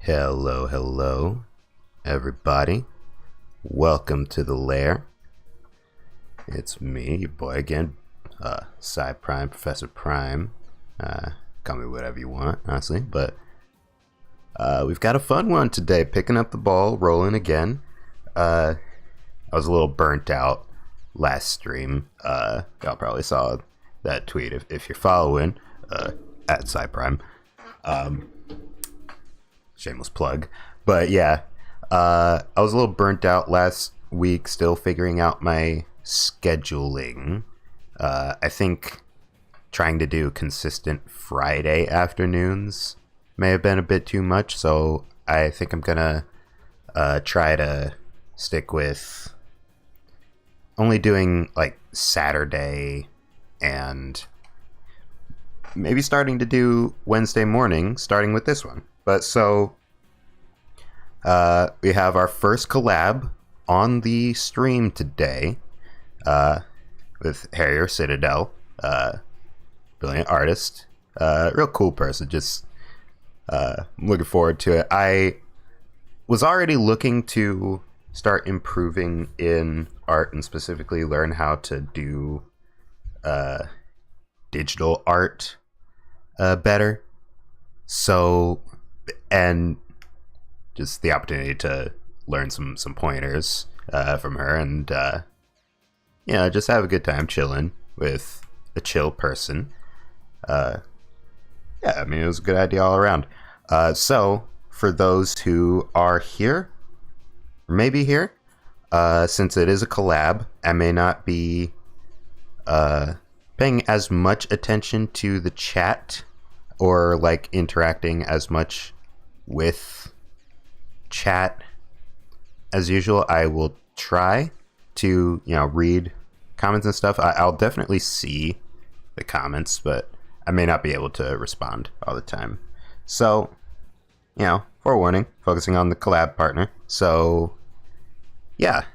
Hello, hello, everybody. Welcome to the lair. It's me, your boy again, Sci Prime, Professor Prime. Call me whatever you want, honestly. But we've got a fun one today, picking up the ball, rolling again. I was a little burnt out last stream. Y'all probably saw that tweet if you're following at Sci Prime. Shameless plug. But yeah, I was a little burnt out last week, still figuring out my scheduling. I think trying to do consistent Friday afternoons may have been a bit too much, so I think I'm gonna try to stick with only doing like Saturday and maybe starting to do Wednesday morning, starting with this one. But so we have our first collab on the stream today with Harrier Citadel, brilliant artist, real cool person. Just looking forward to it. I was already looking to start improving in art and specifically learn how to do digital art better. So, and just the opportunity to learn some pointers from her, and just have a good time chilling with a chill person. Yeah, I mean, it was a good idea all around. So for those who are here, or maybe here, since it is a collab, I may not be paying as much attention to the chat or like interacting as much with chat as usual. I will try to, read comments and stuff. I'll definitely see the comments, but I may not be able to respond all the time. So, forewarning, focusing on the collab partner. So, yeah,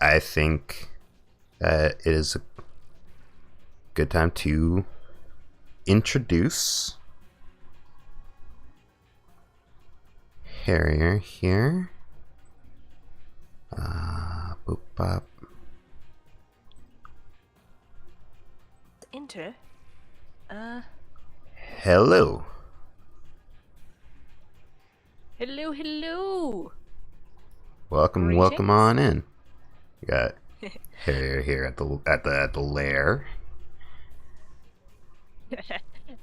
I think that it is a good time to introduce Harrier here. Boop bop. Enter. Hello. Hello. Welcome, Greetings. welcome on in. We got Harrier here at the lair.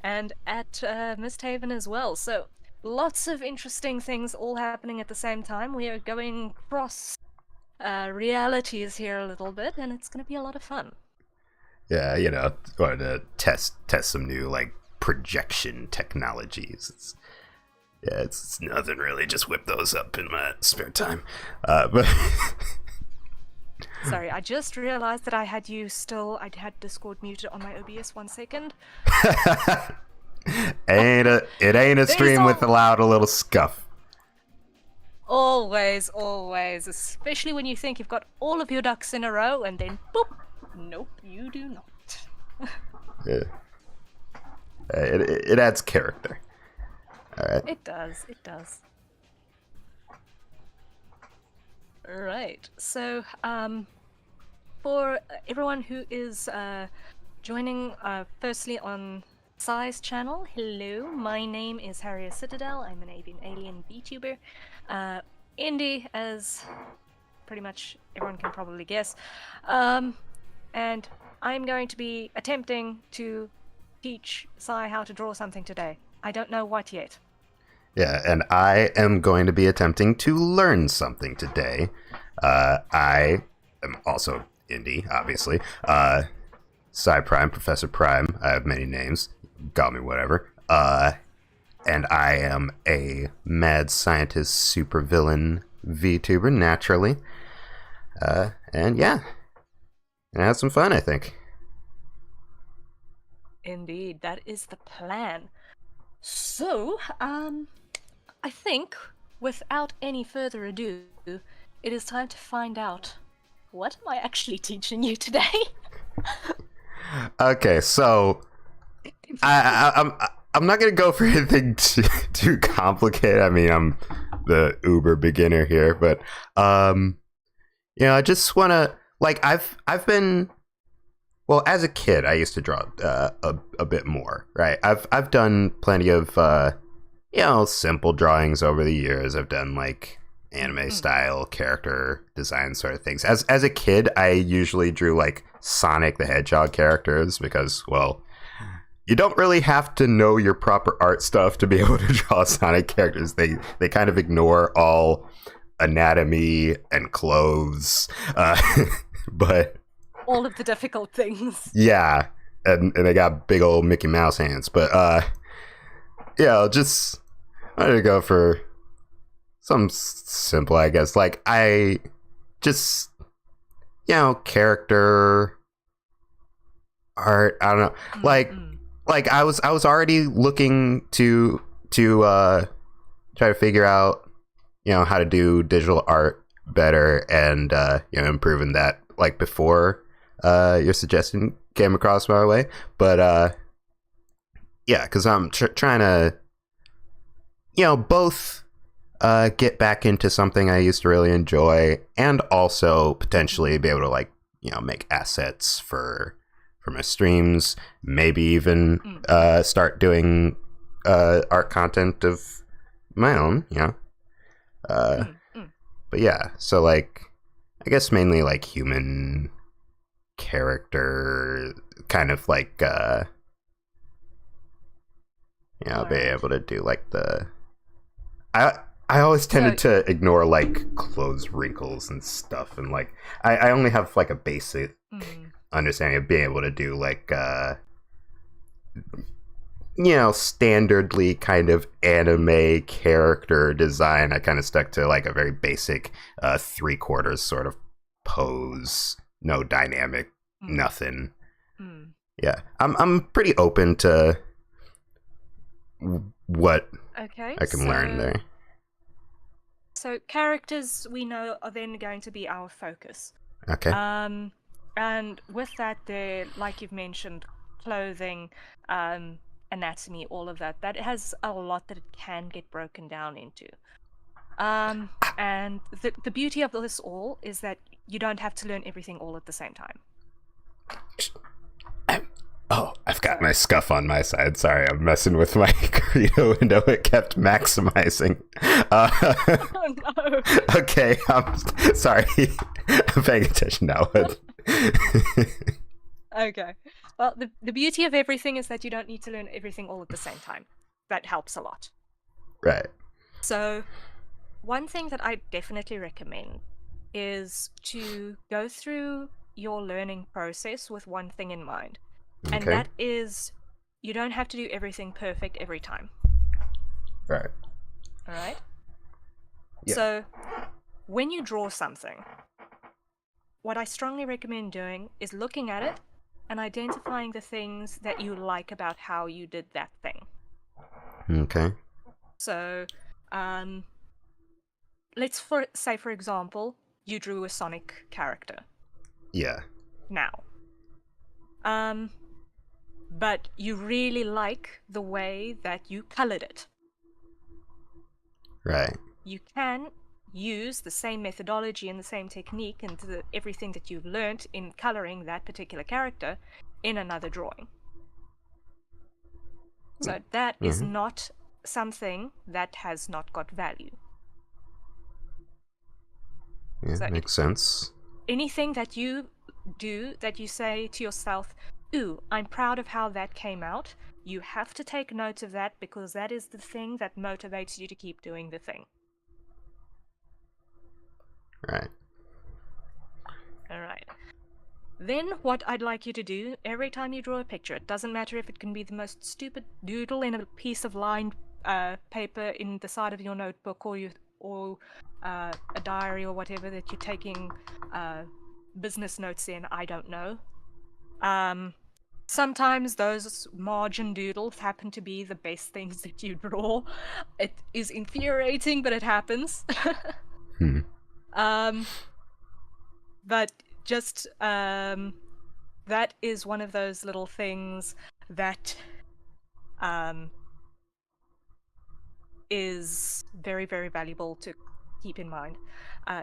And at Misthaven as well. So lots of interesting things all happening at the same time. We are going cross realities here a little bit, and it's going to be a lot of fun. Yeah, wanted to test some new like projection technologies. It's nothing really. Just whip those up in my spare time. But Sorry, I just realized that I had Discord muted on my OBS. 1 second. it ain't a stream without a little scuff. Always, especially when you think you've got all of your ducks in a row, and then boop, nope, you do not. Yeah. It adds character. All right. It does. Right. So, for everyone who is joining firstly on Sai's channel, hello, my name is Harrier Citadel. I'm an avian alien VTuber. Indie, as pretty much everyone can probably guess. And I'm going to be attempting to teach Sai how to draw something today. I don't know what yet. Yeah, and I am going to be attempting to learn something today. I am also indie, obviously. Sci Prime, Professor Prime. I have many names. Call me whatever. And I am a mad scientist supervillain VTuber, naturally. And yeah, and have some fun, I think. Indeed, that is the plan. So, I think, without any further ado, it is time to find out what am I actually teaching you today? Okay, so I'm I'm not gonna go for anything too complicated. I mean, I'm the uber beginner here, but I just wanna like I've been well as a kid. I used to draw a bit more, right? I've done plenty of simple drawings over the years. I've done like anime style character design sort of things. As a kid, I usually drew like Sonic the Hedgehog characters because, well, you don't really have to know your proper art stuff to be able to draw Sonic characters. They kind of ignore all anatomy and clothes, but All of the difficult things. yeah, and they got big old Mickey Mouse hands. But just I wanted to go for something simple, I guess. Like I just character art. I don't know, like I was already looking to try to figure out how to do digital art better and improving that like before your suggestion came across my way. But because I'm trying to both get back into something I used to really enjoy and also potentially be able to like make assets for my streams, maybe even start doing art content of my own, but yeah, so like I guess mainly like human character kind of like be able to do like I always tended to ignore like clothes wrinkles and stuff, and like I only have like a basic understanding of being able to do like standardly kind of anime character design. I kind of stuck to like a very basic 3/4 sort of pose, no dynamic, nothing. Yeah, I'm pretty open to what I can learn there. So characters we know are then going to be our focus. Okay. And with that, there, like you've mentioned, clothing, anatomy, all of that has a lot that it can get broken down into. And the beauty of this all is that you don't have to learn everything all at the same time. I've got my scuff on my side. Sorry, I'm messing with my creator window. It kept maximizing. Oh no. Okay, I'm sorry. I'm paying attention now. Okay. Well, the beauty of everything is that you don't need to learn everything all at the same time. That helps a lot. Right. So, one thing that I definitely recommend is to go through your learning process with one thing in mind. Okay. And that is, you don't have to do everything perfect every time. Right. All right? Yeah. So, when you draw something, what I strongly recommend doing is looking at it and identifying the things that you like about how you did that thing. Okay. So, let's say, for example, you drew a Sonic character. Yeah. Now. But you really like the way that you colored it. Right. You can use the same methodology and the same technique and everything that you've learned in coloring that particular character in another drawing. So that is not something that has not got value. Yeah, so makes sense. Anything that you do that you say to yourself, ooh, I'm proud of how that came out, you have to take note of that because that is the thing that motivates you to keep doing the thing. Right. All right. Then what I'd like you to do, every time you draw a picture, it doesn't matter if it can be the most stupid doodle in a piece of lined paper in the side of your notebook or a diary or whatever that you're taking business notes in, I don't know. Sometimes those margin doodles happen to be the best things that you draw. It is infuriating, but it happens. But just that is one of those little things that is very, very valuable to keep in mind,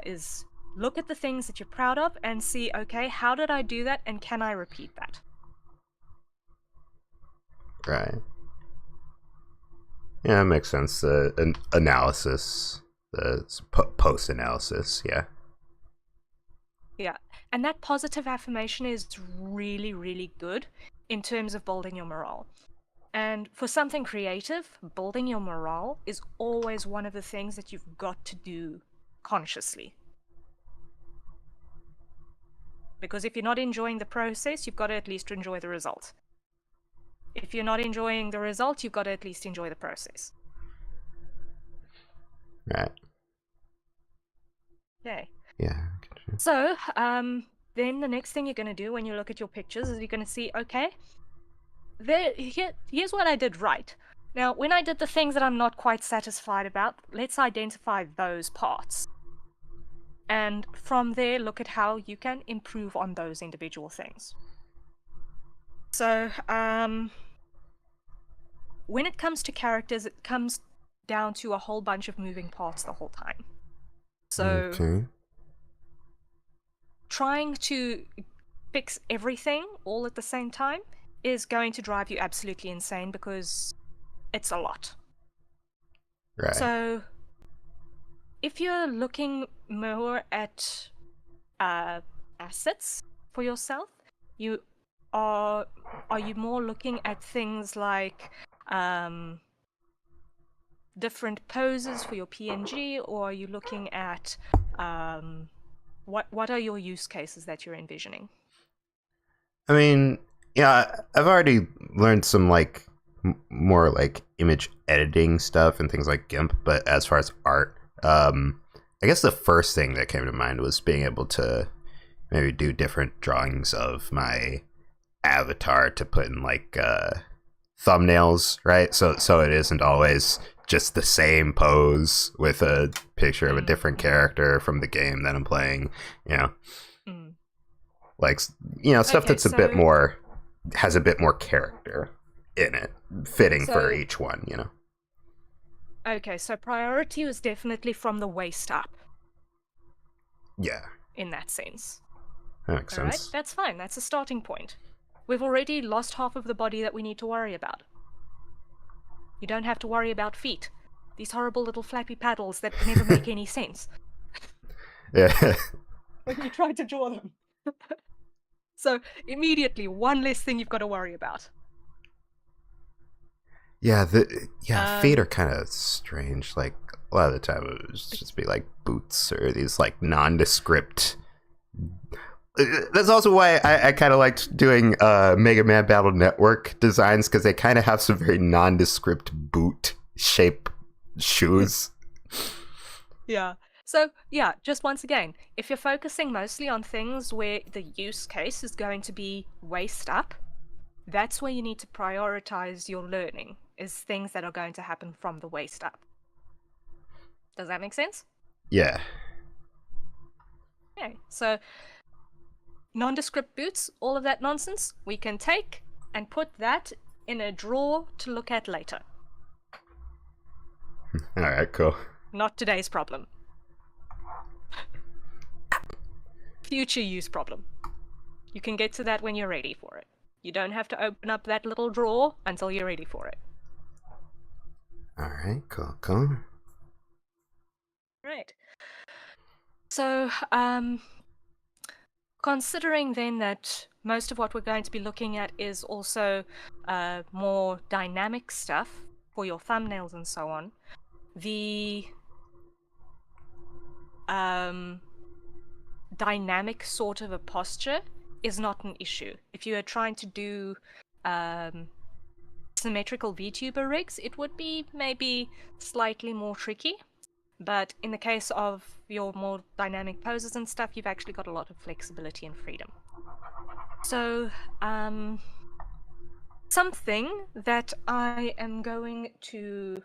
is look at the things that you're proud of and see, okay, how did I do that and can I repeat that? Right. Yeah, that makes sense. An analysis, the post analysis. Yeah. Yeah. And that positive affirmation is really, really good in terms of building your morale. And for something creative, building your morale is always one of the things that you've got to do consciously. Because if you're not enjoying the process, you've got to at least enjoy the result. If you're not enjoying the result, you've got to at least enjoy the process. Right. Okay. Yeah. So, then the next thing you're going to do when you look at your pictures is you're going to see, okay, here's what I did right. Now, when I did the things that I'm not quite satisfied about, let's identify those parts. And from there, look at how you can improve on those individual things. So, when it comes to characters, it comes down to a whole bunch of moving parts the whole time. So, Okay. trying to fix everything all at the same time is going to drive you absolutely insane because it's a lot. Right. So, if you're looking more at assets for yourself, you are you more looking at things like different poses for your PNG, or are you looking at what are your use cases that you're envisioning? I mean, yeah, I've already learned some like more like image editing stuff and things like GIMP, but as far as art, I guess the first thing that came to mind was being able to maybe do different drawings of my avatar to put in like thumbnails, right? So it isn't always just the same pose with a picture of a different character from the game that I'm playing, you know. Like, you know, stuff Okay, that's a bit more, has a bit more character in it, fitting for each one, you know. Okay, so priority was definitely from the waist up. Yeah. In that sense. That makes sense. Right, that's fine. That's a starting point. We've already lost half of the body that we need to worry about. You don't have to worry about feet. These horrible little flappy paddles that never make any sense. Yeah. When you try to draw them. So immediately, one less thing you've got to worry about. Yeah, feet are kind of strange. Like, a lot of the time it would just be like boots or these like nondescript. That's also why I kind of liked doing Mega Man Battle Network designs, because they kind of have some very nondescript boot shape shoes. Yeah. So, yeah, just once again, if you're focusing mostly on things where the use case is going to be waist up, that's where you need to prioritize your learning, is things that are going to happen from the waist up. Does that make sense? Yeah. Okay, so nondescript boots, all of that nonsense, we can take and put that in a drawer to look at later. All right, cool. Not today's problem. Future use problem. You can get to that when you're ready for it. You don't have to open up that little drawer until you're ready for it. All right, cool. Right. So, considering then that most of what we're going to be looking at is also more dynamic stuff for your thumbnails and so on, the dynamic sort of a posture is not an issue. If you are trying to do symmetrical VTuber rigs, it would be maybe slightly more tricky. But in the case of your more dynamic poses and stuff, you've actually got a lot of flexibility and freedom. So, something that I am going to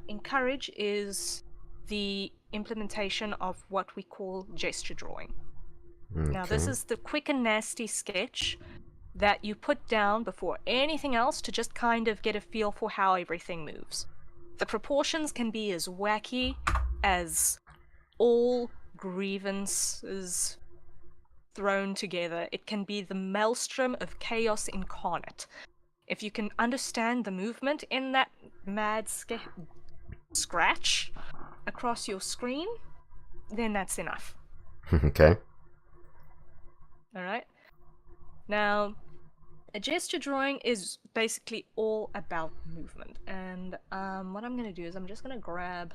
encourage is the implementation of what we call gesture drawing. Okay. Now, this is the quick and nasty sketch that you put down before anything else to just kind of get a feel for how everything moves. The proportions can be as wacky as all grievances thrown together. It can be the maelstrom of chaos incarnate. If you can understand the movement in that mad scratch across your screen, then that's enough. Okay. Alright? Now, a gesture drawing is basically all about movement. And what I'm going to do is I'm just going to grab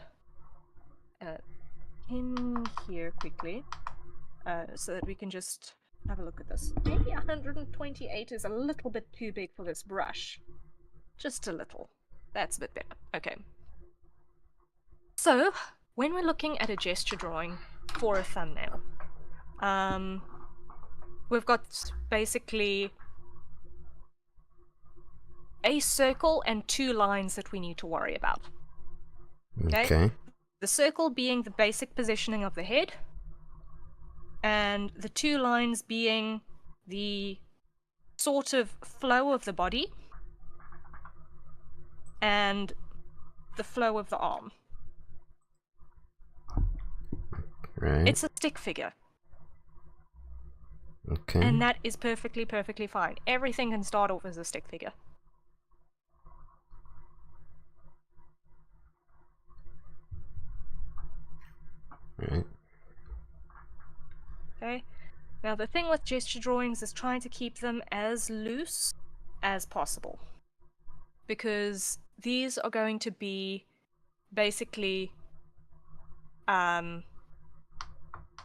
a pin here quickly so that we can just have a look at this. Maybe 128 is a little bit too big for this brush. Just a little. That's a bit better. Okay. So, when we're looking at a gesture drawing for a thumbnail, we've got basically a circle and 2 lines that we need to worry about. Okay. The circle being the basic positioning of the head, and the 2 lines being the sort of flow of the body and the flow of the arm. Right. It's a stick figure. Okay. And that is perfectly fine. Everything can start off as a stick figure. Right. Okay? Now the thing with gesture drawings is trying to keep them as loose as possible. Because these are going to be basically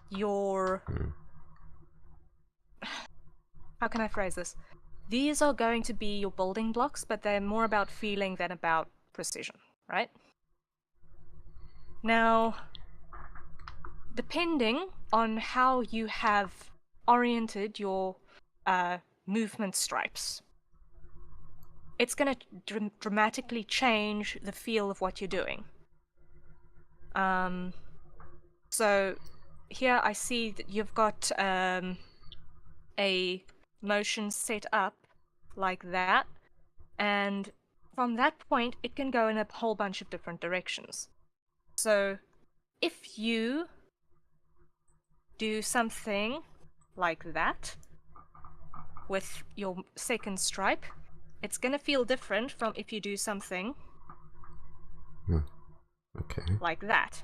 your... How can I phrase this? These are going to be your building blocks, but they're more about feeling than about precision, right? Now, depending on how you have oriented your movement stripes, it's going to dramatically change the feel of what you're doing. So here I see that you've got a motion set up like that, and from that point it can go in a whole bunch of different directions. So if you do something like that with your second stripe, it's going to feel different from if you do something Okay. like that.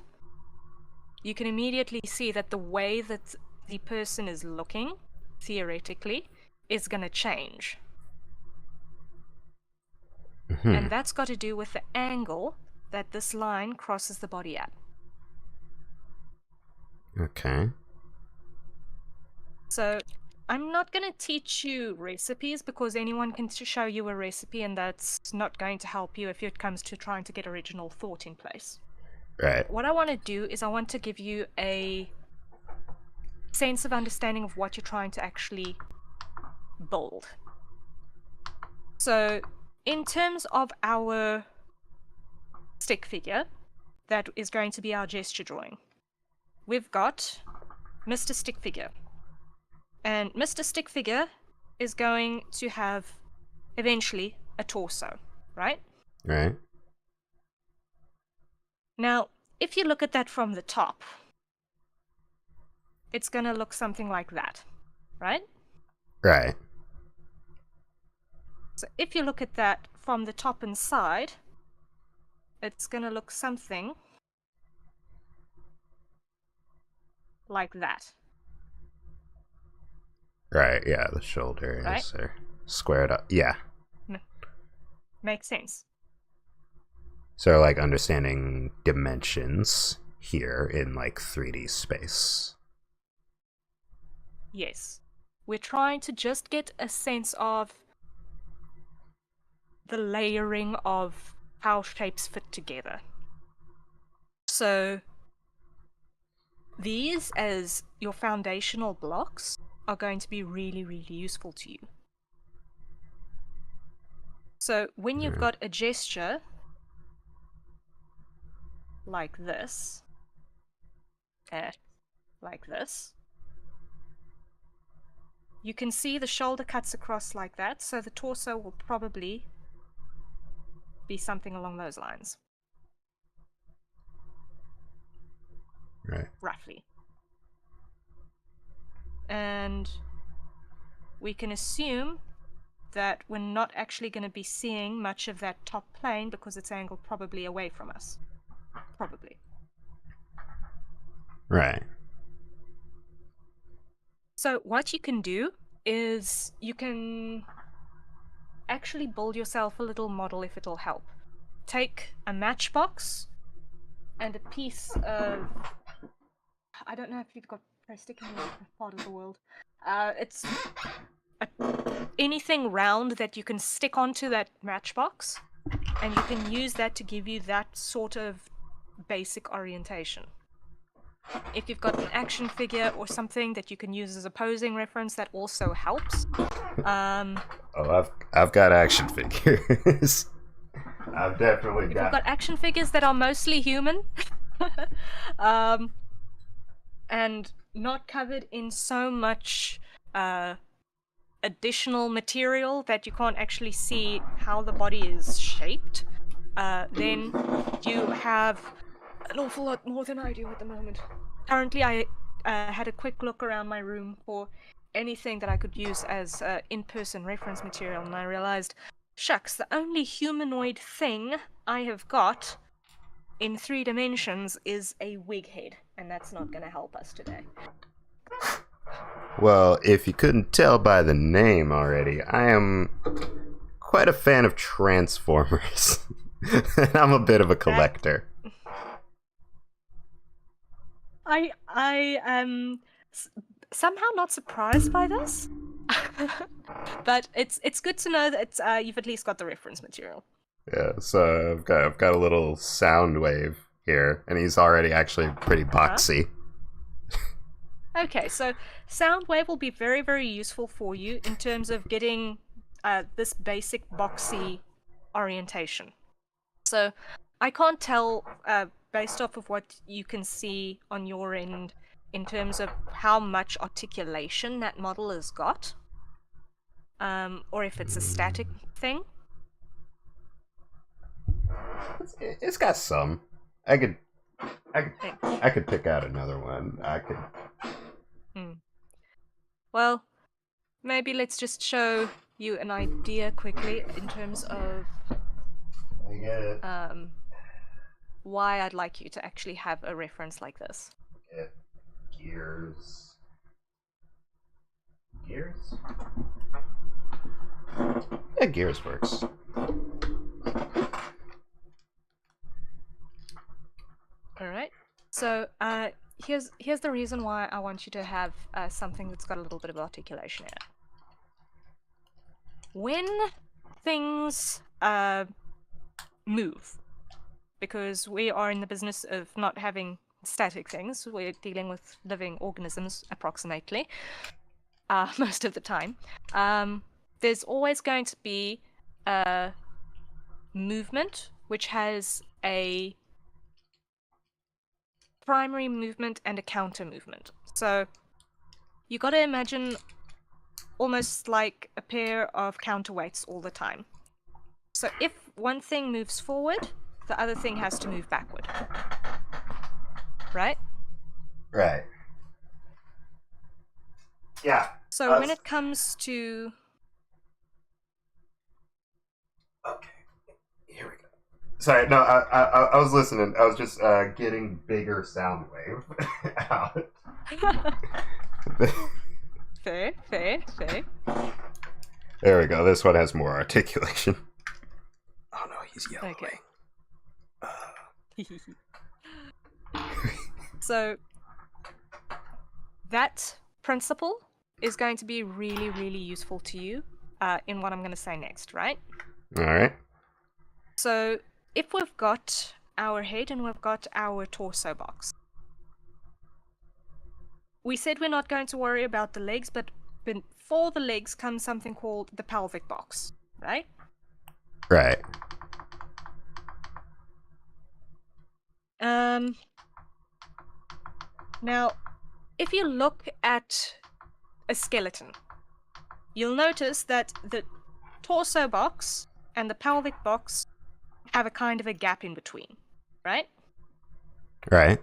You can immediately see that the way that the person is looking, theoretically, is going to change. And that's got to do with the angle that this line crosses the body at. Okay. So I'm not going to teach you recipes because anyone can show you a recipe and that's not going to help you if it comes to trying to get original thought in place. Right. What I want to do is I want to give you a sense of understanding of what you're trying to actually build. So in terms of our stick figure, that is going to be our gesture drawing. We've got Mr. Stick Figure. And Mr. Stick Figure is going to have eventually a torso, right? Right. Now, if you look at that from the top, it's going to look something like that, right? Right. So if you look at that from the top and side, it's going to look something like that. Right. Yeah. The shoulder Right? is squared up. Yeah. Makes sense. So like understanding dimensions here in like 3D space. Yes. We're trying to just get a sense of the layering of how shapes fit together. So these, as your foundational blocks, are going to be really useful to you. So when you've got a gesture like this, like this, you can see the shoulder cuts across like that, so the torso will probably be something along those lines. Right. Roughly. And we can assume that we're not actually going to be seeing much of that top plane because it's angled probably away from us. Probably. Right. So what you can do is you can actually build yourself a little model if it'll help. Take a matchbox and a piece of... I don't know if you've got plastic in your part of the world. It's anything round that you can stick onto that matchbox, and you can use that to give you that sort of basic orientation. If you've got an action figure or something that you can use as a posing reference, that also helps. I've got action figures. I've definitely If you've got action figures that are mostly human, and not covered in so much additional material that you can't actually see how the body is shaped, then you have an awful lot more than I do at the moment. Currently, I had a quick look around my room for anything that I could use as in-person reference material, and I realized, shucks, the only humanoid thing I have got in 3 dimensions is a wig head, and that's not going to help us today. Well, if you couldn't tell by the name already, I am quite a fan of Transformers. I'm a bit of a collector. I am somehow not surprised by this, but it's good to know that you've at least got the reference material. Yeah, so I've got a little sound wave here, and he's already actually pretty boxy. Okay, so Soundwave will be very, very useful for you in terms of getting this basic boxy orientation. So I can't tell, based off of what you can see on your end, in terms of how much articulation that model has got, or if it's a static thing. It's got some. I could pick out another one. I could. Well, maybe let's just show you an idea quickly in terms of why I'd like you to actually have a reference like this. Gears. Gears? Yeah, Gears works. Alright, so here's the reason why I want you to have something that's got a little bit of articulation in it. When things move, because we are in the business of not having static things, we're dealing with living organisms approximately, most of the time, there's always going to be a movement which has a primary movement and a counter movement. So you got to imagine almost like a pair of counterweights all the time. So if one thing moves forward, the other thing has to move backward. Right? Right. Yeah. So when it comes to... Okay. Here we go. Sorry, no, I was listening. I was just getting bigger sound wave out. Fair. There we go. This one has more articulation. Oh no, he's yelling. Okay. So that principle is going to be really, really useful to you in what I'm going to say next, right? All right. So if we've got our head and we've got our torso box, we said we're not going to worry about the legs, but before the legs comes something called the pelvic box, right? Right. Now, if you look at a skeleton, you'll notice that the torso box and the pelvic box have a kind of a gap in between, right? Right.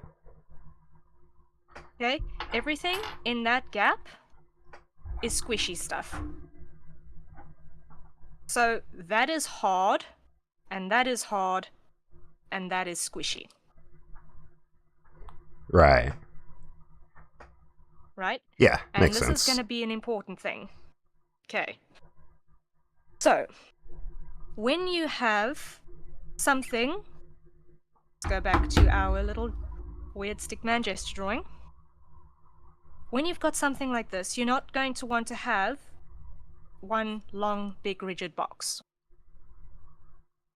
Okay, everything in that gap is squishy stuff. So that is hard, and that is hard, and that is squishy. Right. Right? Yeah, And makes this sense. is going to be an important thing. Okay. So, when you have something, let's go back to our little weird stickman gesture drawing. When you've got something like this, you're not going to want to have one long, big, rigid box.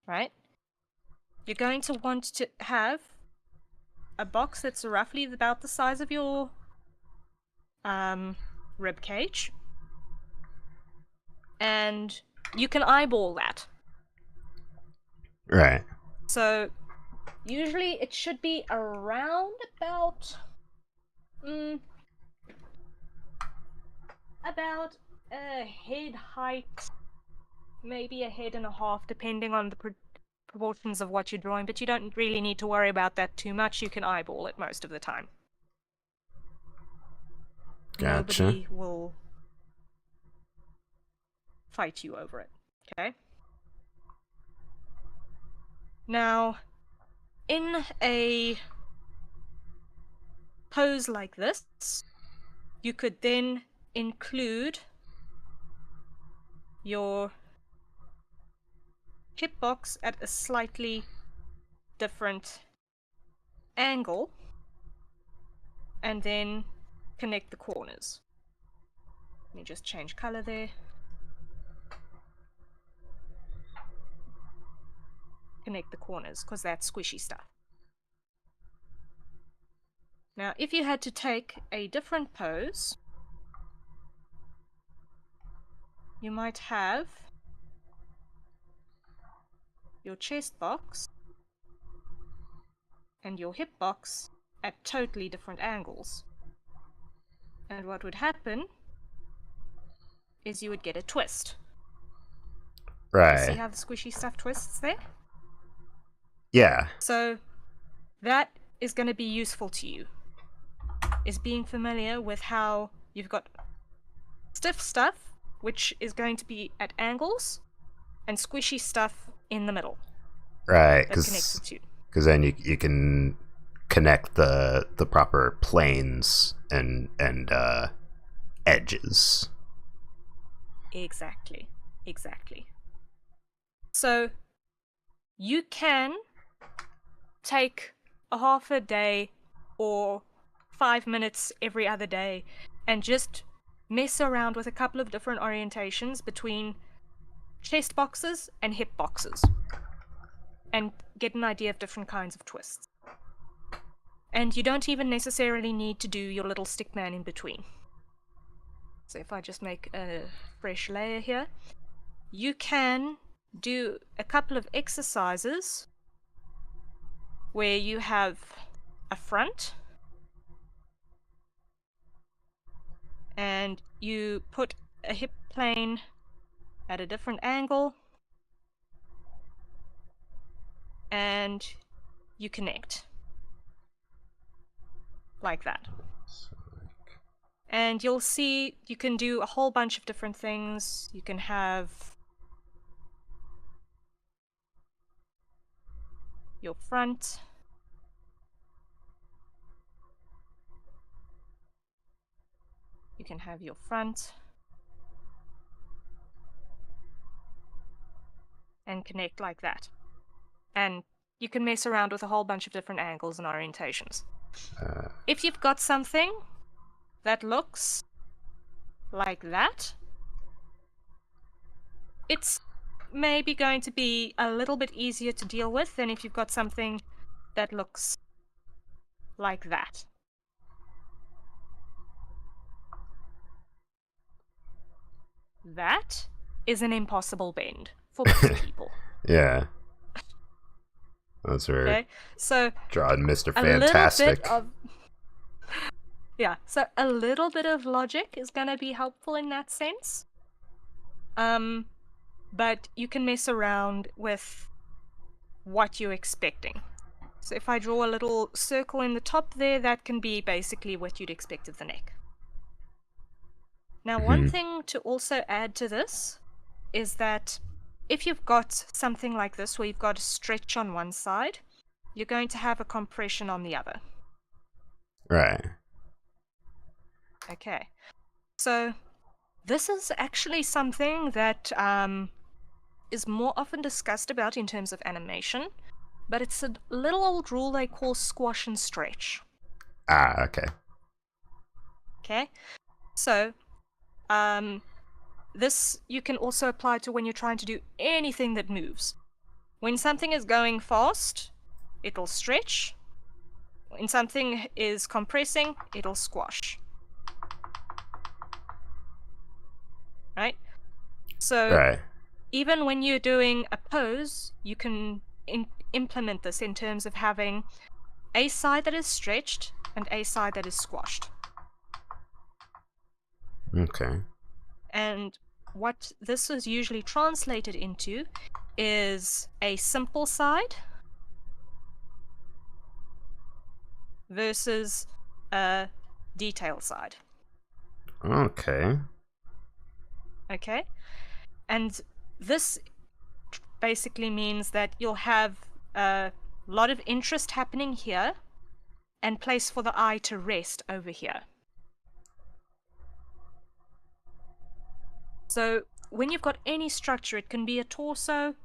Right? You're going to want to have a box that's roughly about the size of your rib cage, and you can eyeball that. Right. So usually it should be around about a head height, maybe a head and a half, depending on the proportions of what you're drawing, but you don't really need to worry about that too much. You can eyeball it most of the time. Gotcha. Nobody will fight you over it, okay? Now, in a pose like this, you could then include your hip box at a slightly different angle and then connect the corners. Let me just change color there. Connect the corners, because that's squishy stuff. Now, if you had to take a different pose, you might have your chest box and your hip box at totally different angles. And what would happen is you would get a twist. You see Right. how the squishy stuff twists there? Yeah. So that is going to be useful to you, is being familiar with how you've got stiff stuff, which is going to be at angles, and squishy stuff in the middle. Right. That connects the two. Because then you can connect the proper planes and edges. Exactly. So you can take a half a day or 5 minutes every other day and just mess around with a couple of different orientations between chest boxes and hip boxes and get an idea of different kinds of twists. And you don't even necessarily need to do your little stick man in between. So if I just make a fresh layer here, you can do a couple of exercises where you have a front and you put a hip plane at a different angle and you connect like that. And you'll see you can do a whole bunch of different things. You can have your front, you can have your front and connect like that. And you can mess around with a whole bunch of different angles and orientations. If you've got something that looks like that, it's maybe going to be a little bit easier to deal with than if you've got something that looks like that. That is an impossible bend for most people. Yeah. That's where Okay, so drawing Mr. a Fantastic. little bit of yeah, so a little bit of logic is going to be helpful in that sense. But you can mess around with what you're expecting. So if I draw a little circle in the top there, that can be basically what you'd expect of the neck. Now, one thing to also add to this is that if you've got something like this where you've got a stretch on one side, you're going to have a compression on the other. Right. Okay. So this is actually something that is more often discussed about in terms of animation, but it's a little old rule they call squash and stretch. Ah, okay. Okay. So this you can also apply to when you're trying to do anything that moves. When something is going fast, it'll stretch. When something is compressing, it'll squash. Right? So Right. even when you're doing a pose, you can implement this in terms of having a side that is stretched and a side that is squashed. Okay. And what this is usually translated into is a simple side versus a detail side. Okay. Okay? And this basically means that you'll have a lot of interest happening here and place for the eye to rest over here. So when you've got any structure, it can be a torso,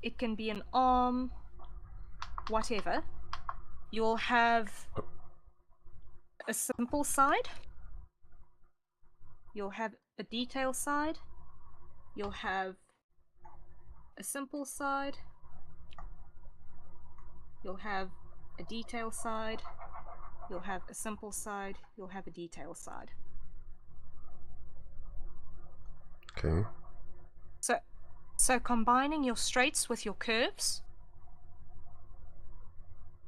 it can be an arm, whatever. You'll have a simple side, you'll have a detail side, you'll have a simple side, you'll have a detail side, you'll have a simple side, you'll have a detail side. Okay. So combining your straights with your curves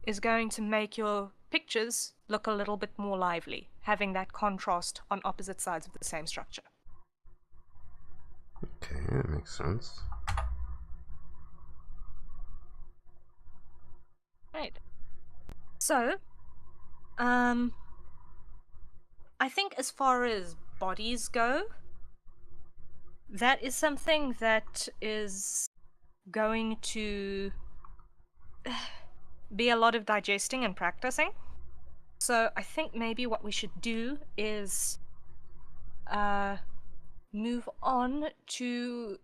is going to make your pictures look a little bit more lively, having that contrast on opposite sides of the same structure. Okay, that makes sense. Right. So, I think as far as bodies go, that is something that is going to be a lot of digesting and practicing. So I think maybe what we should do is move on to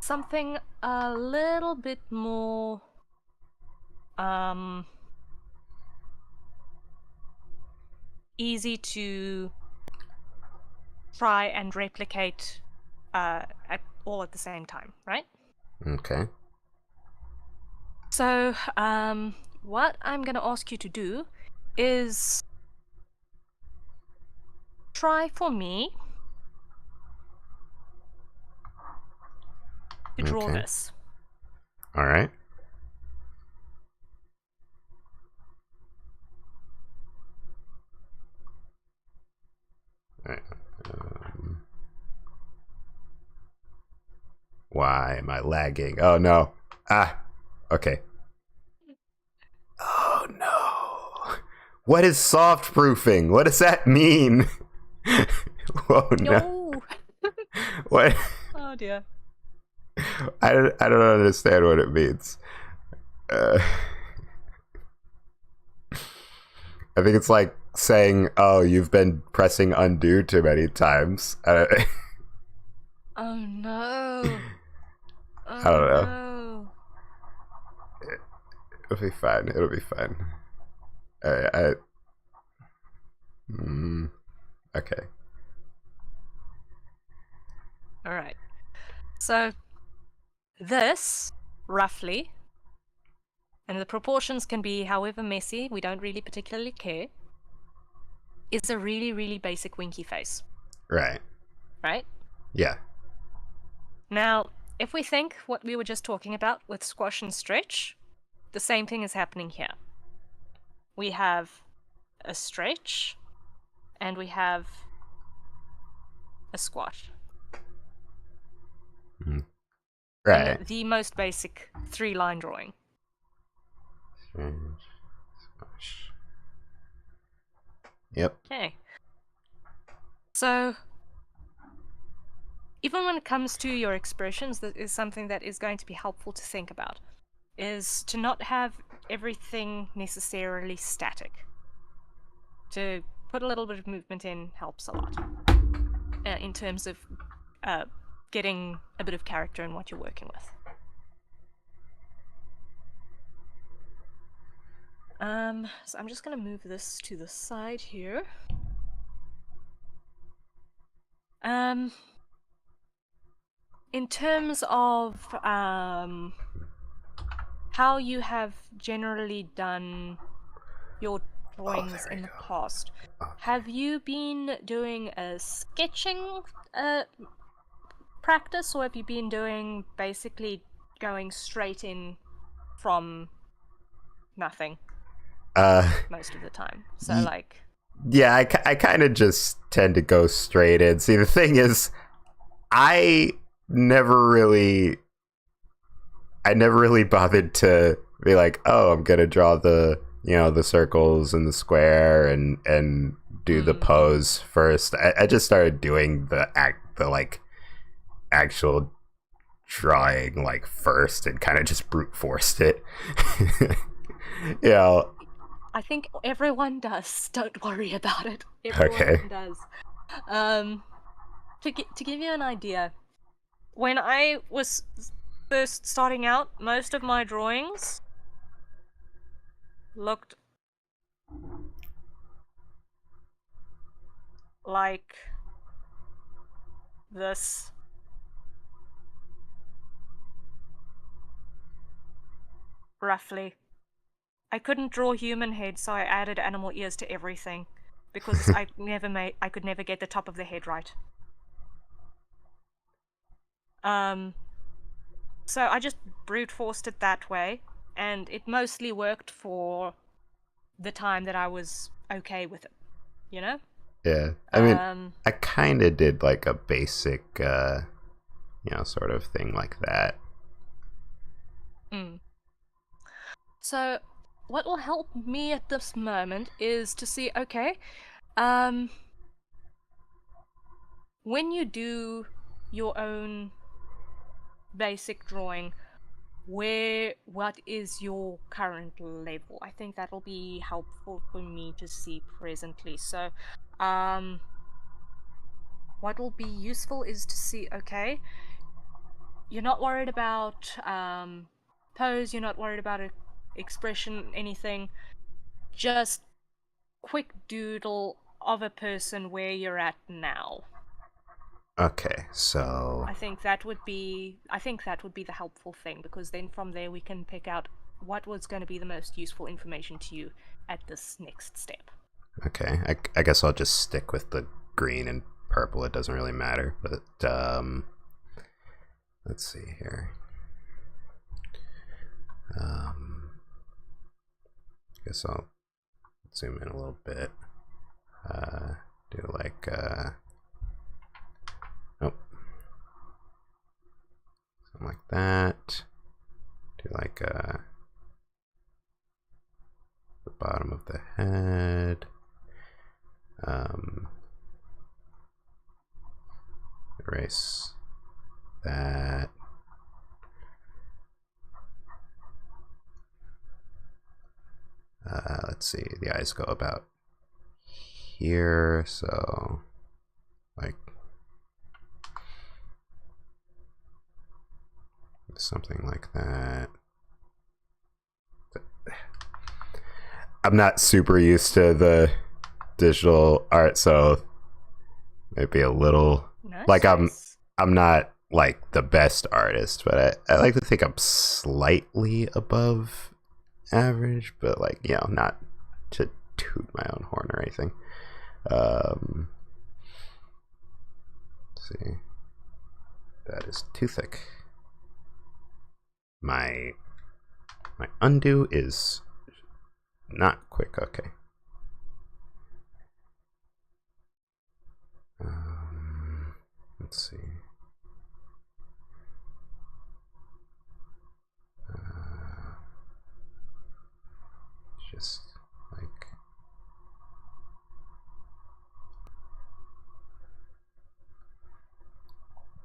something a little bit more easy to try and replicate all at the same time, right? Okay. So what I'm going to ask you to do is try for me to draw Okay. this. All right. All right. Why am I lagging? Oh no. Ah. Okay. Oh no. What is soft proofing? What does that mean? Oh no. No. What? Oh dear. I don't understand what it means. I think it's like saying, "Oh, you've been pressing undo too many times." Oh no. I don't know. No. It'll be fine. It'll be fine. Okay. All right. So this, roughly, and the proportions can be however messy, we don't really particularly care, is a really, really basic winky face. Right. Right? Yeah. Now, if we think what we were just talking about with squash and stretch, the same thing is happening here. We have a stretch and we have a squash. Right. The most basic 3-line drawing. Yep. Okay. So, even when it comes to your expressions, that is something that is going to be helpful to think about, is to not have everything necessarily static. To put a little bit of movement in helps a lot in terms of getting a bit of character in what you're working with. So I'm just going to move this to the side here. In terms of how you have generally done your drawings in the past, have you been doing a sketching practice, or have you been doing basically going straight in from nothing most of the time? So like, yeah, I kind of just tend to go straight in. See, the thing is, I never really bothered to be like, oh, I'm gonna draw the the circles and the square and do the pose first. I just started doing the actual drawing like first and kind of just brute forced it. you know. I think everyone does. Don't worry about it. Everyone Okay. does. To give you an idea, when I was first starting out, most of my drawings looked like this. Roughly. I couldn't draw human heads, so I added animal ears to everything because I could never get the top of the head right. So I just brute forced it that way, and it mostly worked for the time that I was okay with it, you know? Yeah. I mean, I kind of did like a basic, sort of thing like that. So what will help me at this moment is to see, okay, when you do your own basic drawing, what is your current level? I think that'll be helpful for me to see presently. So what will be useful is to see, okay, you're not worried about pose, you're not worried about expression, anything, just quick doodle of a person where you're at now. Okay, so I think that would be the helpful thing, because then from there we can pick out what was going to be the most useful information to you at this next step. okay, I guess I'll just stick with the green and purple. It doesn't really matter, but let's see here. I guess I'll zoom in a little bit. Do like something like that. Do like the bottom of the head. Erase that. Let's see, the eyes go about here, so like something like that. I'm not super used to the digital art, so maybe a little like I'm not like the best artist, but I like to think I'm slightly above average, but like not to toot my own horn or anything. Let's see, that is too thick. My undo is not quick. Okay. let's see. Just like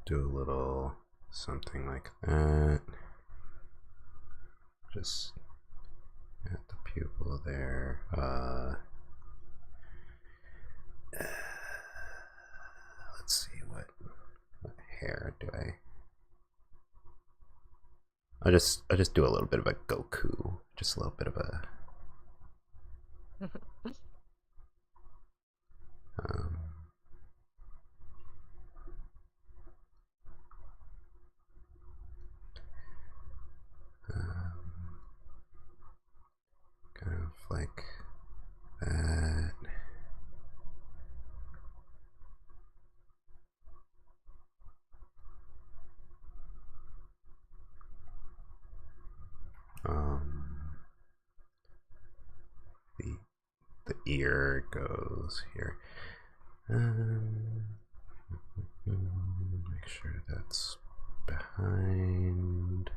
do a little something like that. Just at the pupil there. Let's see what hair do I. I'll just do a little bit of a Goku, just a little bit of a. Um, kind of like that. The ear goes here. Make sure that's behind.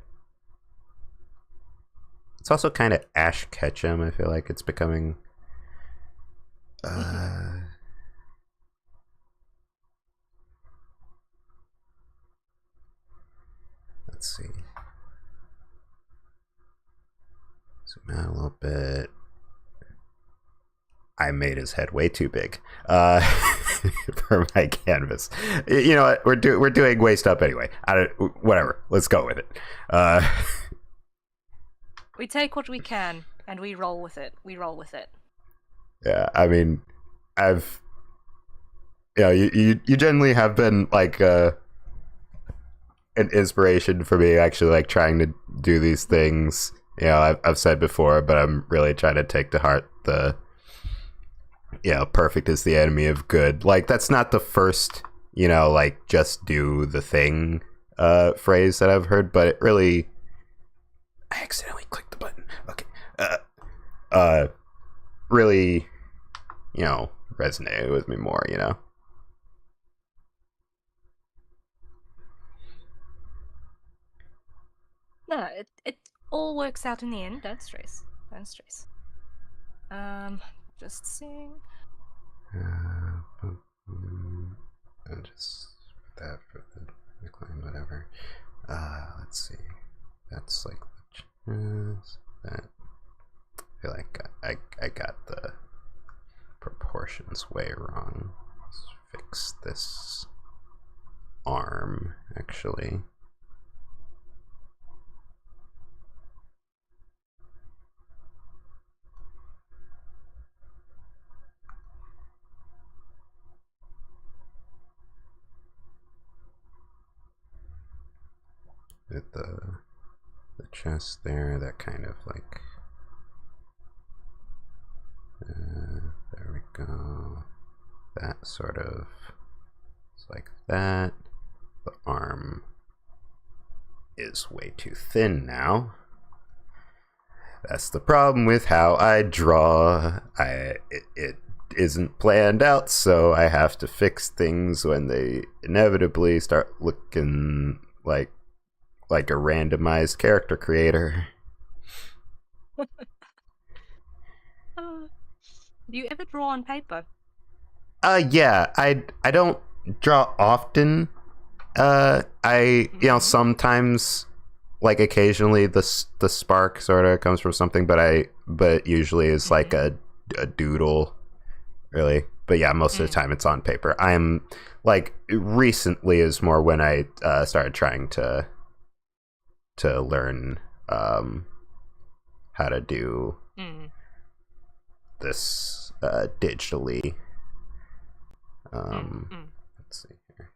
It's also kind of Ash Ketchum. I feel like it's becoming. Let's see. Zoom out a little bit. I made his head way too big for my canvas. You know what? We're doing waist up anyway. Whatever. Let's go with it. We take what we can and we roll with it. Yeah, I mean, you generally have been like an inspiration for me. Actually, like trying to do these things. You know, I've said before, but I'm really trying to take to heart the. Perfect is the enemy of good. Like, that's not the first, like, just do the thing phrase that I've heard, but it really. I accidentally clicked the button. Okay. Really, resonated with me more, No, it all works out in the end. Don't stress. Just seeing. And just that for the claim, whatever. Let's see. That's like that. I feel like I got the proportions way wrong. Let's fix this arm, actually. With the chest there, that kind of like there we go. That sort of, it's like that. The arm is way too thin now. That's the problem with how I draw. It isn't planned out, so I have to fix things when they inevitably start looking like a randomized character creator. Do you ever draw on paper? Yeah, I don't draw often. Sometimes, like occasionally the spark sort of comes from something, but usually it's like a doodle, really. But yeah, most of the time it's on paper. I'm like, recently is more when I started trying to learn how to do this digitally. Let's see here.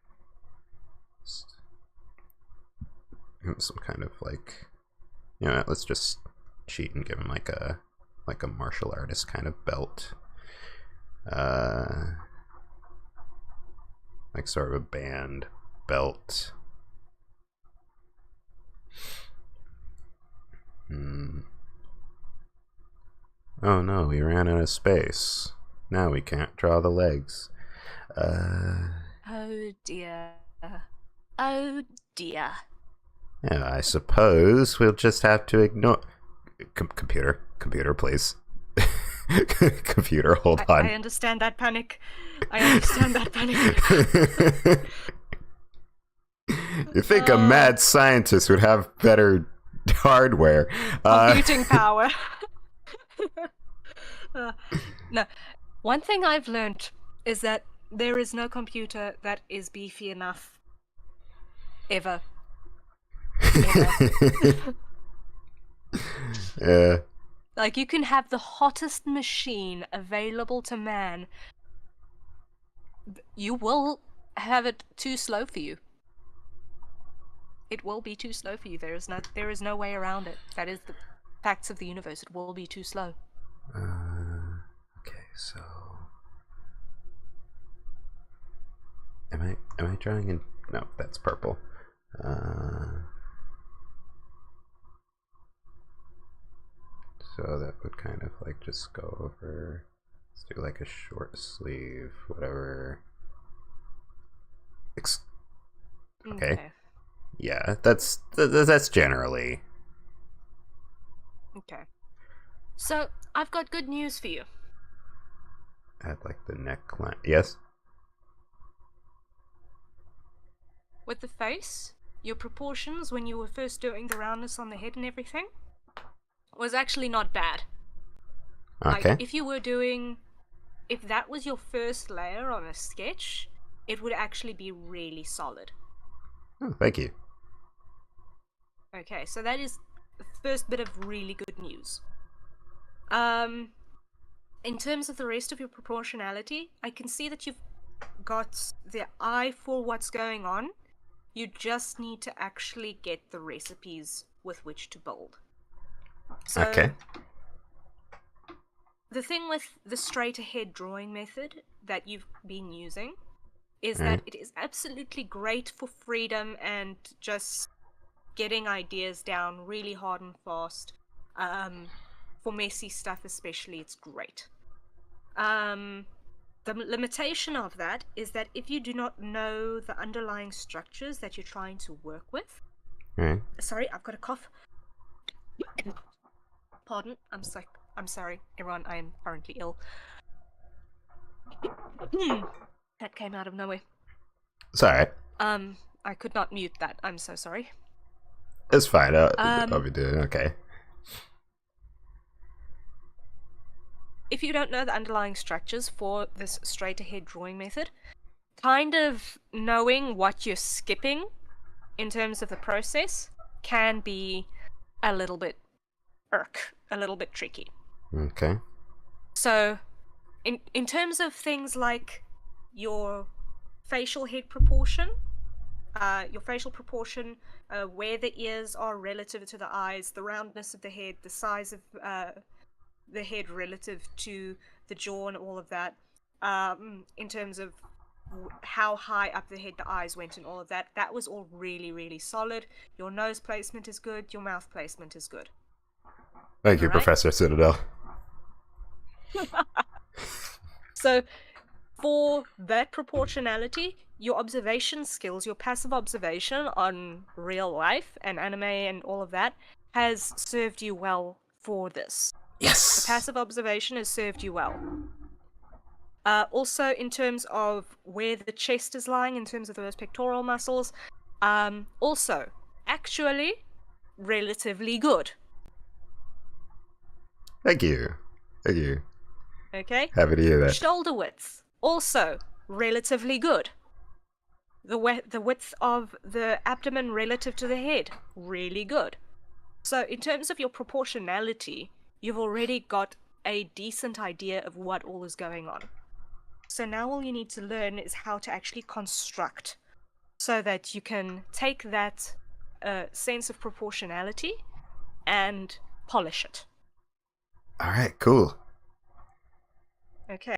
Some kind of like, let's just cheat and give him like a martial artist kind of belt. Like sort of a band belt. Oh no, we ran out of space. Now we can't draw the legs. Oh dear. Oh dear. Yeah, I suppose we'll just have to ignore. Computer, please. Computer, hold I on. understand that panic. I understand that panic. You think a mad scientist would have better hardware? Computing power. No, one thing I've learned is that there is no computer that is beefy enough ever. Yeah. Like, you can have the hottest machine available to man. You will have it too slow for you. It will be too slow for you. There is no way around it. That is the facts of the universe. It will be too slow. Okay, so am I drawing in? No, that's purple. So that would kind of like just go over. Let's do like a short sleeve, whatever. Okay. Yeah, that's generally. Okay. So, I've got good news for you. Add like the neckline. Yes. With the face, your proportions when you were first doing the roundness on the head and everything was actually not bad. Okay. Like, if that was your first layer on a sketch, it would actually be really solid. Oh, thank you. Okay, so that is the first bit of really good news. In terms of the rest of your proportionality, I can see that you've got the eye for what's going on. You just need to actually get the recipes with which to build. So, Okay. the thing with the straight ahead drawing method that you've been using is Right. that it is absolutely great for freedom and just getting ideas down really hard and fast. For messy stuff especially, it's great. The limitation of that is that if you do not know the underlying structures that you're trying to work with... Right. Sorry, I've got a cough. Pardon, I'm sick. I'm sorry, everyone, I am currently ill. That came out of nowhere. It's alright. I could not mute that. I'm so sorry. It's fine. I'll be doing okay. If you don't know the underlying structures for this straight ahead drawing method, kind of knowing what you're skipping in terms of the process can be a little bit tricky. Okay. So, in terms of things like your facial head proportion, your facial proportion, where the ears are relative to the eyes, the roundness of the head, the size of the head relative to the jaw and all of that, in terms of how high up the head the eyes went and all of that, that was all really, really solid. Your nose placement is good, your mouth placement is good. Thank you, All right? Professor Citadel. So, for that proportionality, your observation skills, your passive observation on real life and anime and all of that, has served you well for this. Yes. The passive observation has served you well. Also, in terms of where the chest is lying, in terms of those pectoral muscles, also, actually, relatively good. Thank you. Thank you. Okay? Happy to hear that. Shoulder width, also, relatively good. The width of the abdomen relative to the head, really good. So, in terms of your proportionality, you've already got a decent idea of what all is going on. So now all you need to learn is how to actually construct so that you can take that sense of proportionality and polish it. All right, cool. Okay.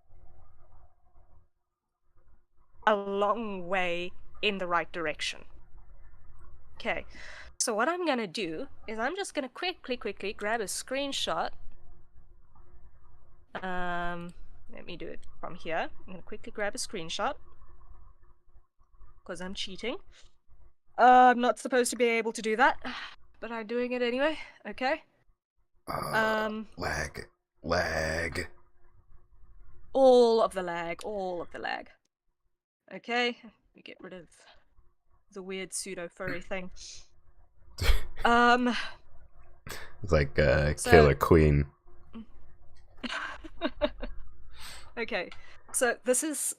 A long way in the right direction. Okay. So what I'm going to do is I'm just going to quickly grab a screenshot. Let me do it from here. I'm going to quickly grab a screenshot. because I'm cheating. I'm not supposed to be able to do that, but I'm doing it anyway. Okay. Lag. All of the lag. Okay, we get rid of the weird pseudo furry thing. It's like So- Killer Queen. Okay, so this is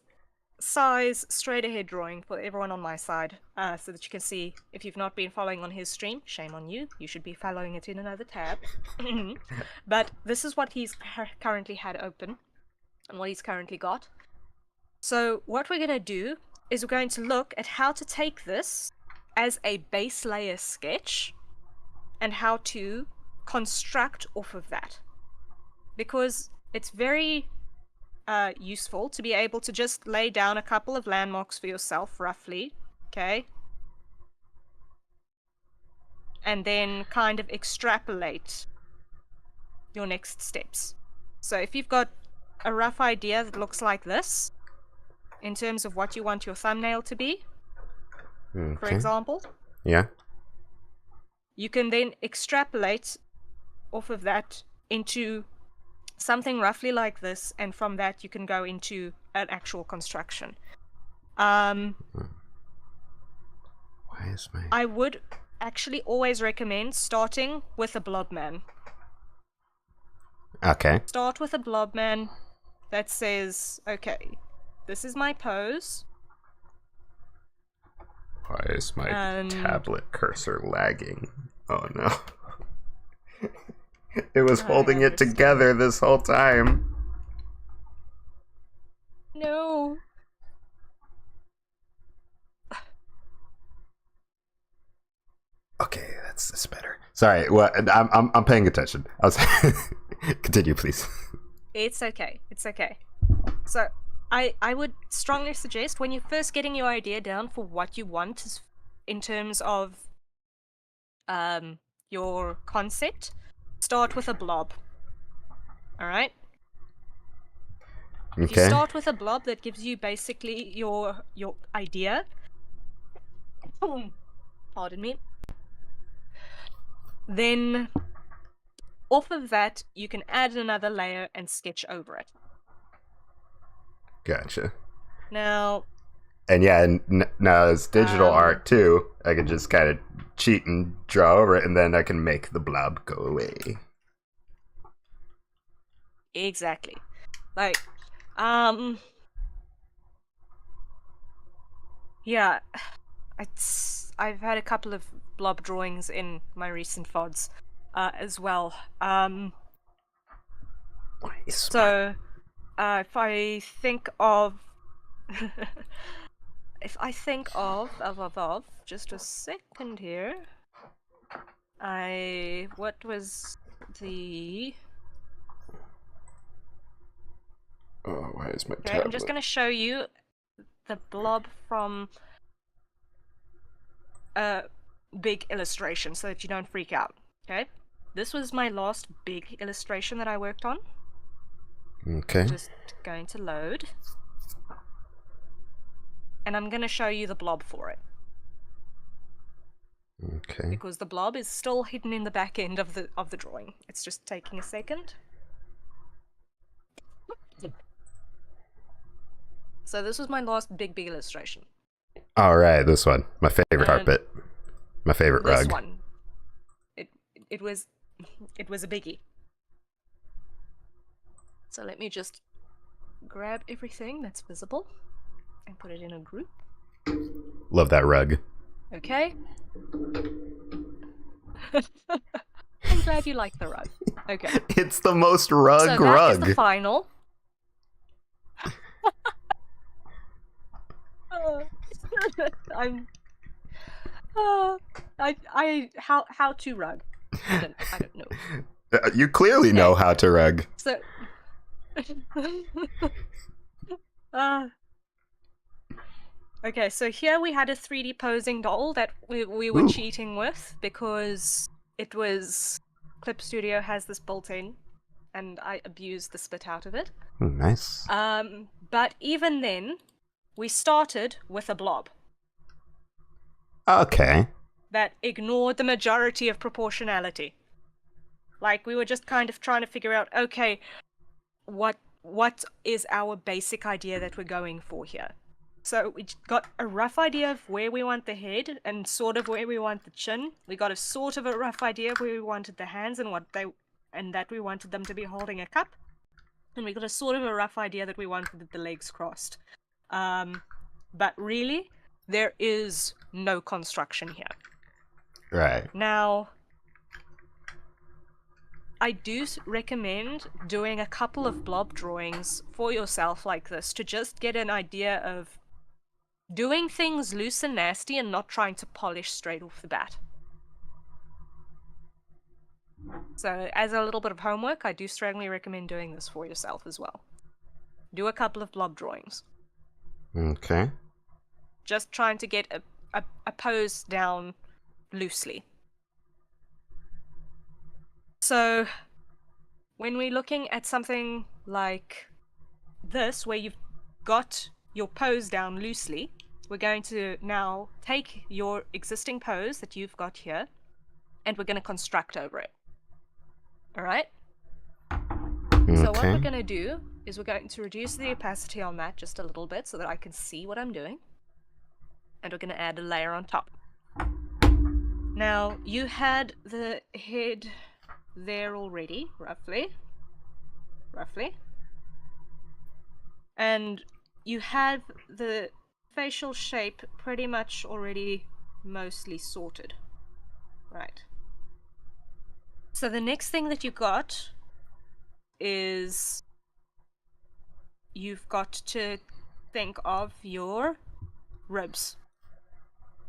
size straight ahead drawing for everyone on my side, so that you can see. If you've not been following on his stream, shame on you. You should be following it in another tab. But this is what he's currently had open and what he's currently got. So what we're going to do is we're going to look at how to take this as a base layer sketch and how to construct off of that. Because it's very useful to be able to just lay down a couple of landmarks for yourself, roughly, okay? And then kind of extrapolate your next steps. So if you've got a rough idea that looks like this, in terms of what you want your thumbnail to be, for example, yeah, you can then extrapolate off of that into something roughly like this, and from that you can go into an actual construction. Why is my... I would actually always recommend starting with a blob man. Okay. Start with a blob man that says, okay, this is my pose. Why is my tablet cursor lagging? Oh no. It was holding it together this whole time. No. Okay, that's better. Sorry, what? I'm paying attention. I was continue, please. It's okay. It's okay. So, I would strongly suggest when you're first getting your idea down for what you want in terms of your concept, start with a blob. Alright? Okay. If you start with a blob, that gives you basically your idea. Pardon me. Then, off of that, you can add another layer and sketch over it. Gotcha. Now... And yeah, now it's digital art too. I can just kind of cheat and draw over it, and then I can make the blob go away. Exactly. Like, yeah, I've had a couple of blob drawings in my recent VODs, as well. So, if I think of, just a second here. What was the... Oh, why is my Okay, tablet? I'm just going to show you the blob from a big illustration so that you don't freak out, okay? This was my last big illustration that I worked on. Okay. Just going to load. And I'm going to show you the blob for it. Okay. Because the blob is still hidden in the back end of the drawing. It's just taking a second. So this was my last big illustration. All right, this one, my favorite carpet, my favorite rug. This one, it was a biggie. So let me just grab everything that's visible and put it in a group. Love that rug. Okay. I'm glad you like the rug. Okay. It's the most rug so that rug. is the final. How to rug. I don't know. You clearly know how to rug. So okay, so here we had a 3D posing doll that we were cheating with because it was Clip Studio has this built in and I abused the spit out of it. Oh, nice. But even then, we started with a blob. Okay. that ignored the majority of proportionality. Like, we were just kind of trying to figure out, okay, what is our basic idea that we're going for here? So we got a rough idea of where we want the head and sort of where we want the chin. We got a sort of a rough idea of where we wanted the hands and that we wanted them to be holding a cup. And we got a sort of a rough idea that we wanted the legs crossed. But really, there is no construction here. Right. Now, I do recommend doing a couple of blob drawings for yourself like this to just get an idea of doing things loose and nasty and not trying to polish straight off the bat. So, as a little bit of homework, I do strongly recommend doing this for yourself as well. Do a couple of blob drawings. Okay. Just trying to get a pose down loosely. So, when we're looking at something like this, where you've got your pose down loosely, we're going to now take your existing pose that you've got here, and we're going to construct over it. Alright? Okay. So what we're going to do is we're going to reduce the opacity on that just a little bit so that I can see what I'm doing. And we're going to add a layer on top. Now, you had the head there already, roughly. And you have the facial shape pretty much already mostly sorted. Right. So the next thing that you got is you've got to think of your ribs.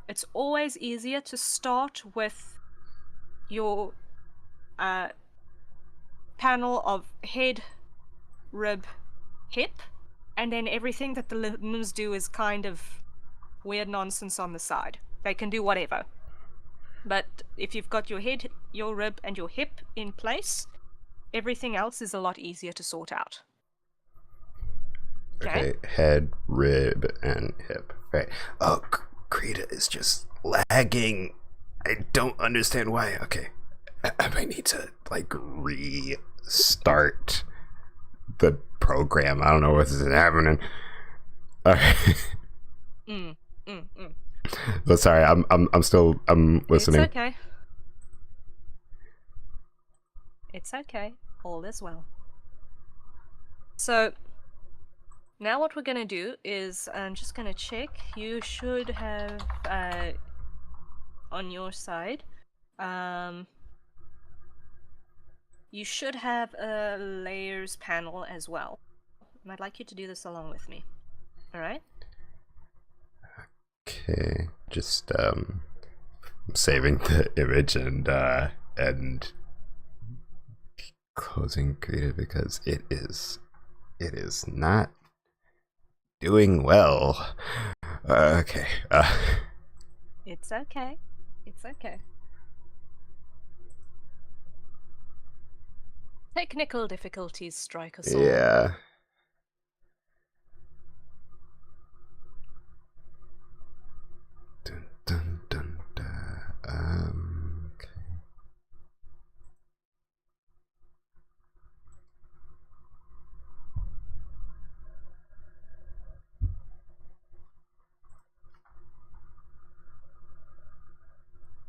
It's always easier to start with your panel of head, rib, hip, and then everything that the limbs do is kind of weird nonsense on the side. They can do whatever. But if you've got your head, your rib, and your hip in place, everything else is a lot easier to sort out. Okay, head, rib, and hip. Right. Oh, Krita is just lagging. I don't understand why. Okay. I might need to, like, restart the program. I don't know what's happening. But sorry, I'm listening. It's okay. It's okay. All is well. So now what we're gonna do is I'm just gonna check. You should have on your side, you should have a layers panel as well. And I'd like you to do this along with me. All right? Okay, just saving the image and closing Krita because it is not doing well. Okay. It's okay. It's okay. Technical difficulties strike us all. Yeah. Dun, dun, dun, dun. Okay.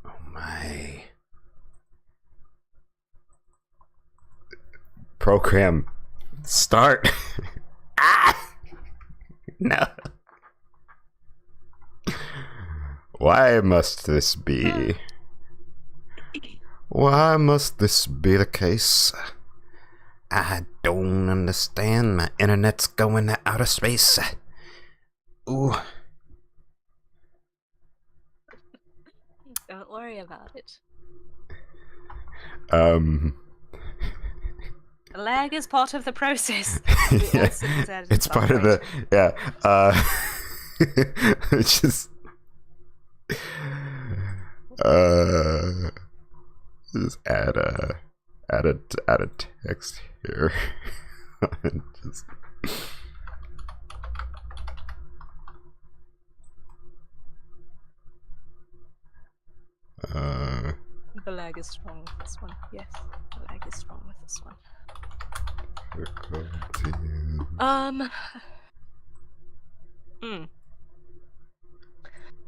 Oh my. Program start. Ah! No. Why must this be? Why must this be the case? I don't understand. My internet's going to outer space. Ooh. Don't worry about it. Lag is part of the process. Yeah, it's part of the it's just just add a text here. Just The lag is strong with this one. Yes, the lag is strong with this one.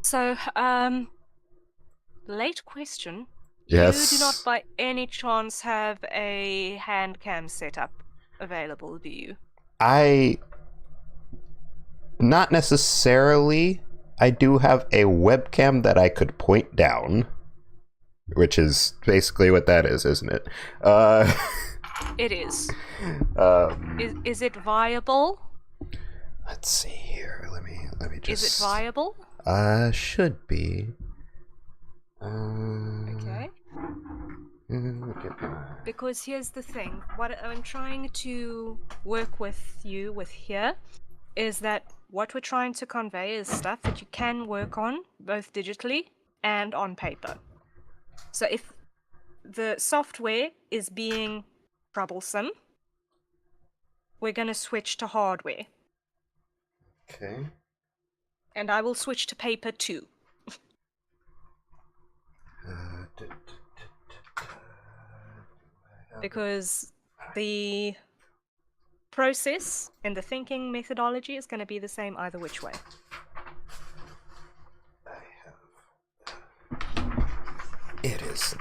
So, late question. Yes. You do not by any chance have a hand cam setup available, do you? Not necessarily. I do have a webcam that I could point down, which is basically what that is, isn't it? It is. Is it viable? Let's see here. Let me just. Is it viable? Should be. Okay. Because here's the thing. What I'm trying to work with you with here is that what we're trying to convey is stuff that you can work on both digitally and on paper. So if the software is being troublesome, we're going to switch to hardware. Okay. And I will switch to paper too. Because the process and the thinking methodology is going to be the same either which way. It is.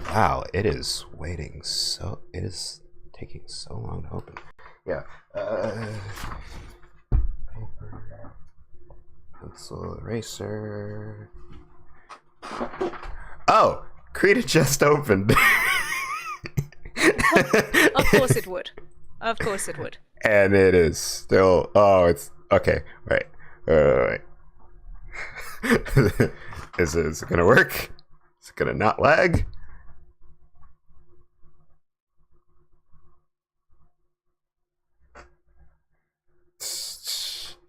Wow, it is waiting so. It is taking so long to open. Yeah. Paper. Pencil eraser. Oh! Krita just opened. Of course it would. Of course it would. And it is still. Oh, it's. Okay, wait. Is it gonna work? Is it gonna not lag?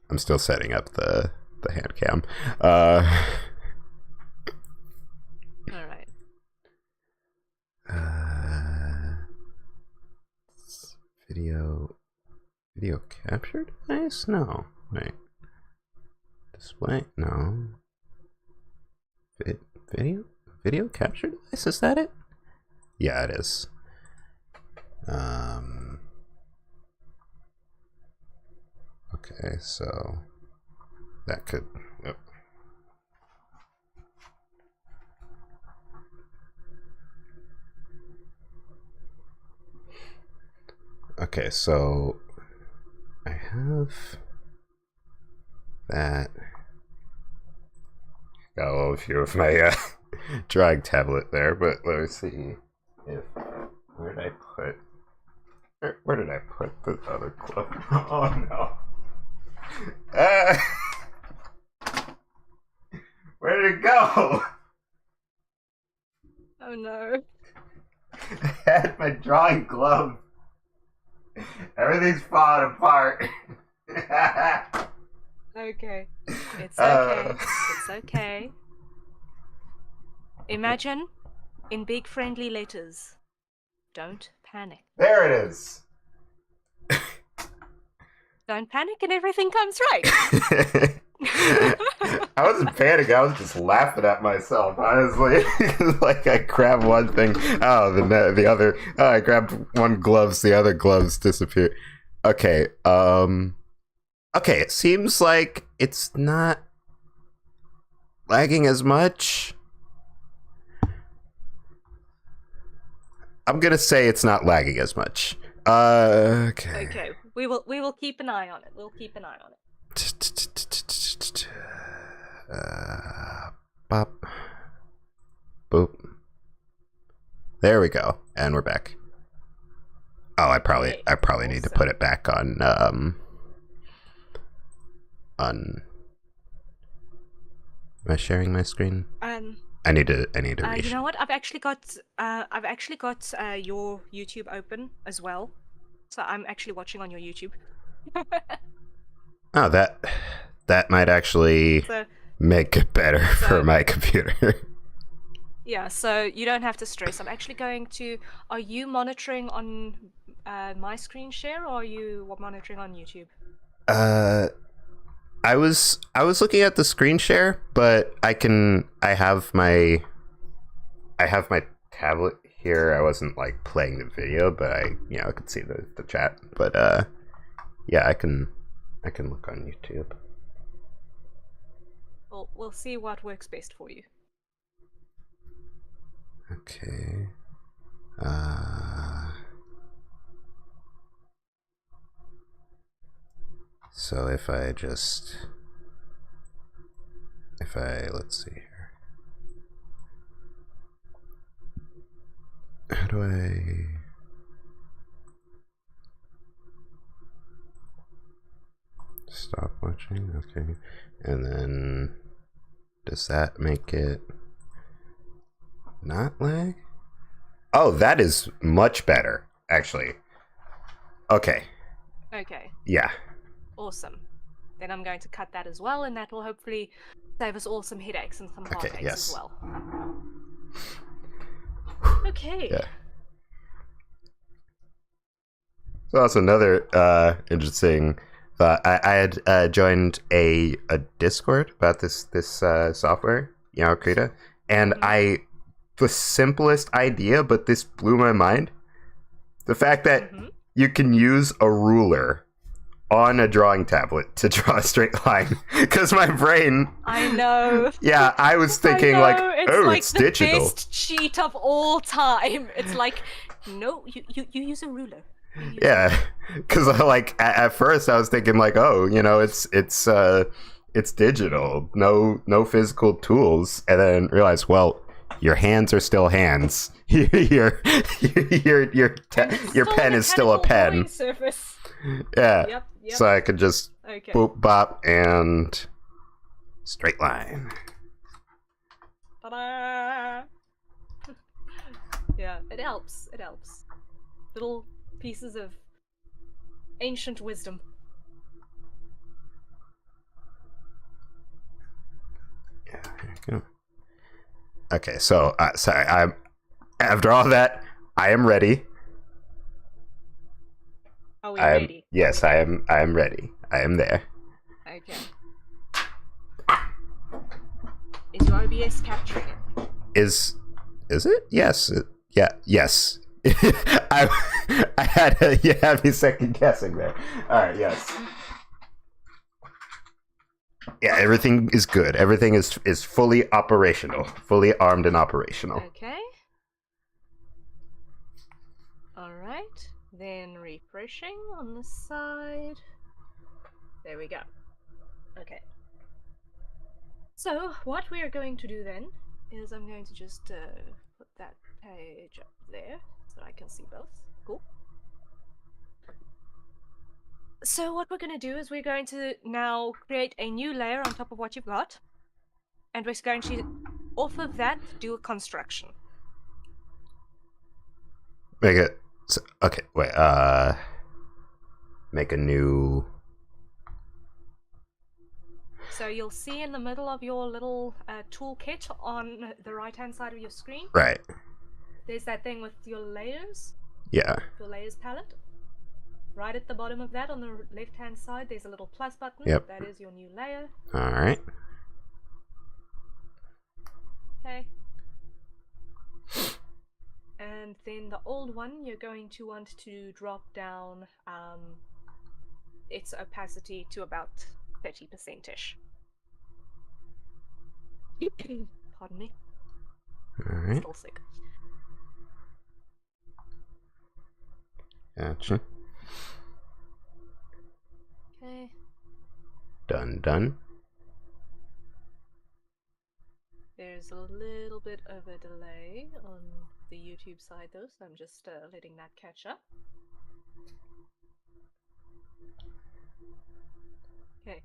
I'm still setting up the hand cam. All right. Video capture device? No. Wait. Display? No. Video capture device? Is that it? Yeah, it is. Okay, so that could. Yep. Okay, so I have that. Got a little view of my drawing tablet there, but let me see if where did I put the other glove? Oh no! Where did it go? Oh no! I had my drawing glove. Everything's falling apart. Okay. It's okay. It's okay. Imagine in big friendly letters. Don't panic. There it is. Don't panic and everything comes right. I wasn't panicking. I was just laughing at myself, honestly. Like I grabbed one thing, the other. I grabbed one gloves, the other gloves disappeared. Okay. Okay. It seems like it's not lagging as much. I'm gonna say it's not lagging as much. Okay. Okay. We will keep an eye on it. We'll keep an eye on it. Bop. Boop. There we go. And we're back. Oh, I probably need to put it back on am I sharing my screen? I need to you know what? I've actually got your YouTube open as well. So I'm actually watching on your YouTube. Oh, that might actually make it better for my computer. Yeah, so you don't have to stress. I'm actually going to. Are you monitoring on my screen share, or are you monitoring on YouTube? I was looking at the screen share, but I have my I have my tablet here. I wasn't like playing the video, but I could see the chat. But yeah, I can look on YouTube. Well, we'll see what works best for you. Okay. So if I let's see here. How do I stop watching? Okay. And then does that make it not lag? Oh, that is much better, actually. Okay. Okay. Yeah. Awesome. Then I'm going to cut that as well, and that will hopefully save us all some headaches and some heartaches as well. Okay. Yeah. So that's another interesting thought. I had joined a Discord about this software, Krita, and the simplest idea, but this blew my mind. The fact that you can use a ruler on a drawing tablet to draw a straight line, because my brain, I know. Yeah, I was thinking it's digital. It's the best cheat of all time. It's like, no, you use a ruler. Yeah, because at first I was thinking it's digital, no physical tools, and then realized, well, your hands are still hands. your pen is still a pen. Surface. Yeah. Yep. So I could just boop bop and straight line. Ta-da! Yeah, it helps. It helps. Little pieces of ancient wisdom. Yeah, here you go. Okay, so sorry, I'm after all that, I am ready. Are we ready? Yes, I am. I am ready. I am there. Okay. Is your OBS capturing it? Is it? Yes. Yeah. Yes. I had you had me second guessing there. All right. Yes. Yeah. Everything is good. Everything is fully operational, fully armed and operational. Okay. All right. Then refreshing on the side. There we go. Okay. So what we are going to do then is I'm going to just put that page up there so I can see both. Cool. So what we're going to do is we're going to now create a new layer on top of what you've got, and we're going to, off of that, do a construction. Make it okay. Wait. Make a new. So you'll see in the middle of your little toolkit on the right-hand side of your screen. Right. There's that thing with your layers. Yeah. Your layers palette. Right at the bottom of that, on the left-hand side, there's a little plus button. Yep. That is your new layer. All right. Okay. And then the old one, you're going to want to drop down its opacity to about 30%-ish. Pardon me. All right. Still sick. Gotcha. Okay. Done. There's a little bit of a delay on the YouTube side though, so I'm just letting that catch up. Okay.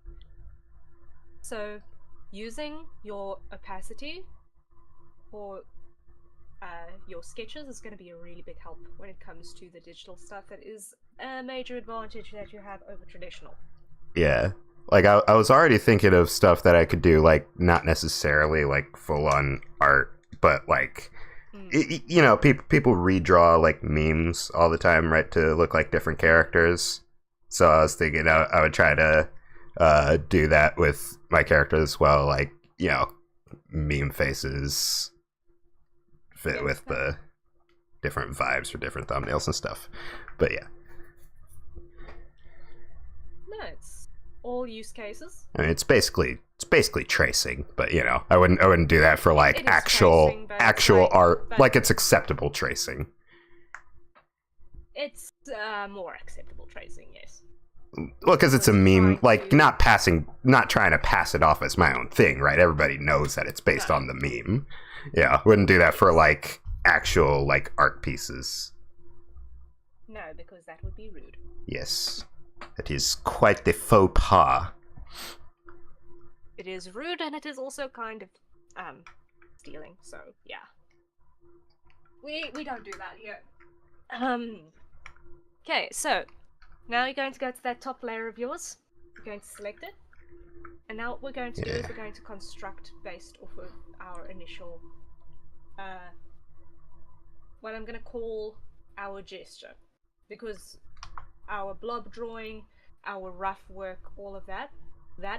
So, using your opacity for your sketches is going to be a really big help when it comes to the digital stuff. That is a major advantage that you have over traditional. Yeah. Like I was already thinking of stuff that I could do, like not necessarily like full on art, but like people redraw like memes all the time, right, to look like different characters. So I was thinking I would try to do that with my character as well, like meme faces, fit with the different vibes for different thumbnails and stuff. But yeah. No, it's all use cases. I mean, it's basically tracing, but you know, I wouldn't do that for like actual art, like it's acceptable tracing. It's more acceptable tracing, yes. Well, because it's a meme, like not trying to pass it off as my own thing, right? Everybody knows that it's based on the meme. Yeah, wouldn't do that for like actual like art pieces. No, because that would be rude. Yes, it is quite the faux pas. It is rude, and it is also kind of stealing. So yeah, we don't do that here. Okay, so now you're going to go to that top layer of yours. You're going to select it, and now what we're going to do is we're going to construct based off of our initial, what I'm going to call our gesture, because our blob drawing, our rough work, all of that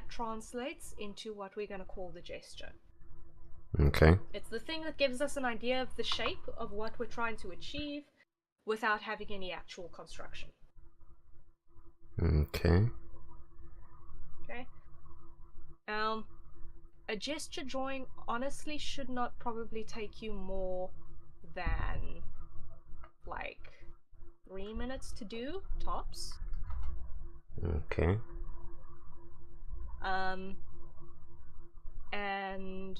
translates into what we're going to call the gesture. Okay. It's the thing that gives us an idea of the shape of what we're trying to achieve without having any actual construction. Okay. Okay. A gesture drawing honestly should not probably take you more than like 3 minutes to do, tops. Okay. And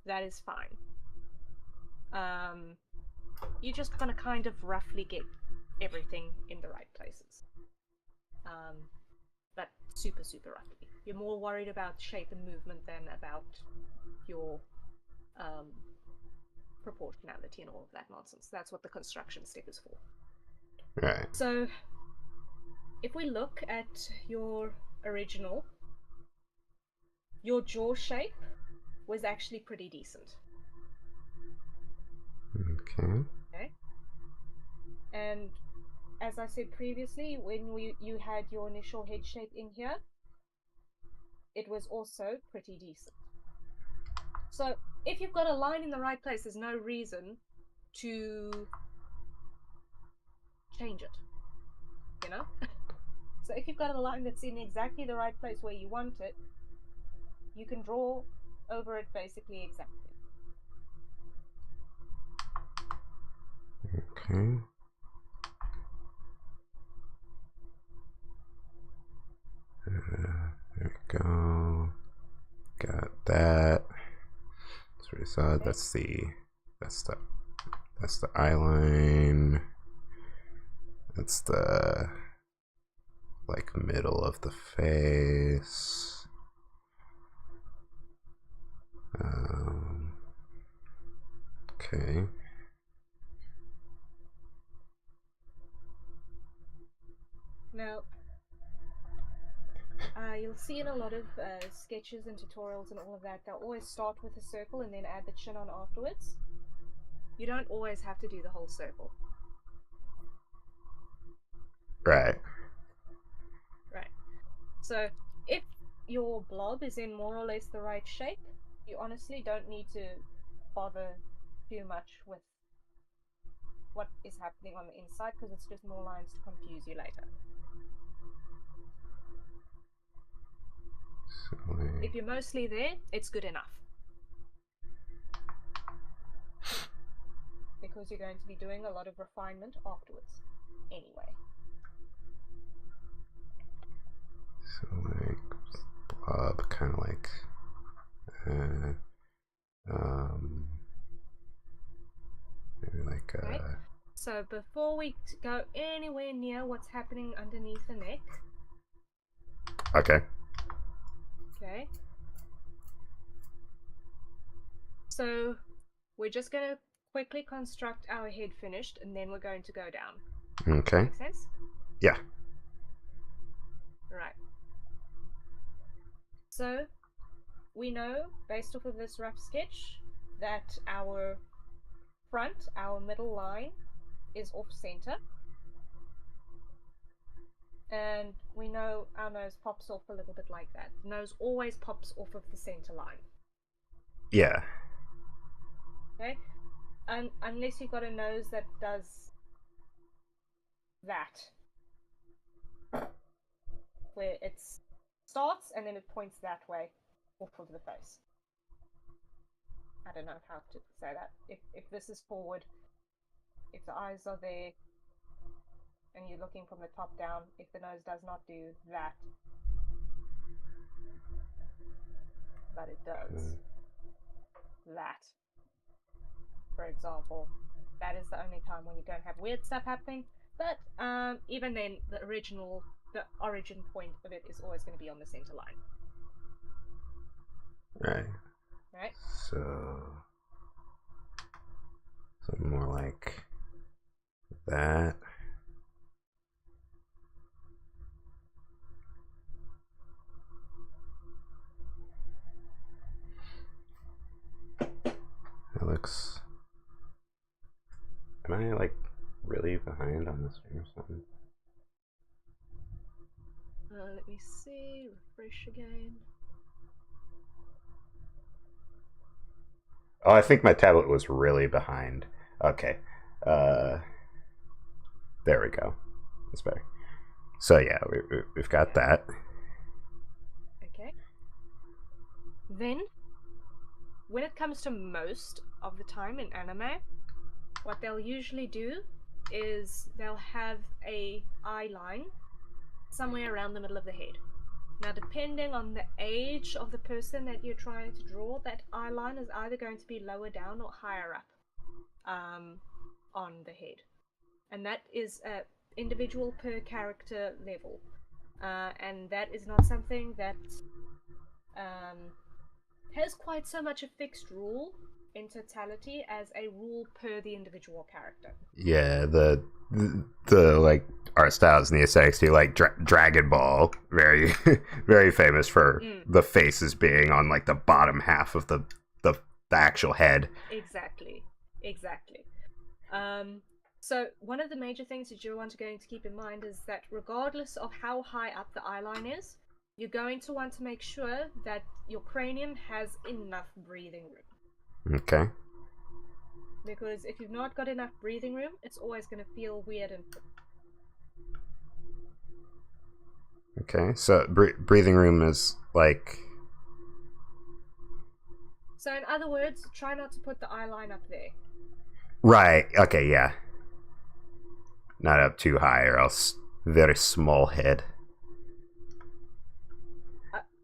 that is fine. You're just gonna kind of roughly get everything in the right places. But super, super roughly. You're more worried about shape and movement than about your proportionality and all of that nonsense. That's what the construction step is for. Right. So, if we look at your original, your jaw shape was actually pretty decent. Okay. Okay. And as I said previously, when you had your initial head shape in here, it was also pretty decent. So if you've got a line in the right place, there's no reason to change it, you know? So if you've got a line that's in exactly the right place where you want it, you can draw over it basically exactly. Okay. There we go. Got that. That's what we saw. Okay. That's the eye line. That's the like middle of the face. Okay. Now, you'll see in a lot of sketches and tutorials and all of that, they'll always start with a circle and then add the chin on afterwards. You don't always have to do the whole circle. Right. Right. So, if your blob is in more or less the right shape, you honestly don't need to bother too much with what is happening on the inside, because it's just more lines to confuse you later. If you're mostly there, it's good enough. Because you're going to be doing a lot of refinement afterwards, anyway. So like blob, kind of like, maybe like okay. So before we go anywhere near what's happening underneath the neck. Okay. Okay. So we're just going to quickly construct our head finished, and then we're going to go down. Okay. Make sense? Yeah. Right. So we know, based off of this rough sketch, that our front, our middle line, is off center. And we know our nose pops off a little bit like that. The nose always pops off of the center line. Yeah. Okay, and unless you've got a nose that does that, where it starts and then it points that way off of the face. I don't know how to say that. If this is forward, if the eyes are there, and you're looking from the top down, if the nose does not do that, but it does that, for example, that is the only time when you're going to have weird stuff happening. But even then, the origin point of it is always going to be on the center line. Right. So more like that. It looks. Am I like really behind on this thing or something? Let me see. Refresh again. Oh, I think my tablet was really behind. Okay. There we go. That's better. So yeah, we've got that. Okay. Then, when it comes to most of the time in anime, what they'll usually do is they'll have a eye line somewhere around the middle of the head. Now, depending on the age of the person that you're trying to draw, that eye line is either going to be lower down or higher up on the head. And that is individual per character level. And that is not something that has quite so much a fixed rule in totality as a rule per the individual character. Yeah, the like art styles and the aesthetics too, like Dragon Ball, very very famous for the faces being on like the bottom half of the actual head. Exactly. So one of the major things that you're going to keep in mind is that regardless of how high up the eye line is, you're going to want to make sure that your cranium has enough breathing room. Okay. Because if you've not got enough breathing room, it's always going to feel weird and... Okay, so breathing room is like... So in other words, try not to put the eye line up there. Right, okay, yeah. Not up too high or else very small head.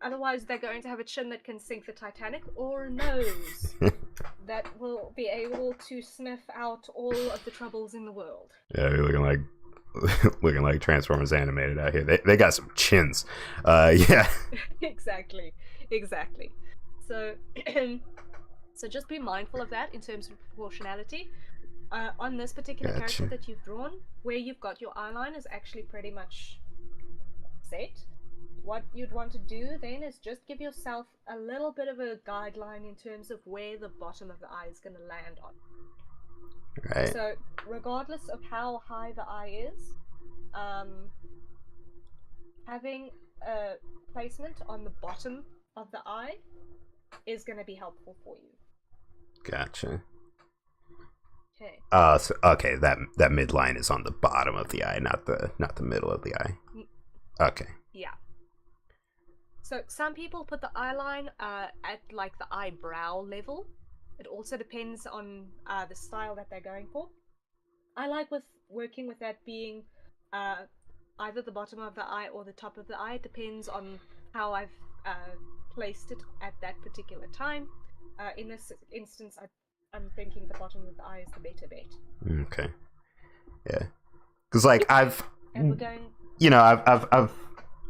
Otherwise, they're going to have a chin that can sink the Titanic, or a nose that will be able to sniff out all of the troubles in the world. Yeah, you're looking like Transformers animated out here. They got some chins. Yeah. Exactly. So, so just be mindful of that in terms of proportionality. On this particular character that you've drawn, where you've got your eye line is actually pretty much set. What you'd want to do then is just give yourself a little bit of a guideline in terms of where the bottom of the eye is going to land on. Right. So, regardless of how high the eye is, having a placement on the bottom of the eye is going to be helpful for you. Gotcha. Okay. So, okay, that midline is on the bottom of the eye, not the middle of the eye. Okay. Yeah. So some people put the eye line at like the eyebrow level. It also depends on the style that they're going for. I like working with that being either the bottom of the eye or the top of the eye. It depends on how I've placed it at that particular time. In this instance, I'm thinking the bottom of the eye is the better bet. Okay. Yeah. Because like I've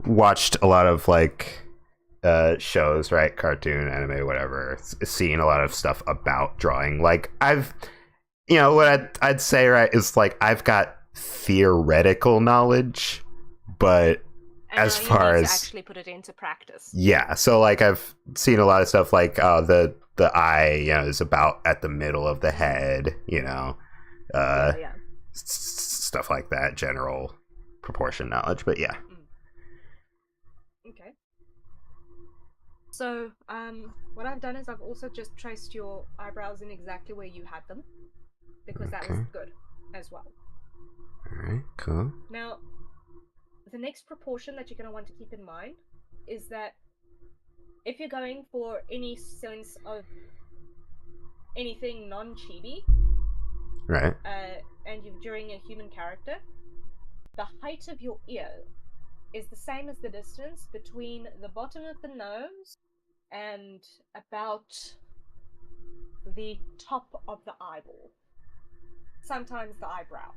watched a lot of like shows, right? Cartoon, anime, whatever. Seen a lot of stuff about drawing. Like what I'd say, right, is like I've got theoretical knowledge, but as far as actually put it into practice. Yeah, so like I've seen a lot of stuff like the eye, is about at the middle of the head, stuff like that, general proportion knowledge, but yeah. Okay. So, what I've done is I've also just traced your eyebrows in exactly where you had them, because that was good as well. Alright, cool. Now, the next proportion that you're going to want to keep in mind is that if you're going for any sense of anything non-chibi, Right. and you're doing a human character, the height of your ear is the same as the distance between the bottom of the nose and about the top of the eyeball. Sometimes the eyebrow,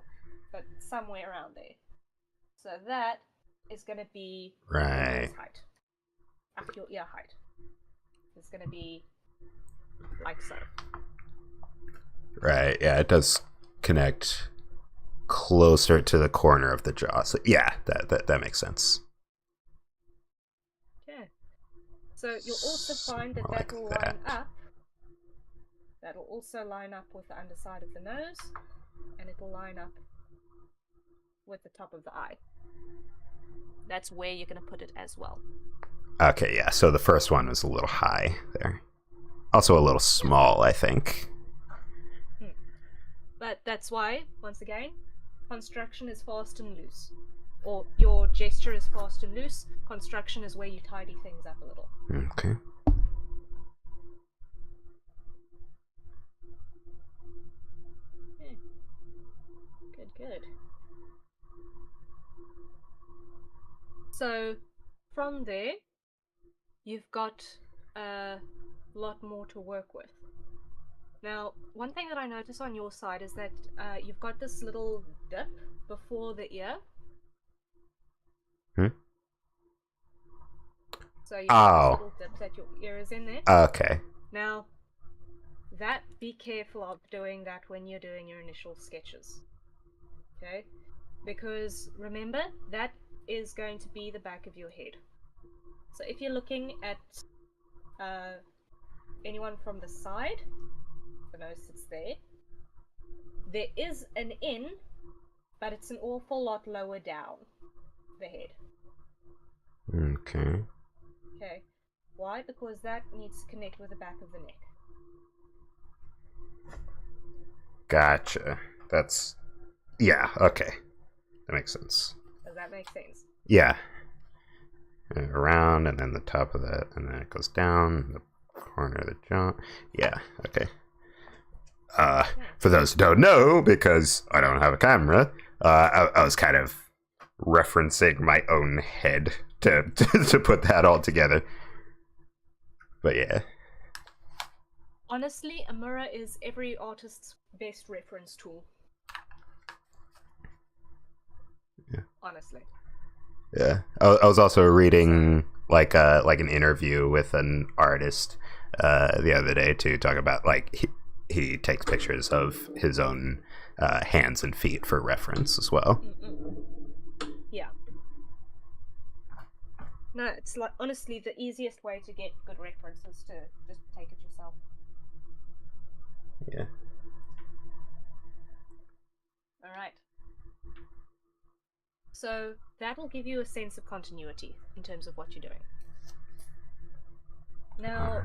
but somewhere around there. So that is going to be your nose height. Your ear height. It's going to be like so. Right, yeah, it does connect closer to the corner of the jaw. So yeah, that makes sense. Okay. So you'll also find that that will line up. That'll also line up with the underside of the nose, and it will line up with the top of the eye. That's where you're going to put it as well. Okay, yeah, so the first one was a little high there. Also a little small, I think. But that's why, once again, construction is fast and loose. Or your gesture is fast and loose. Construction is where you tidy things up a little. Okay. Good. So, from there, you've got a lot more to work with. Now, one thing that I notice on your side is that you've got this little dip before the ear. So you've got this little dip that your ear is in there. Okay. Now, be careful of doing that when you're doing your initial sketches. Okay? Because remember, that is going to be the back of your head. So if you're looking at anyone from the side, the nose sits there. There is an in, but it's an awful lot lower down the head. Okay. Okay. Why? Because that needs to connect with the back of the neck. Gotcha. Yeah, okay. That makes sense. Does that make sense? Yeah. And around, and then the top of that, and then it goes down, the corner of the jaw. Yeah, okay. For those who don't know, because I don't have a camera, I was kind of referencing my own head to put that all together. But yeah. Honestly, a mirror is every artist's best reference tool. Yeah. Honestly. Yeah. I was also reading like an interview with an artist the other day to talk about like he takes pictures of his own hands and feet for reference as well. Yeah. No, it's like honestly the easiest way to get good references to just take it yourself. Yeah. All right. So that will give you a sense of continuity in terms of what you're doing. Now,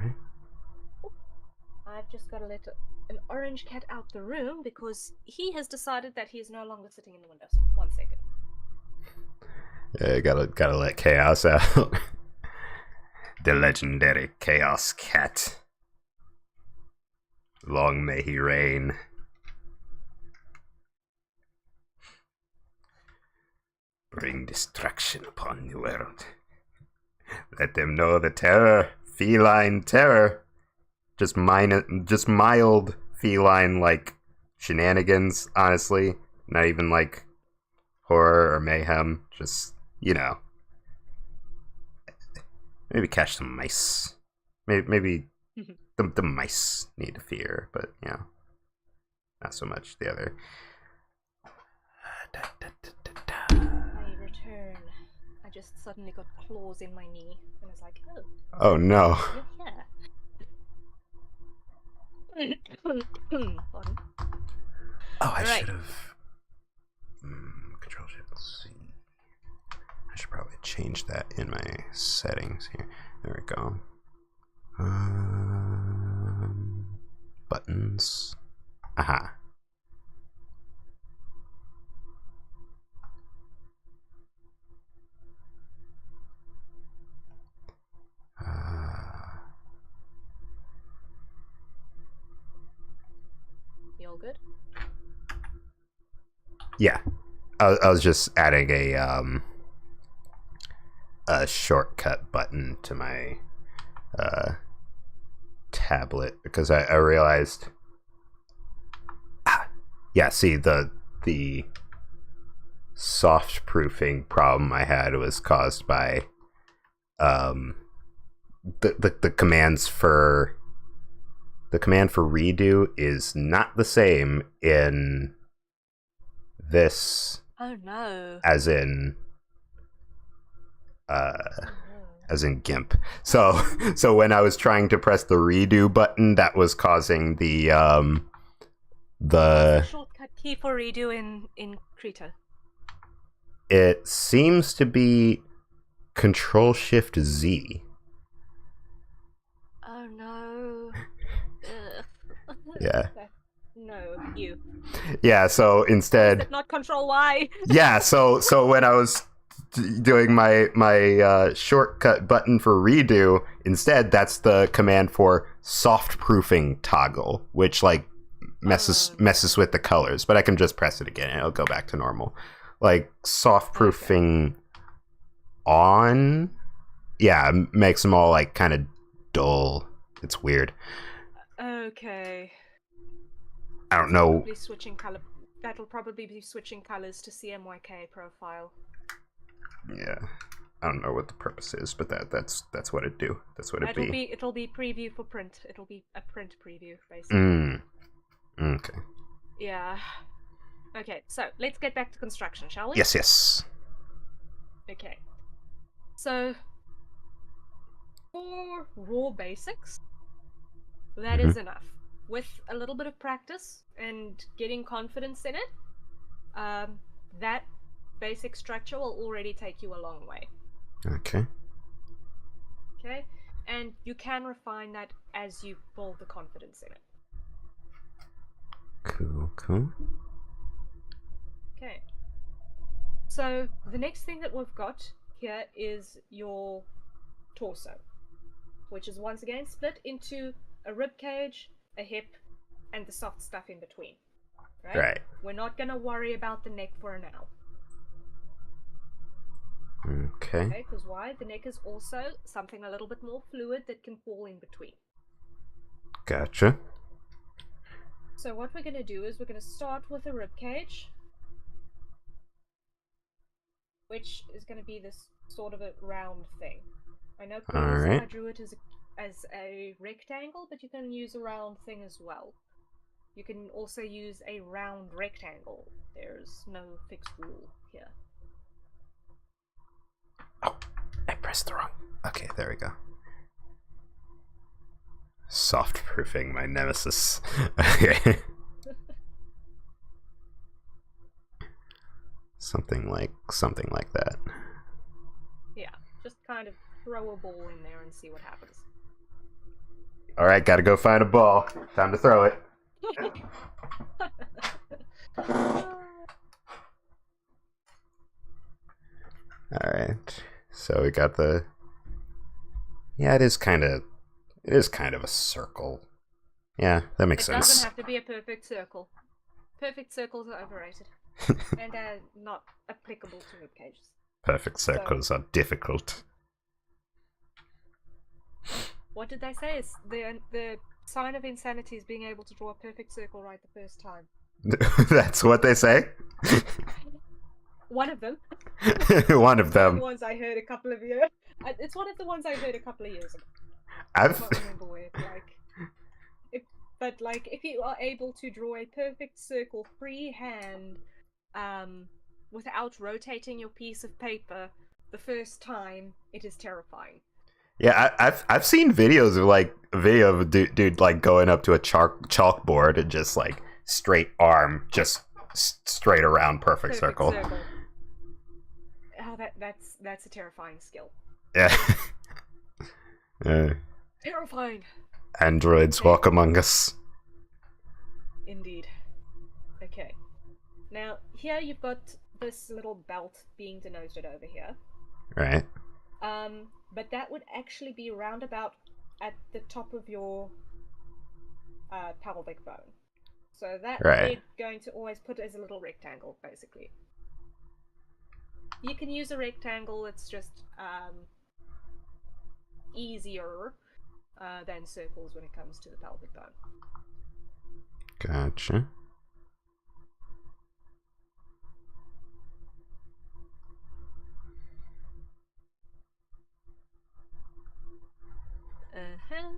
I've just got to let an orange cat out the room because he has decided that he is no longer sitting in the window. So 1 second. Yeah, gotta let chaos out. The legendary chaos cat. Long may he reign. Bring destruction upon the world. Let them know the terror, feline terror. Just mild feline like shenanigans, honestly. Not even like horror or mayhem. Just, you know. Maybe catch some mice. Maybe the mice need to fear, but you know, not so much the other. I return. I just suddenly got claws in my knee, and it's like, oh. Oh no. You're here. Pardon. Oh, I should have. Control Shift. Let's see. I should probably change that in my settings here. There we go. Buttons. Aha. You all good? Yeah. I was just adding a shortcut button to my tablet because I realized yeah, see the soft proofing problem I had was caused by the commands for the command for redo is not the same in this Oh no. as in Oh, no. as in GIMP. So when I was trying to press the redo button, that was causing the What's the shortcut key for redo in Krita? it seems to be Control Shift Z. Oh no. Ugh. Yeah. No, you. Yeah, so instead Is it not Control Y? yeah, so when I was doing my shortcut button for redo, instead that's the command for soft proofing toggle, which like messes with the colors, but I can just press it again and it'll go back to normal. Like soft proofing on, yeah, makes them all like kind of dull. It's weird. Okay. I don't know. Probably switching color. That'll probably be switching colors to CMYK profile. Yeah, I don't know what the purpose is, but that's what it do. That's what it be. It'll be preview for print. It'll be a print preview, basically. Okay. Yeah. Okay, so let's get back to construction, shall we? Yes. Okay. So, for raw basics, that is enough. With a little bit of practice and getting confidence in it, that basic structure will already take you a long way. Okay. Okay? And you can refine that as you build the confidence in it. Cool. Okay. So, the next thing that we've got here is your torso, which is once again split into a rib cage, a hip, and the soft stuff in between. Right? We're not going to worry about the neck for now. Okay. Because why? The neck is also something a little bit more fluid that can fall in between. Gotcha. So what we're going to do is we're going to start with a rib cage, which is going to be this sort of a round thing. I know previously I drew it as a rectangle, but you can use a round thing as well. You can also use a round rectangle. There's no fixed rule here. Oh, I pressed the wrong. Okay, there we go. Soft proofing my nemesis. Okay. something like that. Yeah, just kind of throw a ball in there and see what happens. All right, gotta go find a ball. Time to throw it. All right. So we got the. Yeah, it is kind of a circle. Yeah, that makes sense. It doesn't have to be a perfect circle. Perfect circles are overrated. And are not applicable to rib cages. Perfect circles are difficult. What did they say? Is the sign of insanity is being able to draw a perfect circle right the first time. That's what they say? One of them. One of them. The ones I heard a couple of years. It's one of the ones I heard a couple of years ago. I can't remember where. But if you are able to draw a perfect circle freehand, without rotating your piece of paper the first time, it is terrifying. Yeah, I've seen videos of a video of a dude like going up to a chalkboard and just like straight arm, just straight around perfect circle. Oh, that's a terrifying skill. Yeah. Terrifying. Androids walk among us. Indeed. Okay. Now, here you've got this little belt being denoted over here. Right. But that would actually be roundabout at the top of your pelvic bone. So that Right. we're going to always put as a little rectangle, basically. You can use a rectangle, it's just easier than circles when it comes to the pelvic bone. Gotcha. Uh-huh.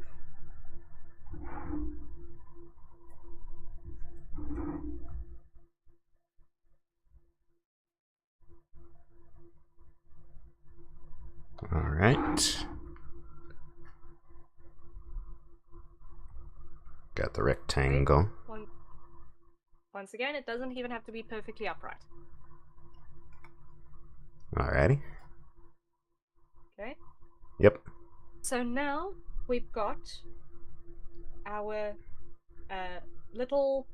All right. Got the rectangle. Once again, it doesn't even have to be perfectly upright. Alrighty. Okay. Yep. So now we've got our little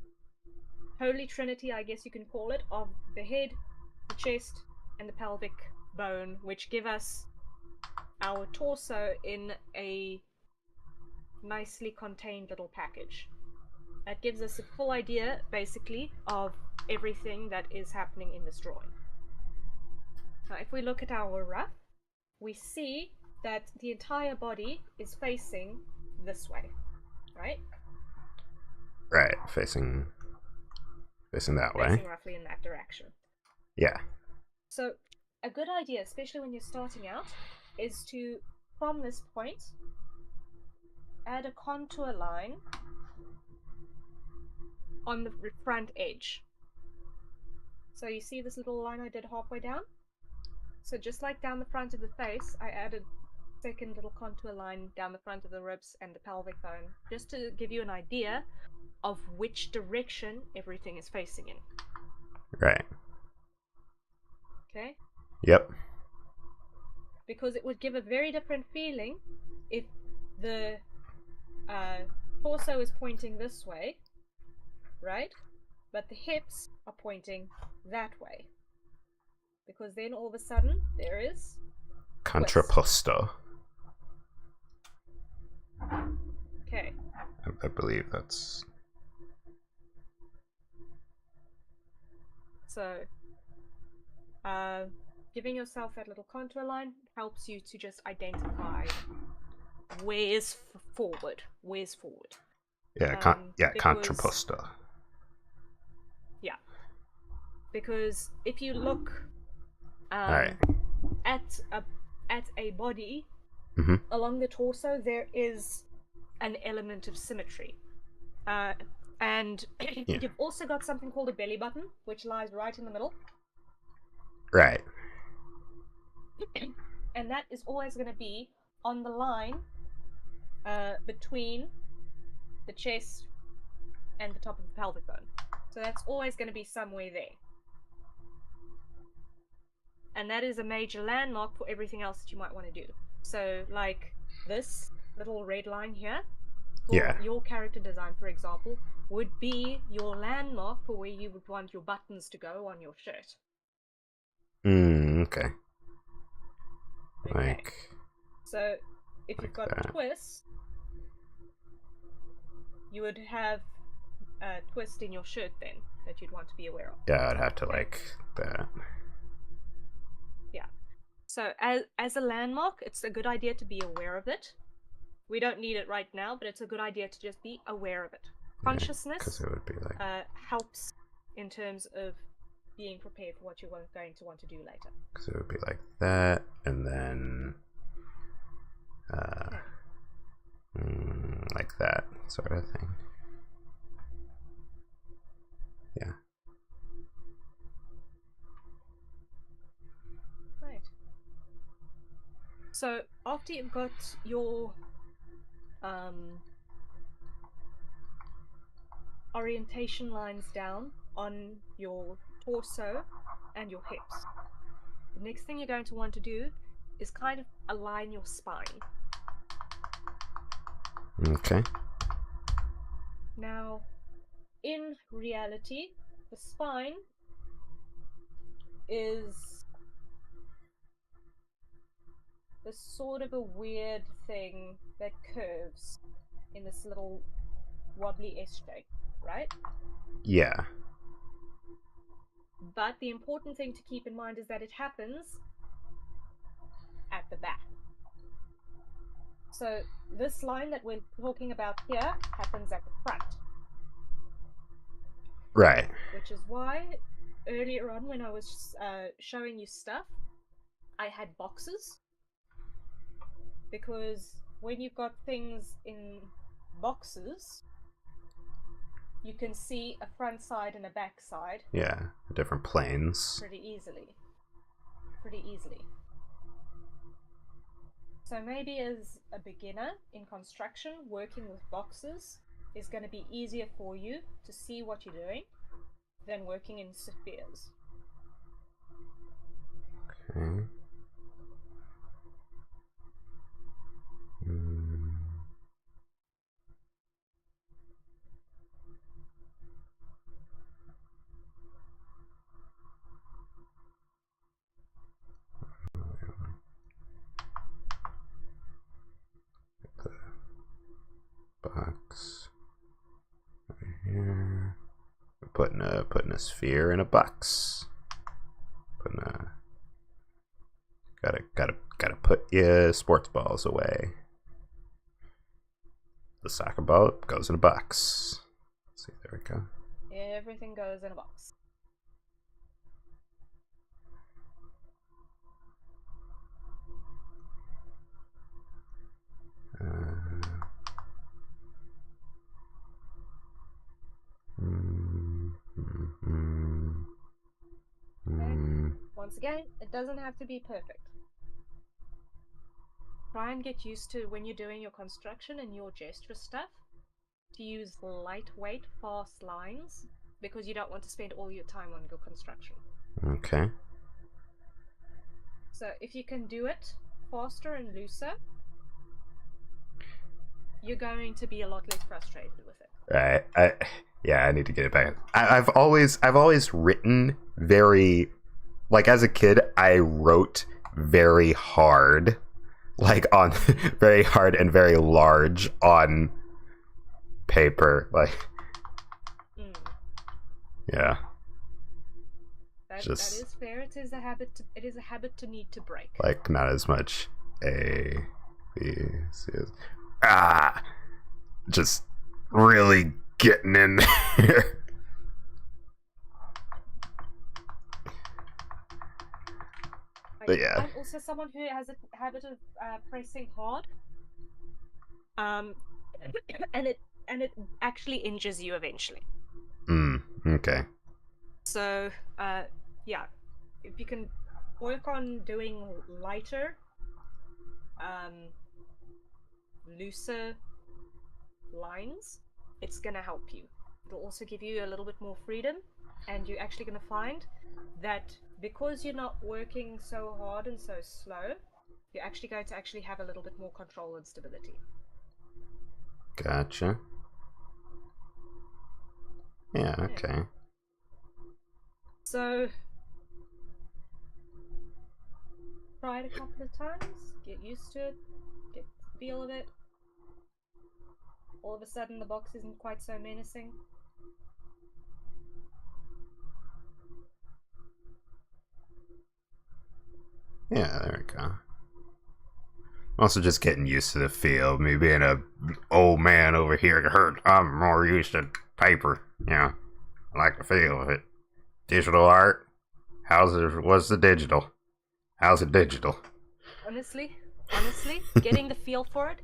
holy trinity, I guess you can call it, of the head, the chest, and the pelvic bone, which give us our torso in a nicely contained little package. That gives us a full idea, basically, of everything that is happening in this drawing. Now, if we look at our rough, we see that the entire body is facing this way, right? Right. Facing that way. Facing roughly in that direction. Yeah. So a good idea, especially when you're starting out, is to, from this point, add a contour line on the front edge. So you see this little line I did halfway down? So just like down the front of the face, I added a second little contour line down the front of the ribs and the pelvic bone, just to give you an idea of which direction everything is facing in. Right. Okay? Yep. Because it would give a very different feeling if the torso is pointing this way, right? But the hips are pointing that way. Because then all of a sudden, there is Contrapposto. Okay. I believe that's... So, giving yourself that little contour line helps you to just identify where's forward. Where's forward. Yeah, contrapposto. Yeah. Because if you look Alright. at a body, Mm-hmm. along the torso, there is an element of symmetry. And Yeah. you've also got something called a belly button, which lies right in the middle. Right. And that is always going to be on the line between the chest and the top of the pelvic bone. So that's always going to be somewhere there. And that is a major landmark for everything else that you might want to do. So, like this little red line here, for your character design, for example, would be your landmark for where you would want your buttons to go on your shirt. Okay. Like... So, if you've got a twist, you would have a twist in your shirt then that you'd want to be aware of. Yeah, I'd have to like that. Yeah. So as a landmark, it's a good idea to be aware of it. We don't need it right now, but it's a good idea to just be aware of it. Consciousness it would be like... helps in terms of being prepared for what you're going to want to do later. Because it would be like that, and then like that sort of thing. Yeah. Right. So after you've got your orientation lines down on your torso and your hips, the next thing you're going to want to do is kind of align your spine. Okay. Now, in reality, the spine is the sort of a weird thing that curves in this little wobbly S shape, right? Yeah. But the important thing to keep in mind is that it happens at the back. So this line that we're talking about here happens at the front. Right. Which is why earlier on when I was showing you stuff, I had boxes. Because when you've got things in boxes, you can see a front side and a back side. Yeah, different planes. Pretty easily. So maybe as a beginner in construction, working with boxes is going to be easier for you to see what you're doing than working in spheres. Okay. Box right here. We're putting a sphere in a box. Gotta put your sports balls away. The soccer ball goes in a box. Let's see, there we go. Everything goes in a box. Okay. Once again, it doesn't have to be perfect. Try and get used to when you're doing your construction and your gesture stuff to use lightweight, fast lines because you don't want to spend all your time on your construction. Okay. So if you can do it faster and looser, you're going to be a lot less frustrated with it. Right. I need to get it back. I've always written very, like as a kid, I wrote very hard, like on very hard and very large on paper, like. Yeah. That is fair. It is a habit. It is a habit to need to break. Like not as much A, B, C. Just really getting in there. But yeah. I'm also someone who has a habit of pressing hard. And it actually injures you eventually. Okay. So, yeah, if you can work on doing lighter, looser lines, it's gonna help you. It'll also give you a little bit more freedom, and you're actually gonna find that because you're not working so hard and so slow, you're actually going to have a little bit more control and stability. Gotcha. Yeah, okay. So, try it a couple of times, get used to it, get the feel of it. All of a sudden, the box isn't quite so menacing. Yeah, there we go. Also just getting used to the feel. Me being a old man over here to hurt. I'm more used to paper. Yeah. I like the feel of it. Digital art. What's the digital? How's it digital? Honestly, getting the feel for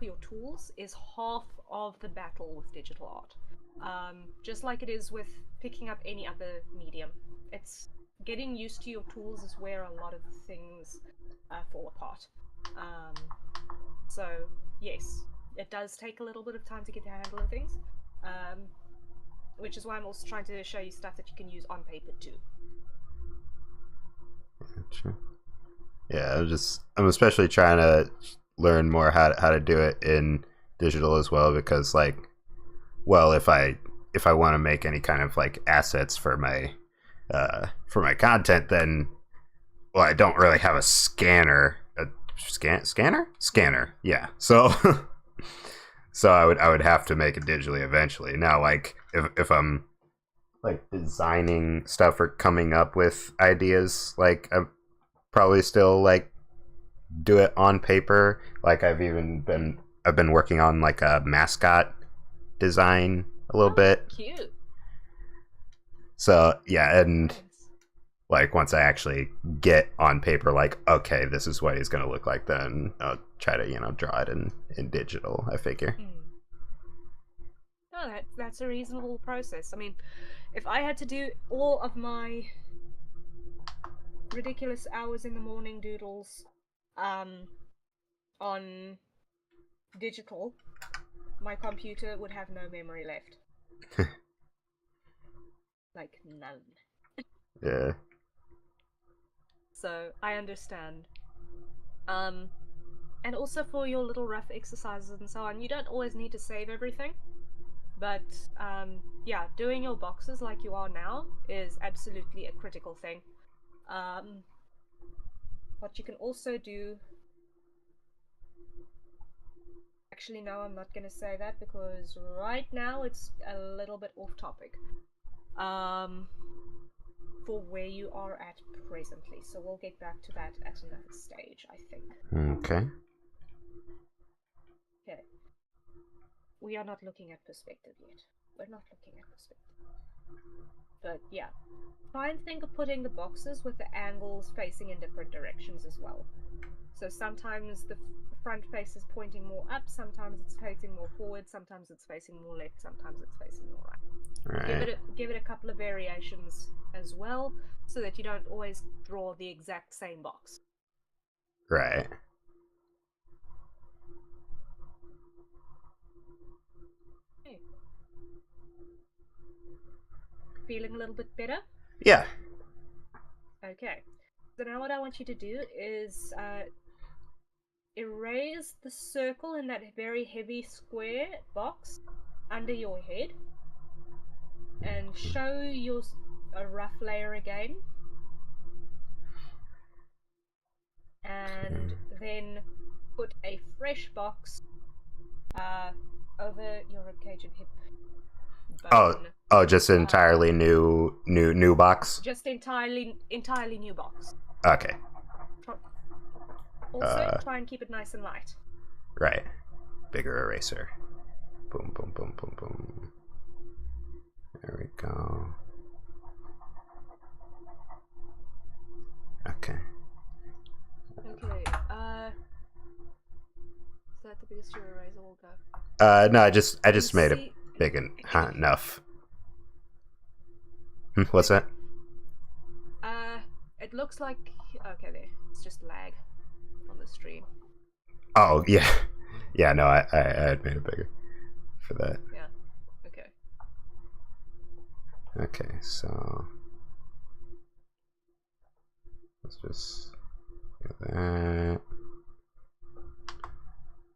your tools is half of the battle with digital art. Just like it is with picking up any other medium. It's getting used to your tools is where a lot of things fall apart. So yes, it does take a little bit of time to get the handle of things, which is why I'm also trying to show you stuff that you can use on paper too. Gotcha. Yeah, I'm especially trying to learn more how to do it in digital as well, because like, well, if I want to make any kind of like assets for my content, then well, I don't really have a scanner. A scanner. Yeah. So so I would have to make it digitally eventually. Now, like if I'm like designing stuff or coming up with ideas, like I'm probably still like do it on paper. Like I've been working on like a mascot design a little bit. Cute. So yeah, and Nice. like once I actually get on paper, like okay, this is what he's gonna look like, then I'll try to draw it in digital. I figure. No, that's a reasonable process. I mean, if I had to do all of my ridiculous hours in the morning doodles on digital, my computer would have no memory left. Like none. Yeah. So I understand. And also for your little rough exercises and so on, you don't always need to save everything. But yeah, doing your boxes like you are now is absolutely a critical thing. What you can also do. Actually, no, I'm not gonna say that because right now it's a little bit off topic. For where you are at presently. So we'll get back to that at another stage, I think. Okay. Okay. We are not looking at perspective yet. We're not looking at perspective. But yeah. Try and think of putting the boxes with the angles facing in different directions as well. So sometimes the front face is pointing more up, sometimes it's facing more forward, sometimes it's facing more left, sometimes it's facing more right. Right. Give it a couple of variations as well, so that you don't always draw the exact same box. Right. Okay. Feeling a little bit better? Yeah. Okay. So now what I want you to do is erase the circle in that very heavy square box under your head and show your a rough layer again. And then put a fresh box over your ribcage and hip bone. Oh, just an entirely new box. Just entirely new box. Okay. Also, try and keep it nice and light. Right. Bigger eraser. Boom, boom, boom, boom, boom. There we go. Okay. Okay. Is that the biggest your eraser will go? No, I just made it big enough. What's that? It looks like okay. There, it's just lag on the stream. Oh yeah, yeah. No, I had made it bigger for that. Yeah. Okay. Okay, so let's just do that.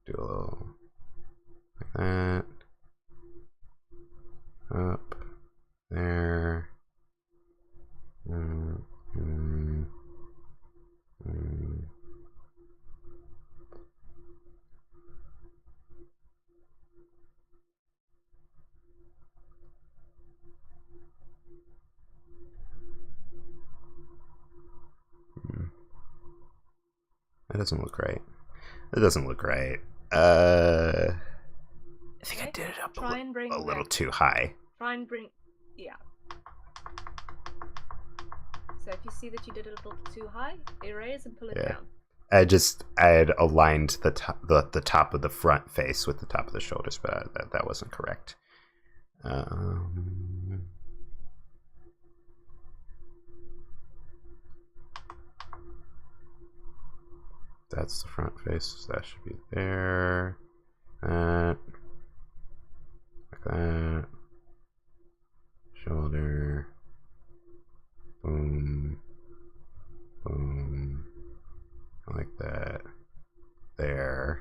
Do a little like that. Up there. That doesn't look right. That doesn't look right. I think I did it up a little too high. Try and bring, yeah. So if you see that you did it a little too high, erase and pull it down. I had aligned the top of the front face with the top of the shoulders, but that wasn't correct. That's the front face. So that should be there. That. Like that. Shoulder. Boom. Boom. Like that. There.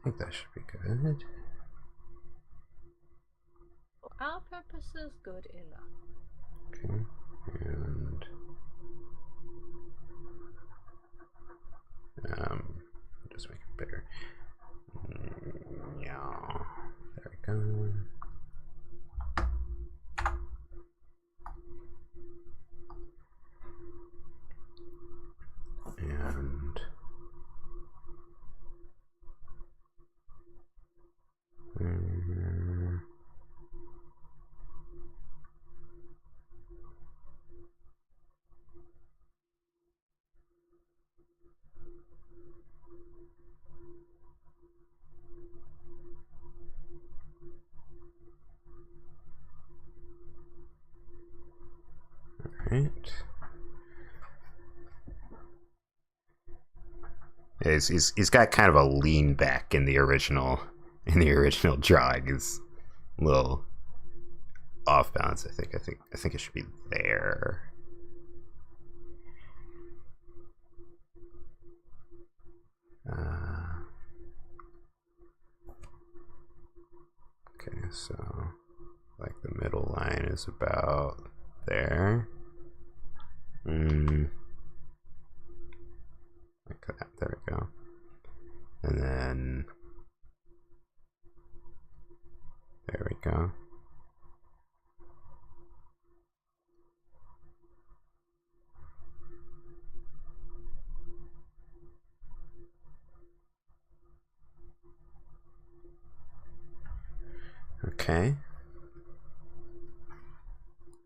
think that should be good. For our purposes, good enough. Okay, and just make it bigger. Yeah, there we go. And right. Yeah, he's got kind of a lean back in the original drawing. Is a little off balance. I think it should be there. Okay, so like the middle line is about there. Like that. There we go. And then there we go. Okay.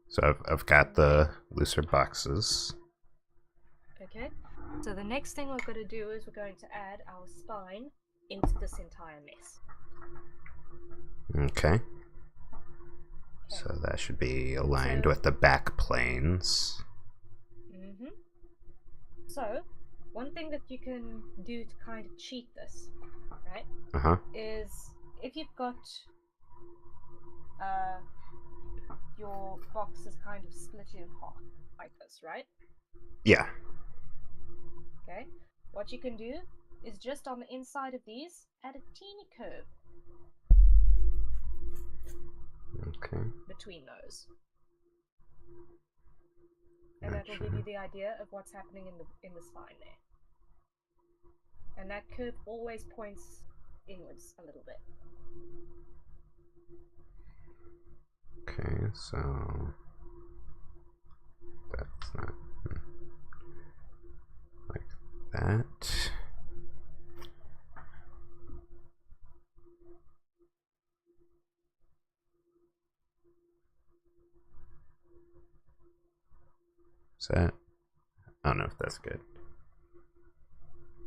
So I've got the looser boxes. Okay. So the next thing we're going to do is we're going to add our spine into this entire mess. Okay. So that should be aligned with the back planes. So, one thing that you can do to kind of cheat this, right, is if you've got your box is kind of split in half, like this, right? Yeah. Okay. What you can do is just on the inside of these, add a teeny curve. Okay. Between those. And that will give you the idea of what's happening in the spine there. And that curve always points inwards a little bit. Okay, so that's not like that. Is that? I don't know if that's good.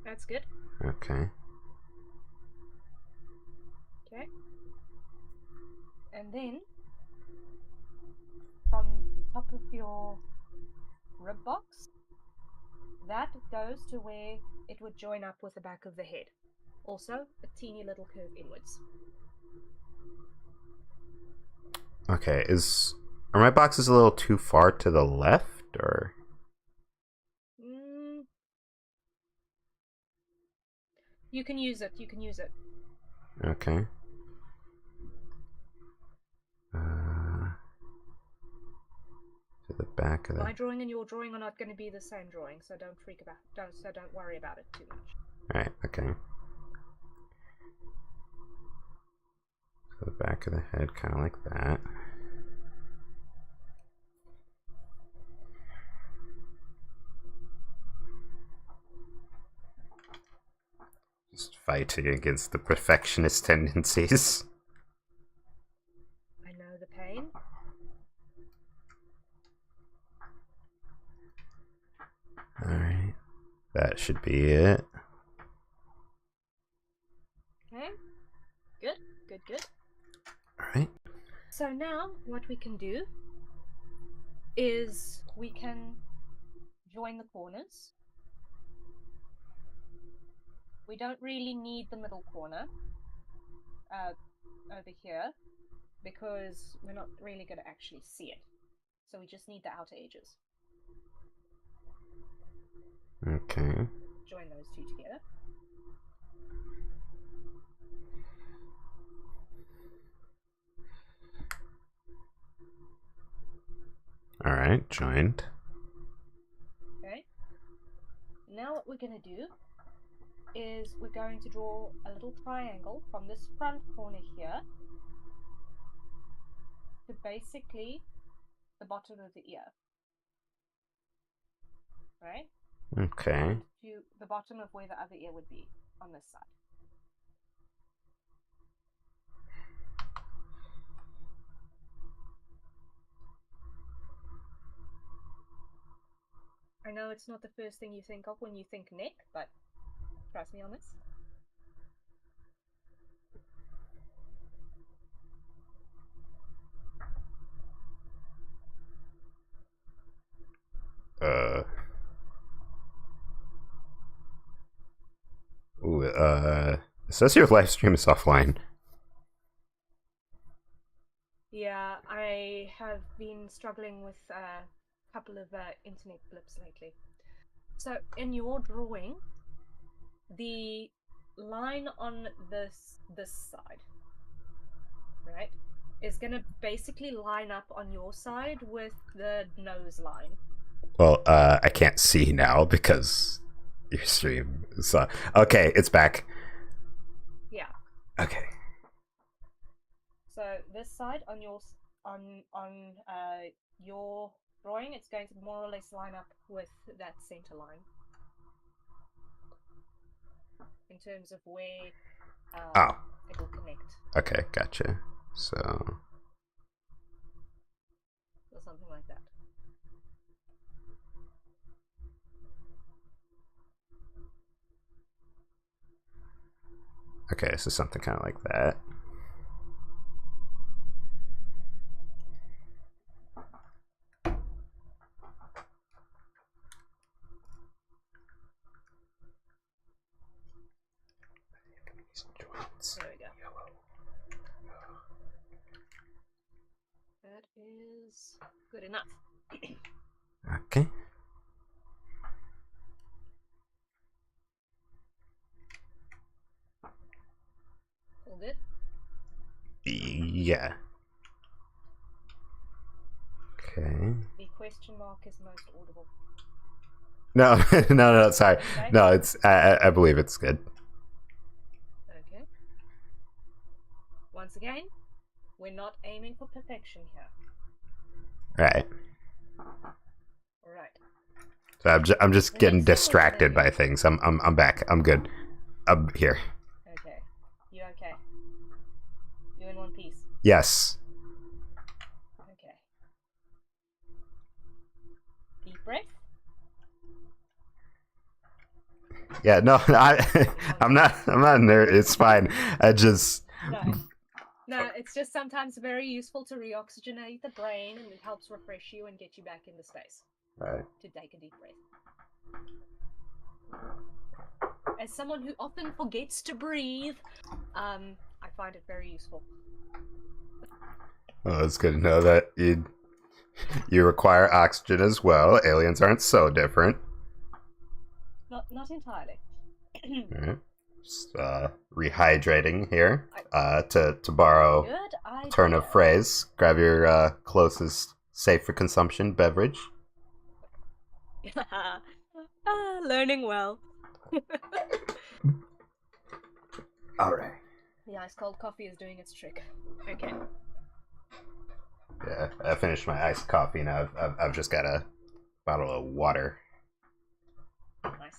That's good. Okay. Okay. And then from the top of your rib box, that goes to where it would join up with the back of the head. Also, a teeny little curve inwards. Okay, are my boxes a little too far to the left, or? You can use it. Okay. To the back of My drawing and your drawing are not going to be the same drawing, so don't worry about it too much. Alright, okay. So the back of the head, kind of like that. Just fighting against the perfectionist tendencies. I know the pain. Alright. That should be it. Okay. Good. Alright. So now what we can do is we can join the corners. We don't really need the middle corner over here because we're not really going to actually see it. So we just need the outer edges. Okay. Join those two together. Alright, joined. Okay. Now what we're going to do is we're going to draw a little triangle from this front corner here to basically the bottom of the ear. Right? Okay. And to the bottom of where the other ear would be on this side. I know it's not the first thing you think of when you think neck, but trust me on this. Ooh, it says your live stream is offline. Yeah, I have been struggling with a couple of internet blips lately. So in your drawing, the line on this side, right, is going to basically line up on your side with the nose line. Well, I can't see now because your stream is okay, it's back. Yeah. Okay. So this side on your your drawing, it's going to more or less line up with that center line in terms of where it will connect. Okay, gotcha. So Or something like that. okay, so something kind of like that. There we go. That is good enough. Okay. All good? Yeah. Okay. The question mark is most audible. No, no, sorry. Okay. No, it's I believe it's good. Okay. Once again, we're not aiming for perfection here. Right. All right. So I'm just getting distracted by things. I'm back. I'm good. I'm here. Okay. You okay? You in one piece? Yes. Okay. Deep breath. Yeah, no, I'm not nerd. It's fine. I just No, it's just sometimes very useful to reoxygenate the brain, and it helps refresh you and get you back into space. Right. To take a deep breath. As someone who often forgets to breathe, I find it very useful. Well, it's good to know that you require oxygen as well. Aliens aren't so different. Not entirely. Right. Just rehydrating here. To borrow a turn of phrase, grab your closest safe for consumption beverage. Learning well. All right. The ice cold coffee is doing its trick. Okay. Yeah, I finished my iced coffee now. I've just got a bottle of water. Nice.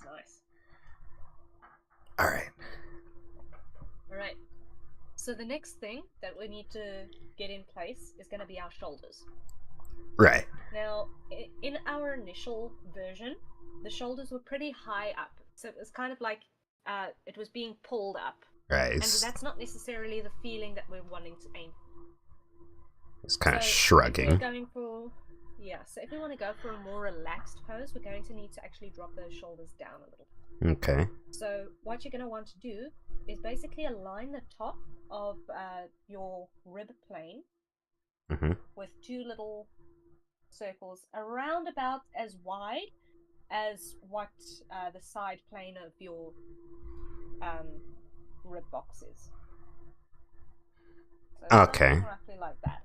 All right. All right. So the next thing that we need to get in place is going to be our shoulders. Right. Now, in our initial version, the shoulders were pretty high up. So it was kind of like it was being pulled up. Right. And that's not necessarily the feeling that we're wanting to aim for. It's kind of shrugging. If we're going for, so if we want to go for a more relaxed pose, we're going to need to actually drop those shoulders down a little. Okay. So what you're going to want to do is basically align the top of your rib plane with two little circles around about as wide as what the side plane of your rib box is. So okay. roughly like that.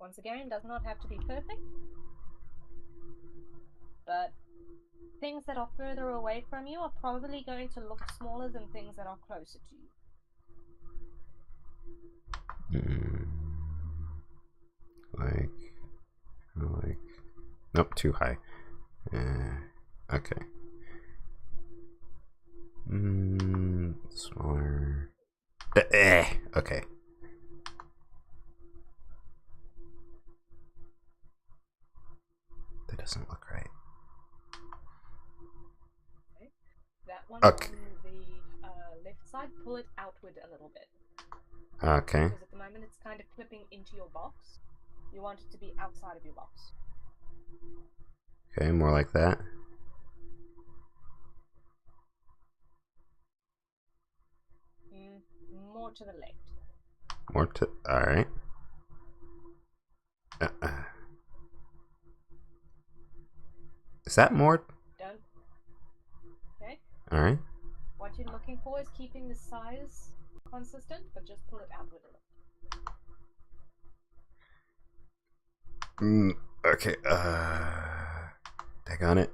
Once again, does not have to be perfect, but things that are further away from you are probably going to look smaller than things that are closer to you. Like, nope, too high. Okay. Smaller. Okay. That doesn't look right. Okay. That one Okay. on the left side, pull it outward a little bit. Okay. Because at the moment it's kind of clipping into your box. You want it to be outside of your box. Okay, more like that. More to the left. More to. Alright. Is that more? Don't. Okay. Alright. What you're looking for is keeping the size consistent, but just pull it outward a little. Okay. Take on it.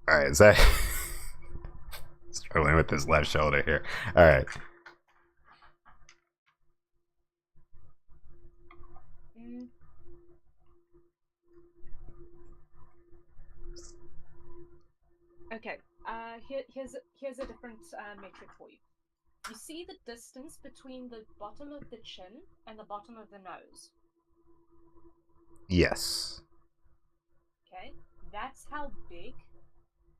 Alright, is that. Struggling with this left shoulder here. Alright. Okay, here's a different metric for you. You see the distance between the bottom of the chin and the bottom of the nose? Yes. Okay, that's how big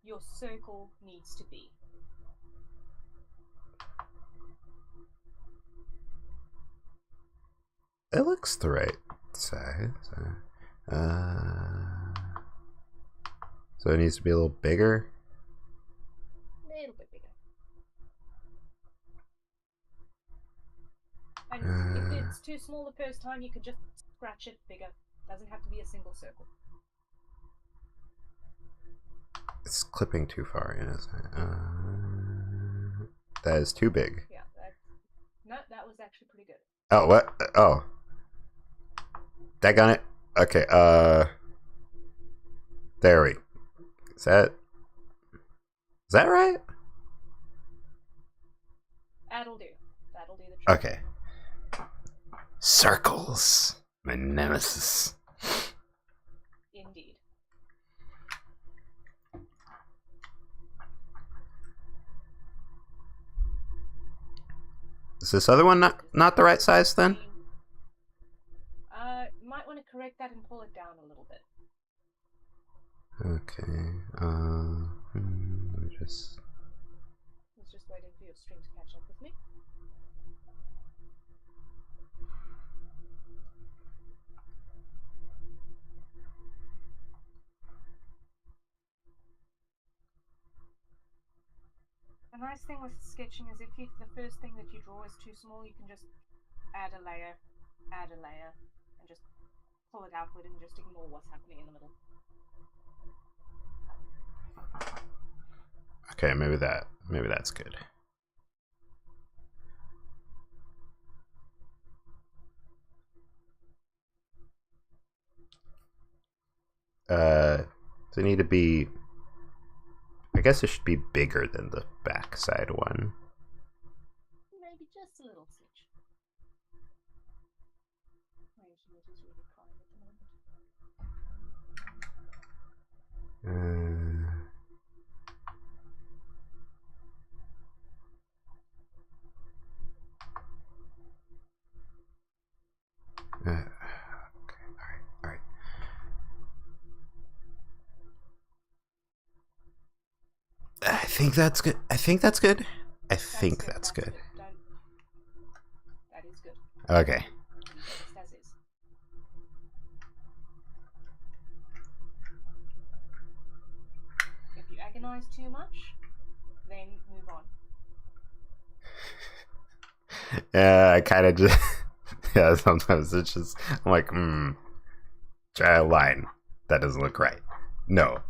your circle needs to be. It looks the right size. So it needs to be a little bigger. A little bit bigger. And if it's too small the first time, you could just scratch it bigger. Doesn't have to be a single circle. It's clipping too far in, isn't it? That is too big. Yeah, that was actually pretty good. Oh, what? Oh. Daggone it. Okay, there we go. Is that right? That'll do. That'll do the trick. Okay. Circles. My nemesis. Indeed. Is this other one not the right size then? You might want to correct that and pull it down a little bit. Okay. Let me just. I was just waiting for your stream to catch up with me. The nice thing with sketching is if the first thing that you draw is too small, you can just add a layer, and just pull it outward and just ignore what's happening in the middle. Okay, maybe that's good. Does it need to be? I guess it should be bigger than the backside one. Maybe just a little switch. My internet is really crying at the moment. Okay, all right. I think that's good. I think that's good. That is good. Okay. If you agonize too much, then move on. Yeah, I kind of just. Yeah, sometimes it's just. I'm like, try a line. That doesn't look right. No.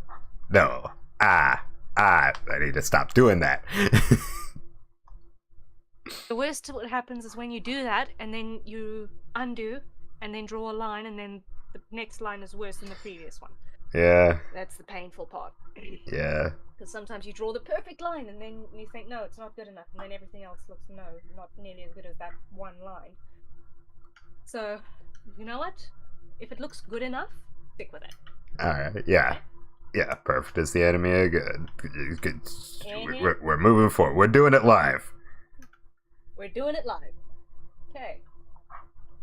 I need to stop doing that. The worst what happens is when you do that and then you undo and then draw a line and then the next line is worse than the previous one. Yeah. That's the painful part. Yeah. Because sometimes you draw the perfect line and then you think, no, it's not good enough, and then everything else looks not nearly as good as that one line. So, you know what? If it looks good enough, stick with it. Alright, yeah. Okay? Yeah, perfect is the enemy. Good. Uh-huh. We're moving forward. We're doing it live. We're doing it live. Okay.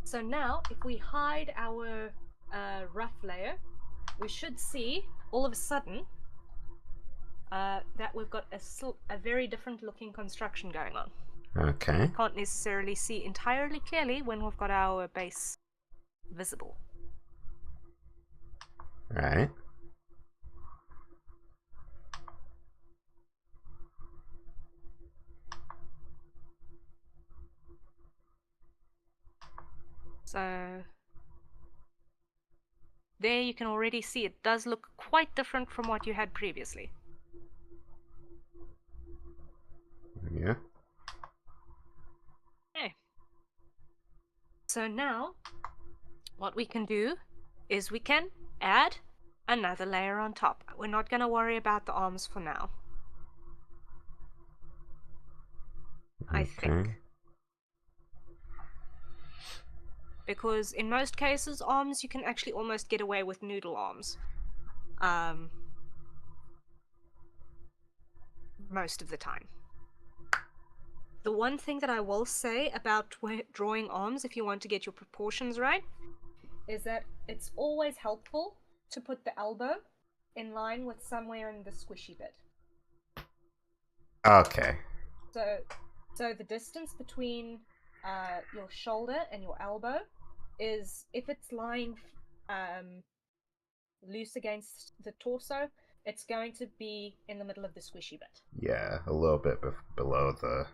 So now, if we hide our rough layer, we should see all of a sudden that we've got a very different looking construction going on. Okay. Can't necessarily see entirely clearly when we've got our base visible. Alright. So there you can already see it does look quite different from what you had previously. Yeah. Okay. So now what we can do is we can add another layer on top. We're not going to worry about the arms for now. I think. Because in most cases, arms, you can actually almost get away with noodle arms. Most of the time. The one thing that I will say about drawing arms, if you want to get your proportions right, is that it's always helpful to put the elbow in line with somewhere in the squishy bit. Okay. So the distance between your shoulder and your elbow is, if it's lying loose against the torso, it's going to be in the middle of the squishy bit. Yeah, a little bit below the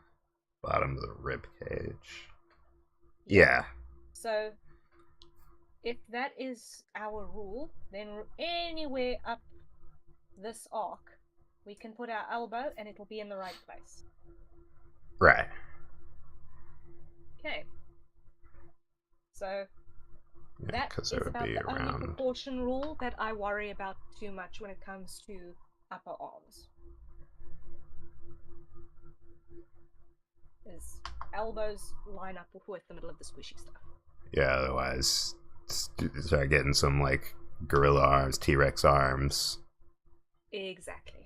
bottom of the rib cage. Yeah. So if that is our rule, then anywhere up this arc, we can put our elbow and it'll be in the right place. Right. Okay. So Yeah, that because is it would about be the only around. proportion rule that I worry about too much when it comes to upper arms. Is elbows line up with the middle of the squishy stuff. Yeah, otherwise, start getting some like gorilla arms, T-Rex arms. Exactly.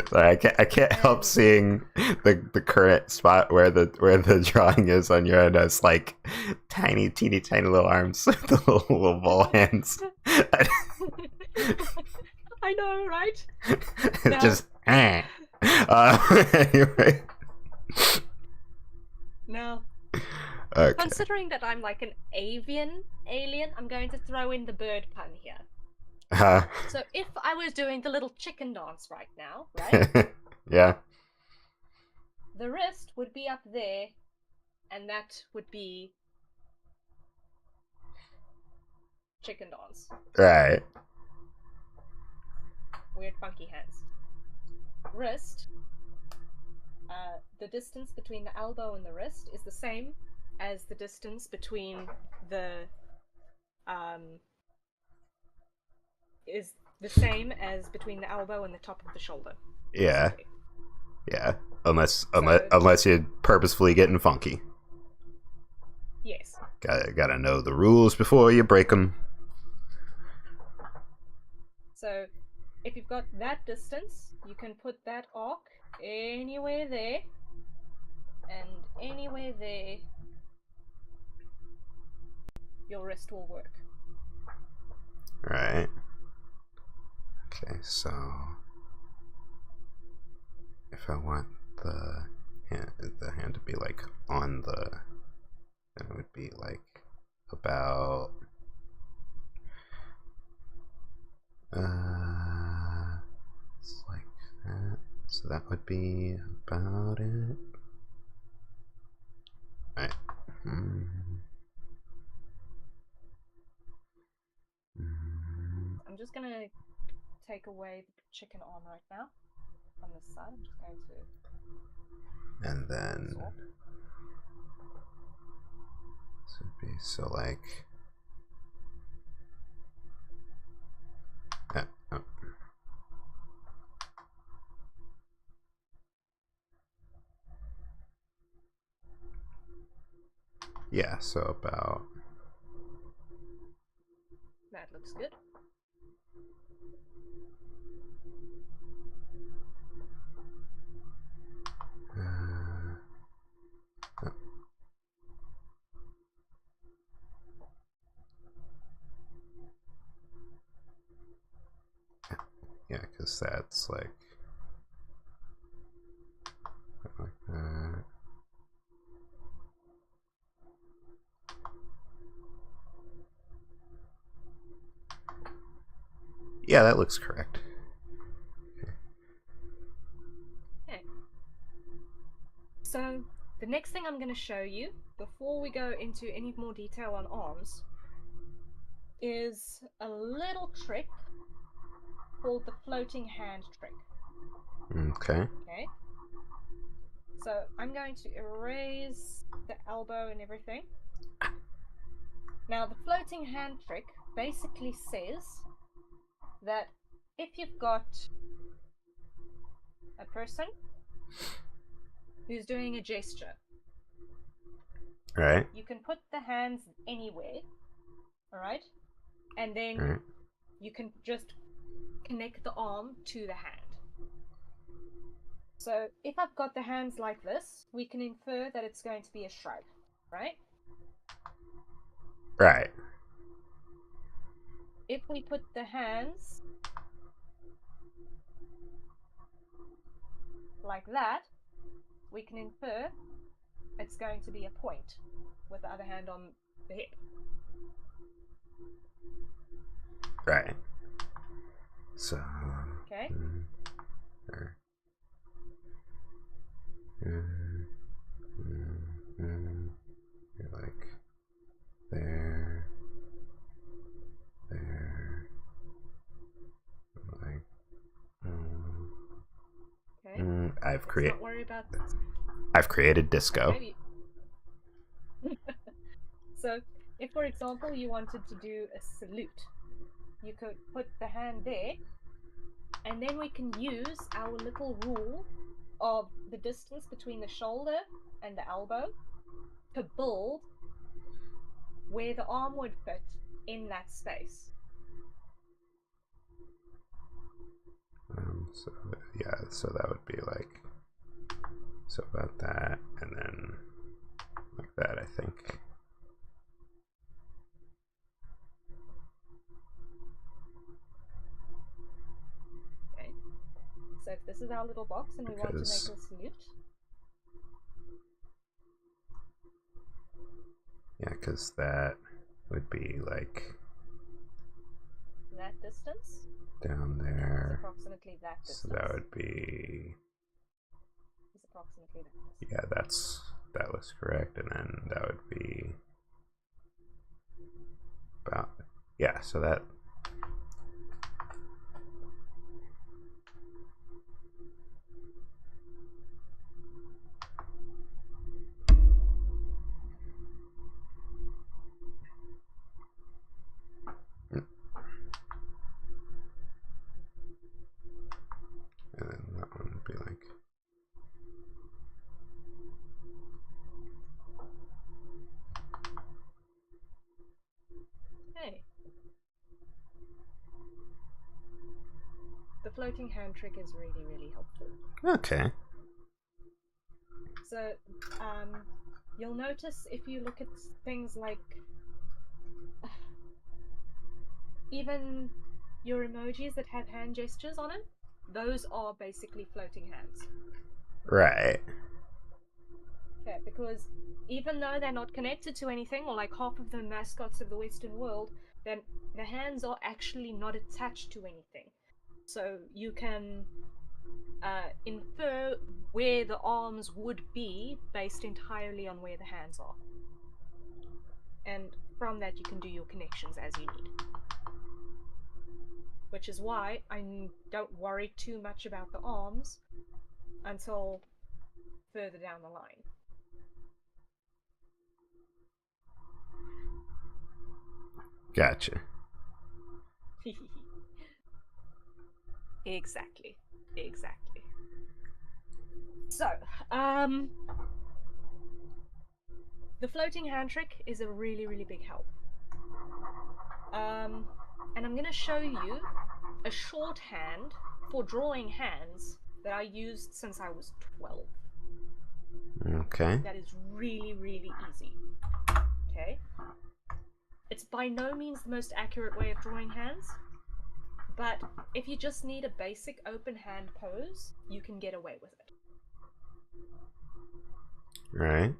Sorry, I can't help seeing the current spot where the drawing is on your end as like tiny, teeny, tiny little arms with the little ball hands. I know, right? It's just anyway. Now, Okay. considering that I'm like an avian alien, I'm going to throw in the bird pun here. So if I was doing the little chicken dance right now, right? Yeah. The wrist would be up there, and that would be chicken dance. Right. Weird funky hands. Wrist. The distance between the elbow and the wrist is the same as the distance between the is the same as between the elbow and the top of the shoulder. Yeah. Basically. Yeah. Unless you're purposefully getting funky. Yes. Gotta know the rules before you break them. So if you've got that distance, you can put that arc anywhere there, and anywhere there, your wrist will work. Right. Okay, so if I want the hand to be like on the, then it would be like about it's like that. So that would be about it. Right. I'm just gonna take away the chicken arm right now on this side. I'm just going to. And then this would be so like. Oh. Yeah, so about. That looks good. Oh. Yeah, because that's like that. Yeah, that looks correct. Okay. So the next thing I'm going to show you, before we go into any more detail on arms, is a little trick called the floating hand trick. Okay. Okay. So I'm going to erase the elbow and everything. Now the floating hand trick basically says that if you've got a person who's doing a gesture, Right. you can put the hands anywhere, all right? And then Right. you can just connect the arm to the hand. So if I've got the hands like this, we can infer that it's going to be a shrug, right? Right. If we put the hands like that, we can infer it's going to be a point with the other hand on the hip. Right. So. Okay. You're like there, like. Okay. Let's not worry about this. I've created disco. Okay. So, if for example you wanted to do a salute, you could put the hand there, and then we can use our little rule of the distance between the shoulder and the elbow to build where the arm would fit in that space. So yeah, so that would be like, so about that, and then like that, I think. Okay. So if this is our little box and we want to make a salute. Yeah, because that would be like that distance down there. is approximately that distance. So that would be. Is approximately that distance. Yeah, that looks correct, and then that would be about, yeah. So that. And then that one would be like. Okay. The floating hand trick is really, really helpful. Okay. So, you'll notice if you look at things like even your emojis that have hand gestures on them, those are basically floating hands. Right. Okay, because even though they're not connected to anything, or like half of the mascots of the Western world, then the hands are actually not attached to anything. So you can infer where the arms would be based entirely on where the hands are. And from that you can do your connections as you need. which is why I don't worry too much about the arms until further down the line. Gotcha. Exactly. So, the floating hand trick is a really, really big help. And I'm gonna show you a shorthand for drawing hands that I used since I was 12. Okay. That is really, really easy. Okay? It's by no means the most accurate way of drawing hands, but if you just need a basic open hand pose, you can get away with it. Right.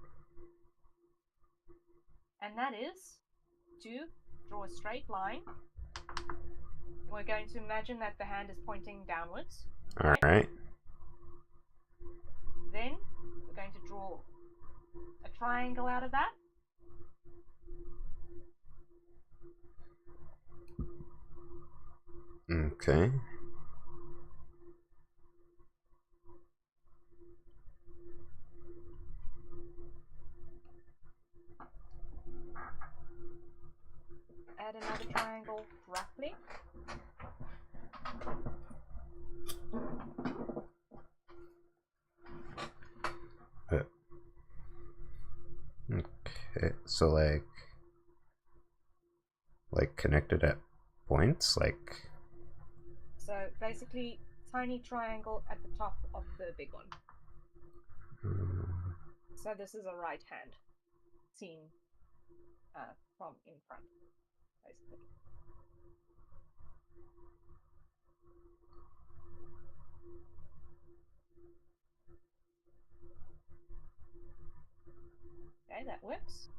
And that is to draw a straight line. We're going to imagine that the hand is pointing downwards. All right. Then we're going to draw a triangle out of that. Okay. Add another triangle roughly. Okay. So like connected at points, like. So basically, tiny triangle at the top of the big one. So this is a right hand seen from in front, basically. Okay, that works.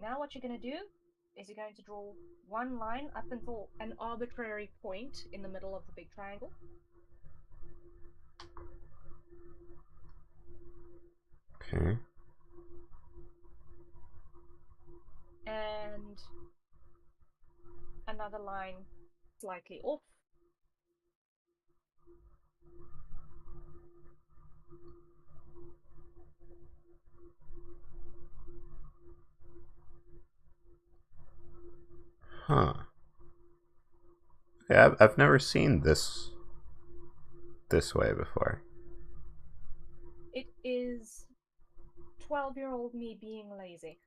Now what you're going to do is you're going to draw one line up until an arbitrary point in the middle of the big triangle. Okay. And another line slightly off. Huh. Yeah, I've never seen this way before. It is 12-year-old me being lazy.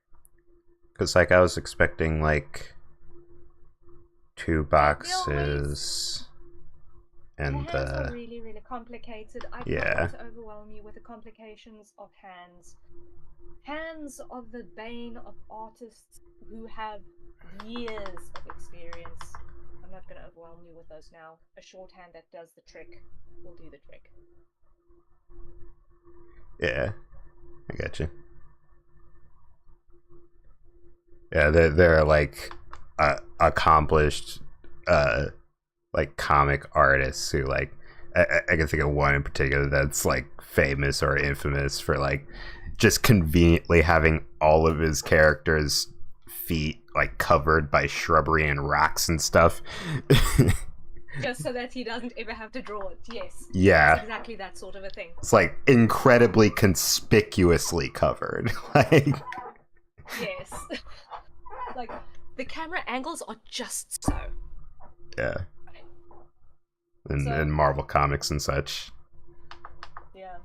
Because like I was expecting like 2 boxes and the hands are really, really complicated. I try yeah. not to overwhelm you with the complications of hands. Hands are the bane of artists who have years of experience. I'm not going to overwhelm you with those now. A shorthand that does the trick will do the trick. Yeah, I got you. Yeah, they're like accomplished like comic artists who like I can think of one in particular that's like famous or infamous for like just conveniently having all of his characters' feet like covered by shrubbery and rocks and stuff. Just so that he doesn't ever have to draw it. Yes. Yeah. It's exactly that sort of a thing. It's like incredibly conspicuously covered. Like yes. Like the camera angles are just so. Yeah. So, and Marvel Comics and such. Yeah.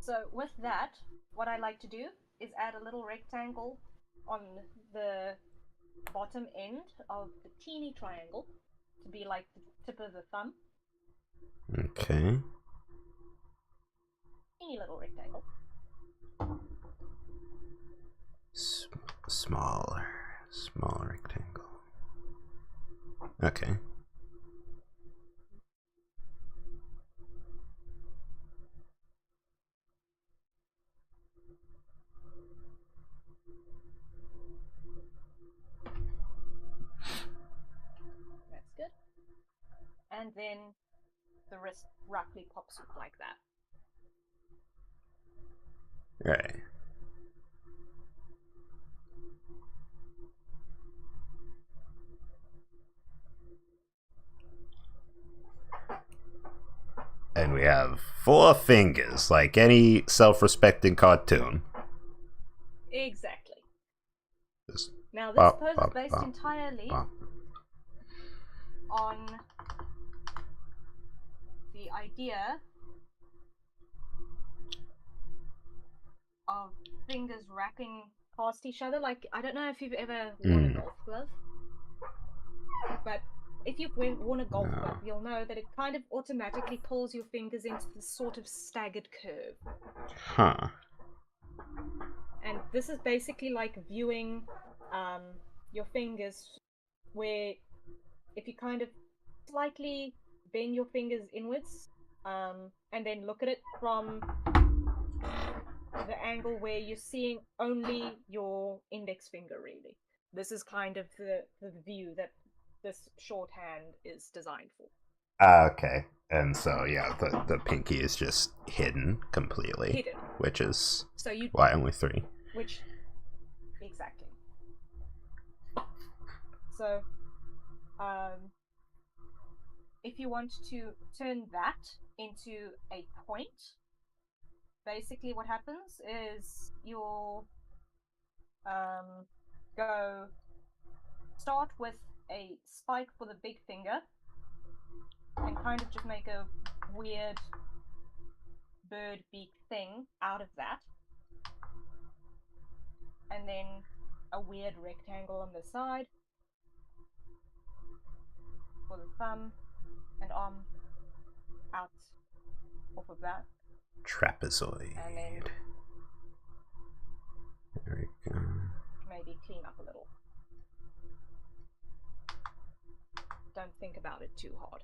So with that, what I like to do is add a little rectangle on the bottom end of the teeny triangle to be like the tip of the thumb. Okay. Teeny little rectangle. Smaller rectangle. Okay. That's good. And then the wrist roughly pops up like that. Right. And we have 4 fingers, like any self-respecting cartoon. Exactly. Just Now, this bop, pose is bop, based bop, entirely bop. on the idea of fingers wrapping past each other. Like, I don't know if you've ever worn a golf glove, but if you've worn a golf glove, you'll know that it kind of automatically pulls your fingers into this sort of staggered curve. Huh. And this is basically like viewing your fingers, where if you kind of slightly bend your fingers inwards and then look at it from the angle where you're seeing only your index finger, really. This is kind of the view that this shorthand is designed for. Okay. And so, yeah, the pinky is just hidden completely. Hidden. Which is So you, why only 3. which, exactly. So, if you want to turn that into a point, basically what happens is you'll go start with a spike for the big finger and kind of just make a weird bird beak thing out of that, and then a weird rectangle on the side for the thumb and arm out off of that. Trapezoid. And then there we go. Maybe clean up a little. Don't think about it too hard.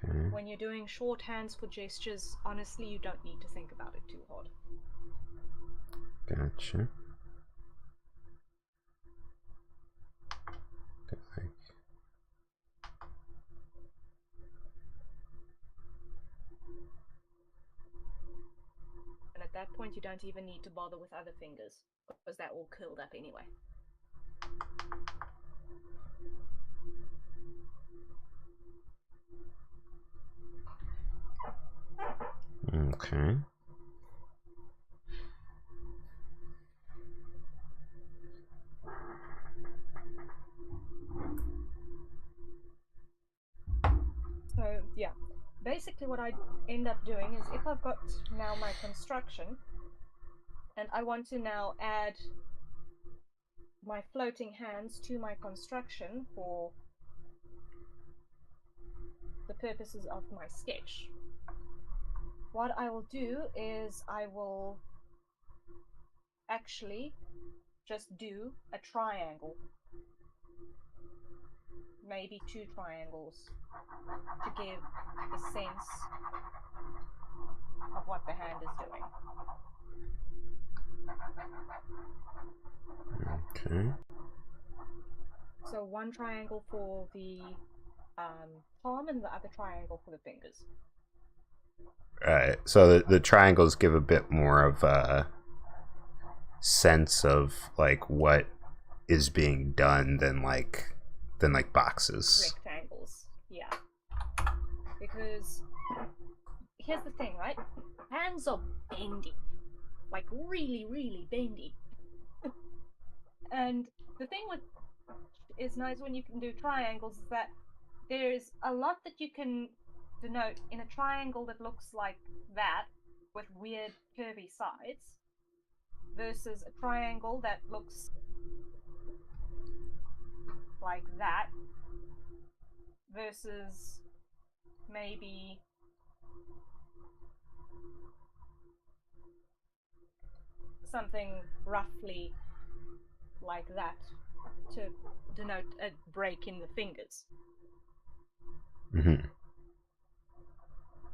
Okay. When you're doing shorthands for gestures, honestly, you don't need to think about it too hard. Gotcha. And at that point, you don't even need to bother with other fingers, because they're all curled up anyway. Okay. So, yeah. Basically what I end up doing is, if I've got now my construction, and I want to now add my floating hands to my construction for the purposes of my sketch, what I will do is I will actually just do a triangle, maybe 2 triangles, to give the sense of what the hand is doing. Okay. So 1 triangle for the palm and the other triangle for the fingers. Right. So the triangles give a bit more of a sense of like what is being done than like boxes. Rectangles, yeah. Because here's the thing, right? Hands are bendy, like really, really bendy. And the thing with is nice when you can do triangles is that there's a lot that you can denote in a triangle that looks like that with weird curvy sides versus a triangle that looks like that versus maybe something roughly like that to denote a break in the fingers. Mm-hmm.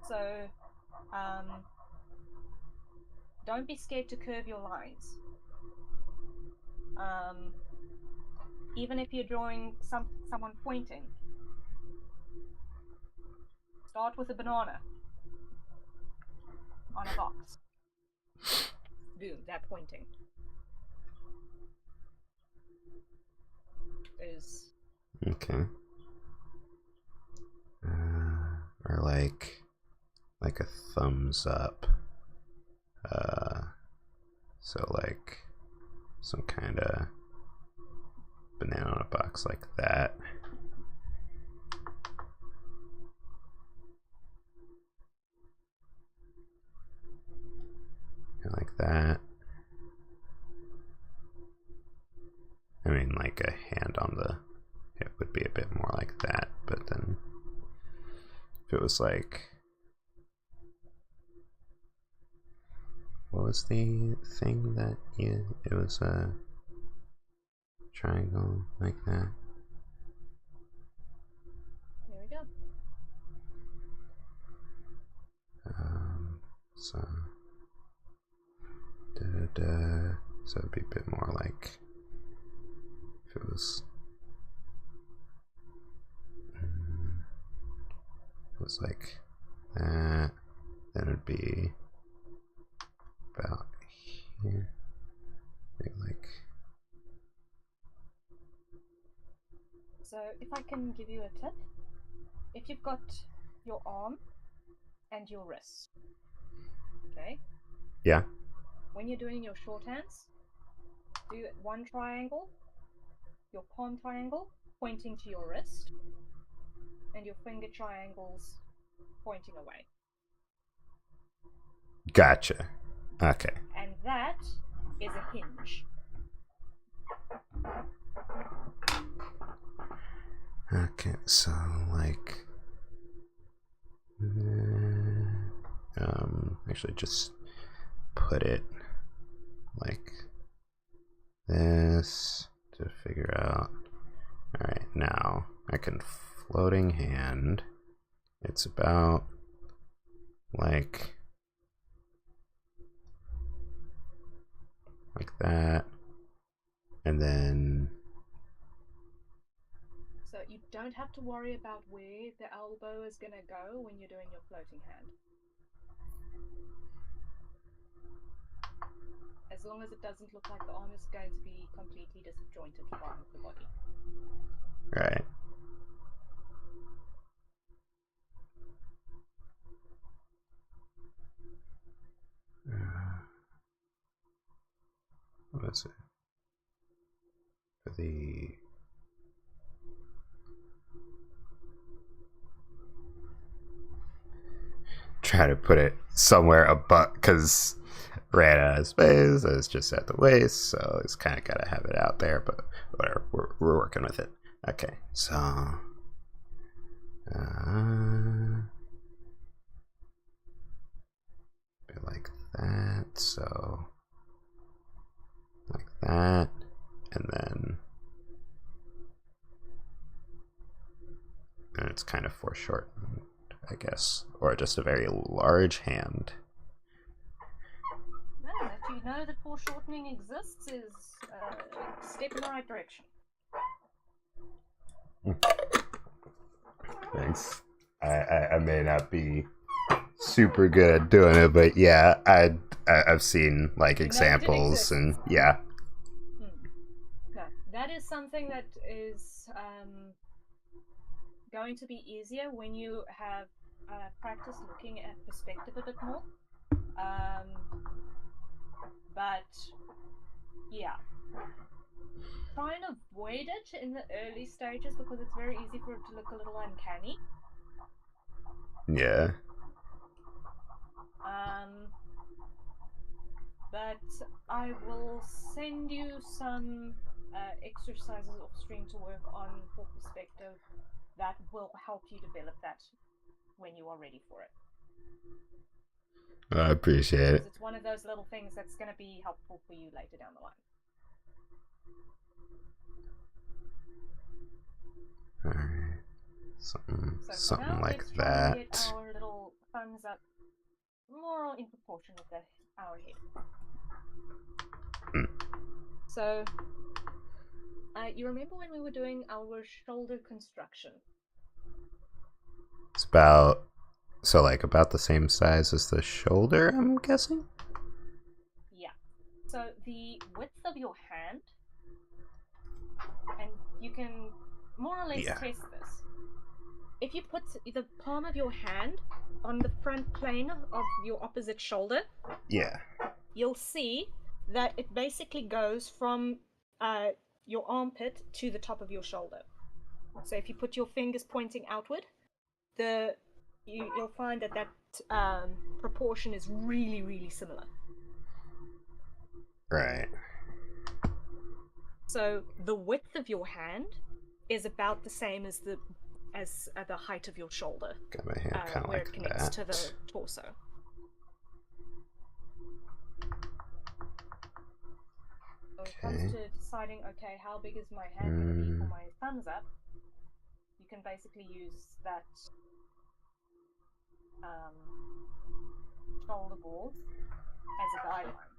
So don't be scared to curve your lines. Even if you're drawing someone pointing, start with a banana on a box. Boom, they're pointing. There's Okay. Or like a thumbs up. So like some kind of banana on a box like that. Like that. I mean, like a hand on the hip would be a bit more like that, but then if it was like, what was the thing that it was a triangle like that? There we go. So so it'd be a bit more like if it was like that, then it'd be about here. Maybe like, So if I can give you a tip, if you've got your arm and your wrist, okay? yeah. When you're doing your shorthands, do one triangle, your palm triangle pointing to your wrist, and your finger triangles pointing away. Gotcha. Okay. And that is a hinge. Okay, so like, actually just put it like this to figure out. All right, now I can floating hand. It's about like that, and then So you don't have to worry about where the elbow is going to go when you're doing your floating hand. As long as it doesn't look like the arm is going to be completely disjointed from the body. right. What is it? For the try to put it somewhere above, because ran out of space. It's just at the waist, so it's kind of got to have it out there. But whatever, we're working with it. Okay, so like that. So like that, and it's kind of foreshortened, I guess, or just a very large hand. Well, that you know that foreshortening exists is a step in the right direction. Thanks. I may not be super good at doing it, but yeah, I've seen like examples, and yeah. No, that is something that is going to be easier when you have practice looking at perspective a bit more. But yeah, try and avoid it in the early stages because it's very easy for it to look a little uncanny. Yeah. But I will send you some exercises off stream to work on for perspective that will help you develop that when you are ready for it. I appreciate it. It's one of those little things that's going to be helpful for you later down the line. Alright. Something now, like let's that. try and get our little thumbs up more in proportion with our head. So, you remember when we were doing our shoulder construction? It's about about the same size as the shoulder, I'm guessing? Yeah. So the width of your hand, and you can more or less Yeah. test this. If you put the palm of your hand on the front plane of your opposite shoulder, Yeah. you'll see that it basically goes from your armpit to the top of your shoulder. So if you put your fingers pointing outward, you'll find that proportion is really, really similar. Right. So the width of your hand is about the same as the height of your shoulder, Got my hand kind of where like it connects that. to the torso. So when it comes to deciding, okay, how big is my hand going to be for my thumbs up, you can basically use that shoulder ball as a guideline.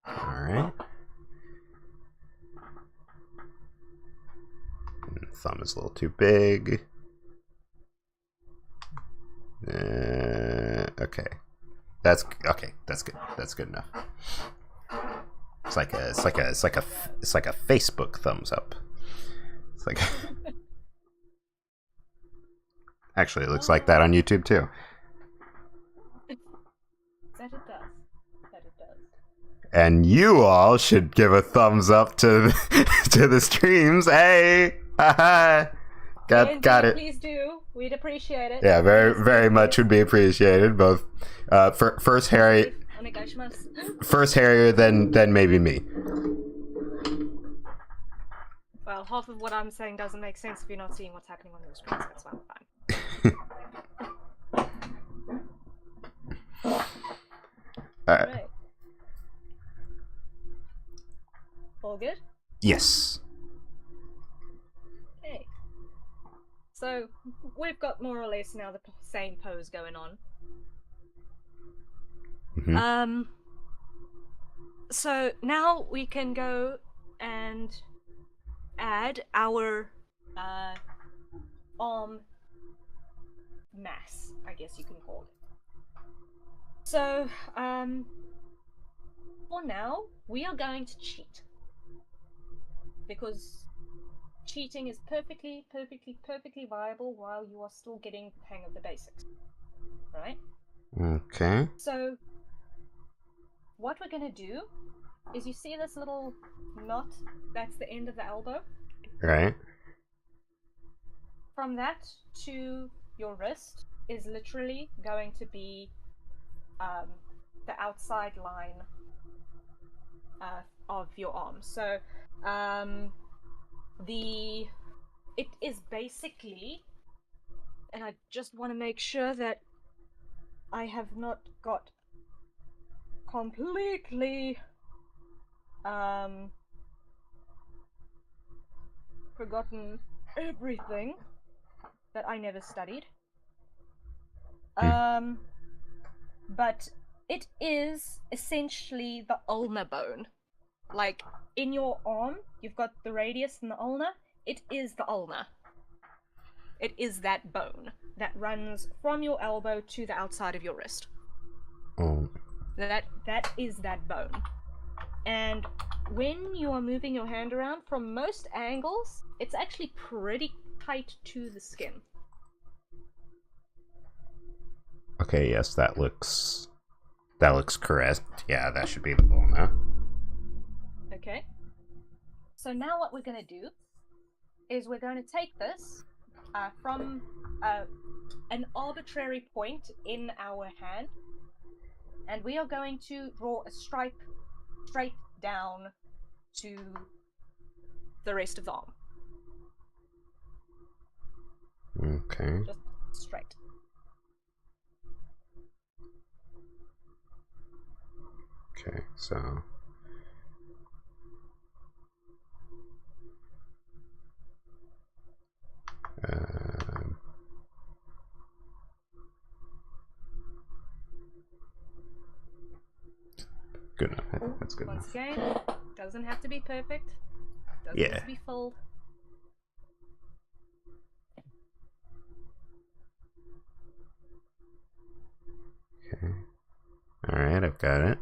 Alright. Thumb is a little too big. Okay. That's okay. That's good. That's good enough. It's like a Facebook thumbs up. It's like actually, it looks like that on YouTube too. That it does. That it does. And you all should give a thumbs up to to the streams. Hey, got it. Please do. We'd appreciate it. Yeah, very much would be appreciated. Both first Harry, then maybe me. Well, half of what I'm saying doesn't make sense if you're not seeing what's happening on your screen, so that's fine. Right. All good? Yes. Okay. So, we've got more or less now the same pose going on. Mm-hmm. So now we can go and add our arm mass, I guess you can call it. So, for now, we are going to cheat. Because cheating is perfectly viable while you are still getting the hang of the basics. Right? Okay. So, what we're going to do is you see this little knot that's the end of the elbow? Right. From that to your wrist is literally going to be the outside line of your arm. So it is basically, and I just want to make sure that I have not got completely forgotten everything that I never studied. But it is essentially the ulnar bone. Like, in your arm, you've got the radius and the ulnar. It is the ulnar. It is that bone that runs from your elbow to the outside of your wrist. Oh. That is that bone. And when you are moving your hand around, from most angles, it's actually pretty tight to the skin. Okay, yes, that looks correct. Yeah, that should be the ulna. Okay. So now what we're going to do is we're going to take this from an arbitrary point in our hand, and we are going to draw a stripe straight down to the rest of the arm. Okay. Just straight. Okay, so good enough. I think that's good Once enough. again, doesn't have to be perfect. Doesn't have to be filled. Okay. Alright, I've got it.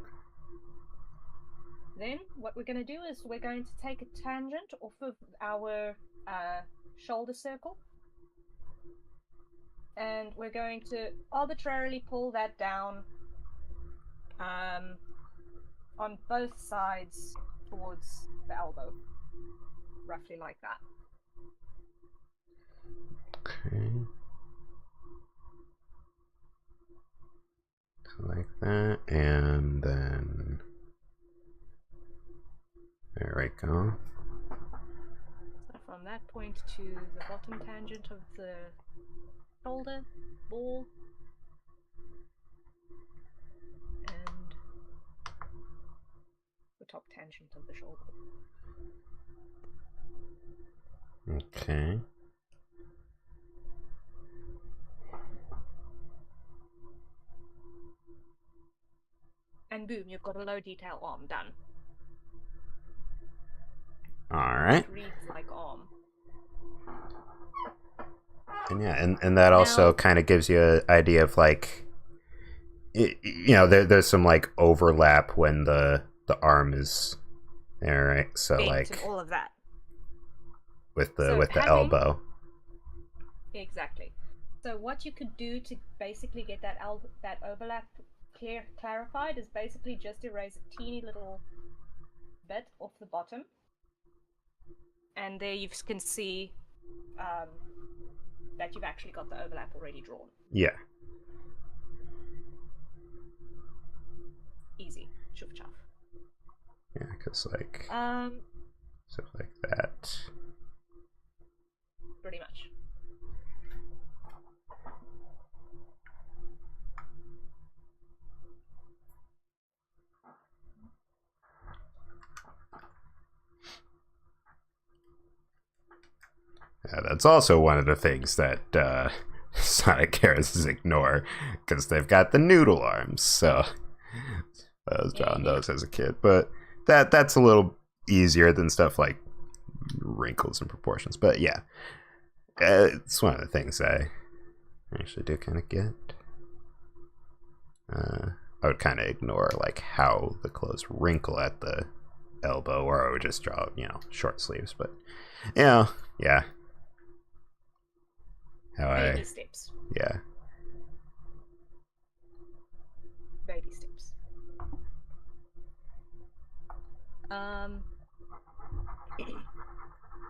then what we're going to do is we're going to take a tangent off of our shoulder circle. And we're going to arbitrarily pull that down on both sides towards the elbow. Roughly like that. Okay. Like that, and then there we go. So from that point to the bottom tangent of the shoulder, ball, and the top tangent of the shoulder. Okay. And boom, you've got a low detail arm done. Alright. It reads like arm. And yeah, and that also kind of gives you an idea of like, you know, there's some like overlap when the arm is there, right? So like and all of that with the elbow. Exactly. So what you could do to basically get that overlap clarified is basically just erase a teeny little bit off the bottom, and there you can see that you've actually got the overlap already drawn. Yeah. Easy. Chuff chuff. Yeah, because like stuff like that. Pretty much. Yeah, that's also one of the things that Sonic Heroes ignore, because they've got the noodle arms. So I was drawing those as a kid, but that's a little easier than stuff like wrinkles and proportions. But yeah, it's one of the things I actually do kind of get. I would kind of ignore like how the clothes wrinkle at the elbow, or I would just draw, you know, short sleeves. But you know, yeah. Baby steps. Yeah. Baby steps.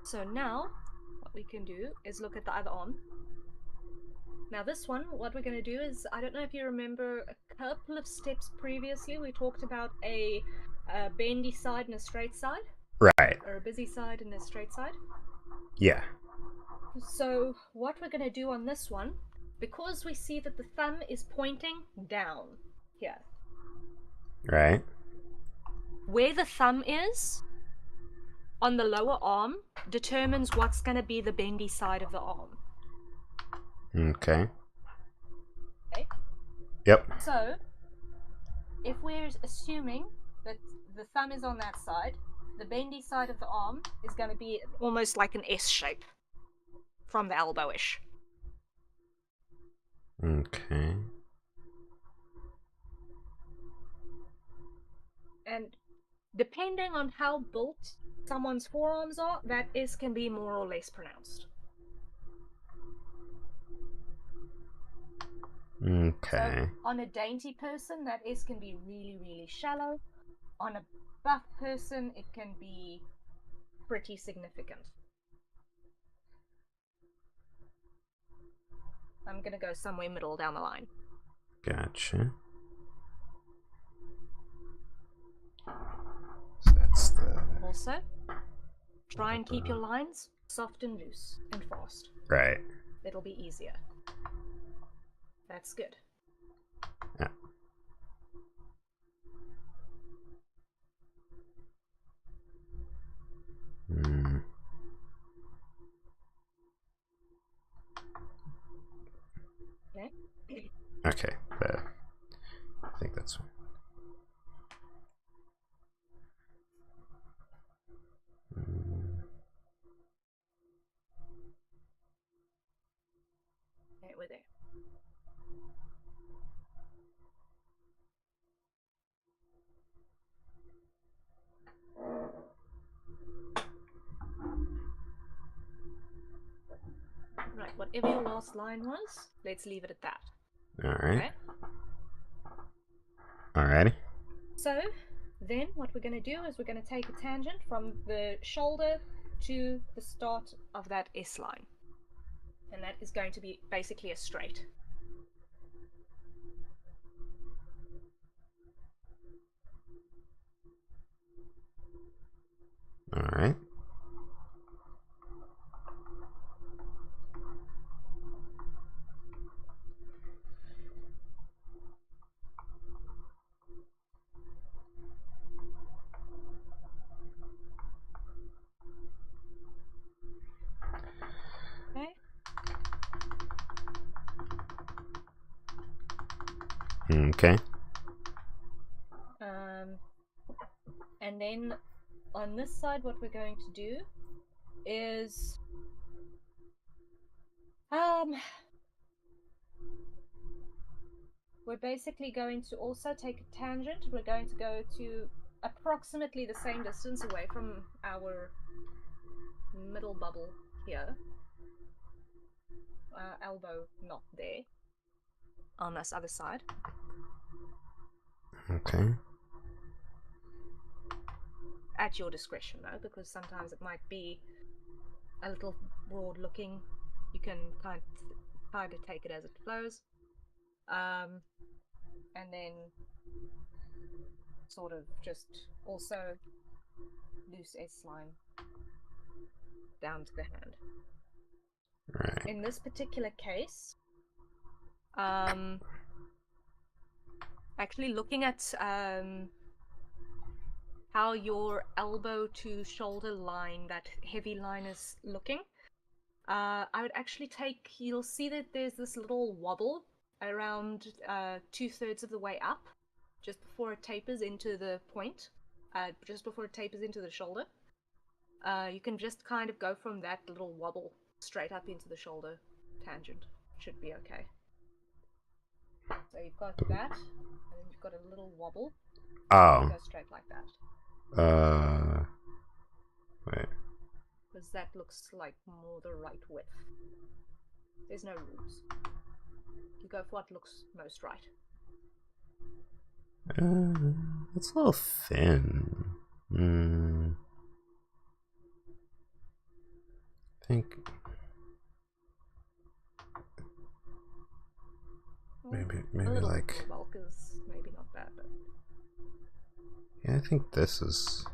So now, what we can do is look at the other arm. Now this one, what we're going to do is, I don't know if you remember a couple of steps previously, we talked about a bendy side and a straight side. Right. Or a busy side and a straight side. Yeah. So what we're going to do on this one, because we see that the thumb is pointing down here. Right. Where the thumb is on the lower arm determines what's going to be the bendy side of the arm. Okay. Okay. Yep. So, if we're assuming that the thumb is on that side, the bendy side of the arm is going to be almost like an S shape from the elbow-ish. Okay. And depending on how built someone's forearms are, that S can be more or less pronounced. Okay. So on a dainty person, that S can be really, really shallow. On a buff person, it can be pretty significant. I'm gonna go somewhere middle down the line. Gotcha. So that's the... Also, try and keep your lines soft and loose and fast. Right. It'll be easier. That's good. Yeah. Hmm. Okay. Okay. I think that's one. Okay, we're there. whatever your last line was, let's leave it at that. Alright. Okay? Alrighty. So, then what we're going to do is we're going to take a tangent from the shoulder to the start of that S line. And that is going to be basically a straight. Alright. Okay? Okay. And then on this side, what we're going to do is we're basically going to also take a tangent. We're going to go to approximately the same distance away from our middle bubble here. Elbow not there. On this other side. Okay. At your discretion, though, because sometimes it might be a little broad looking. You can kind of take it as it flows. And then sort of just also loose S line down to the hand. Right. In this particular case, actually looking at how your elbow to shoulder line, that heavy line is looking, I would actually take, you'll see that there's this little wobble around 2/3 of the way up, just before it tapers into the point, just before it tapers into the shoulder. You can just kind of go from that little wobble straight up into the shoulder tangent. Should be okay. So you've got that, and then you've got a little wobble. Oh. Go straight like that. Wait. Because that looks like more the right width. There's no rules. You go for what looks most right. It's a little thin. I think maybe a little like bulk is maybe not bad, but yeah, I think this is.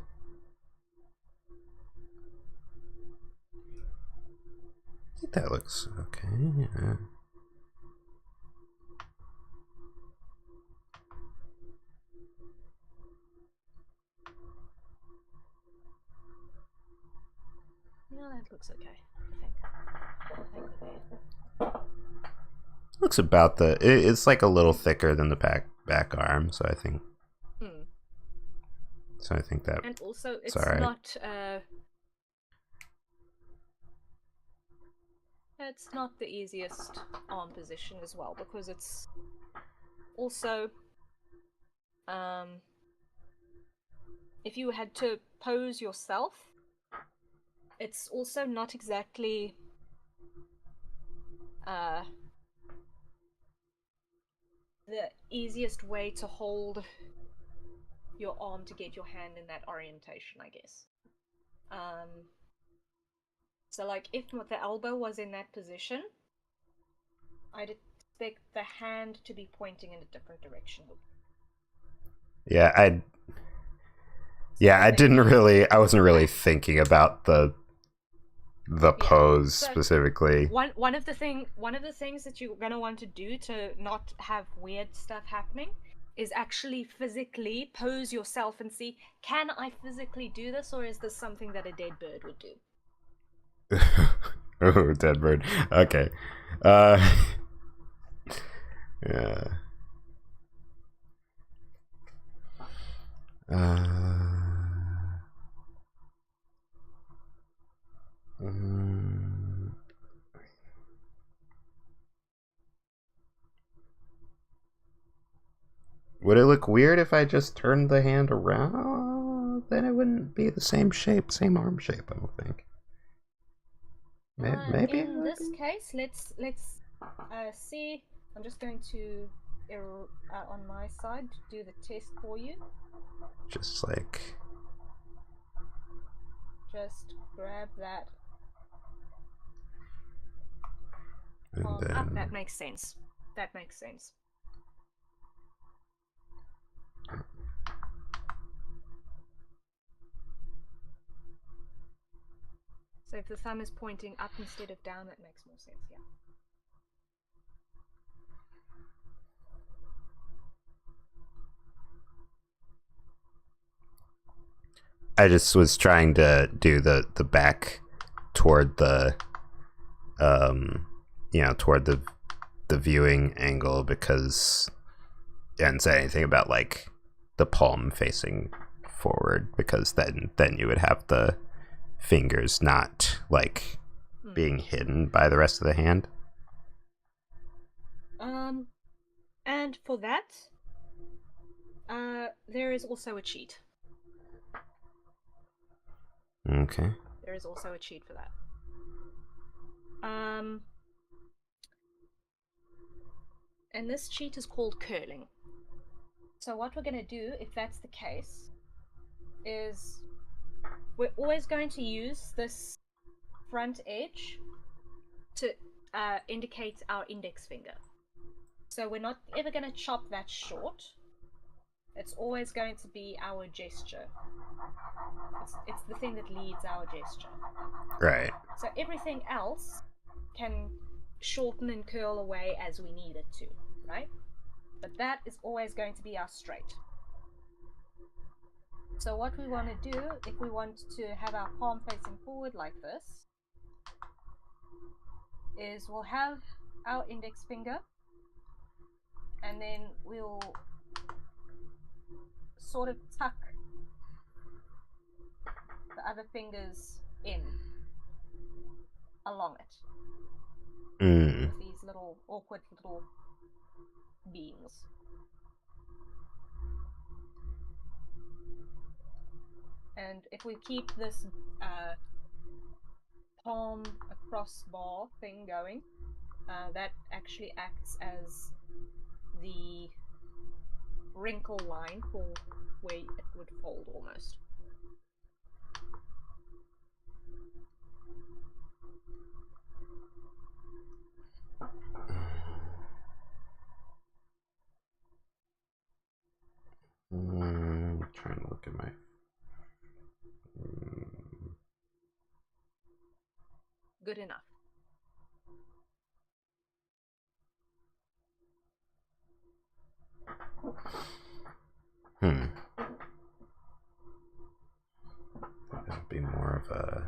I think that looks okay. Yeah. yeah, that looks okay. I think we're there. Looks about the. It's like a little thicker than the back arm, so I think. So I think that. And also, it's right. not. It's not the easiest arm position as well, because it's also. If you had to pose yourself, it's also not exactly the easiest way to hold your arm to get your hand in that orientation, I guess. So like if the elbow was in that position, I'd expect the hand to be pointing in a different direction. Yeah, I wasn't really thinking about the pose so specifically. One of the things that you're gonna want to do to not have weird stuff happening is actually physically pose yourself and see, can I physically do this, or is this something that a dead bird would do? Oh, dead bird. Okay. Yeah. Would it look weird if I just turned the hand around? Then it wouldn't be the same shape, same arm shape, I don't think. Maybe. In this case, let's see. I'm just going to on my side do the test for you. Just like. Just grab that. And then... that makes sense. That makes sense. So if the thumb is pointing up instead of down, that makes more sense, yeah. I just was trying to do the back toward the toward the viewing angle, because I didn't say anything about like the palm facing forward, because then you would have the fingers not like being hidden by the rest of the hand. And for that, there is also a cheat. Okay. There is also a cheat for that. And this cheat is called curling. So what we're going to do, if that's the case, is we're always going to use this front edge to indicate our index finger. So we're not ever going to chop that short. It's always going to be our gesture. It's the thing that leads our gesture. Right. So everything else can shorten and curl away as we need it to, right? But that is always going to be our straight. So what we want to do, if we want to have our palm facing forward like this, is we'll have our index finger, and then we'll sort of tuck the other fingers in along it with these little awkward little beams. And if we keep this palm across bar thing going, that actually acts as the wrinkle line for where it would fold almost. Trying to look at my... Good enough. That'd be more of a...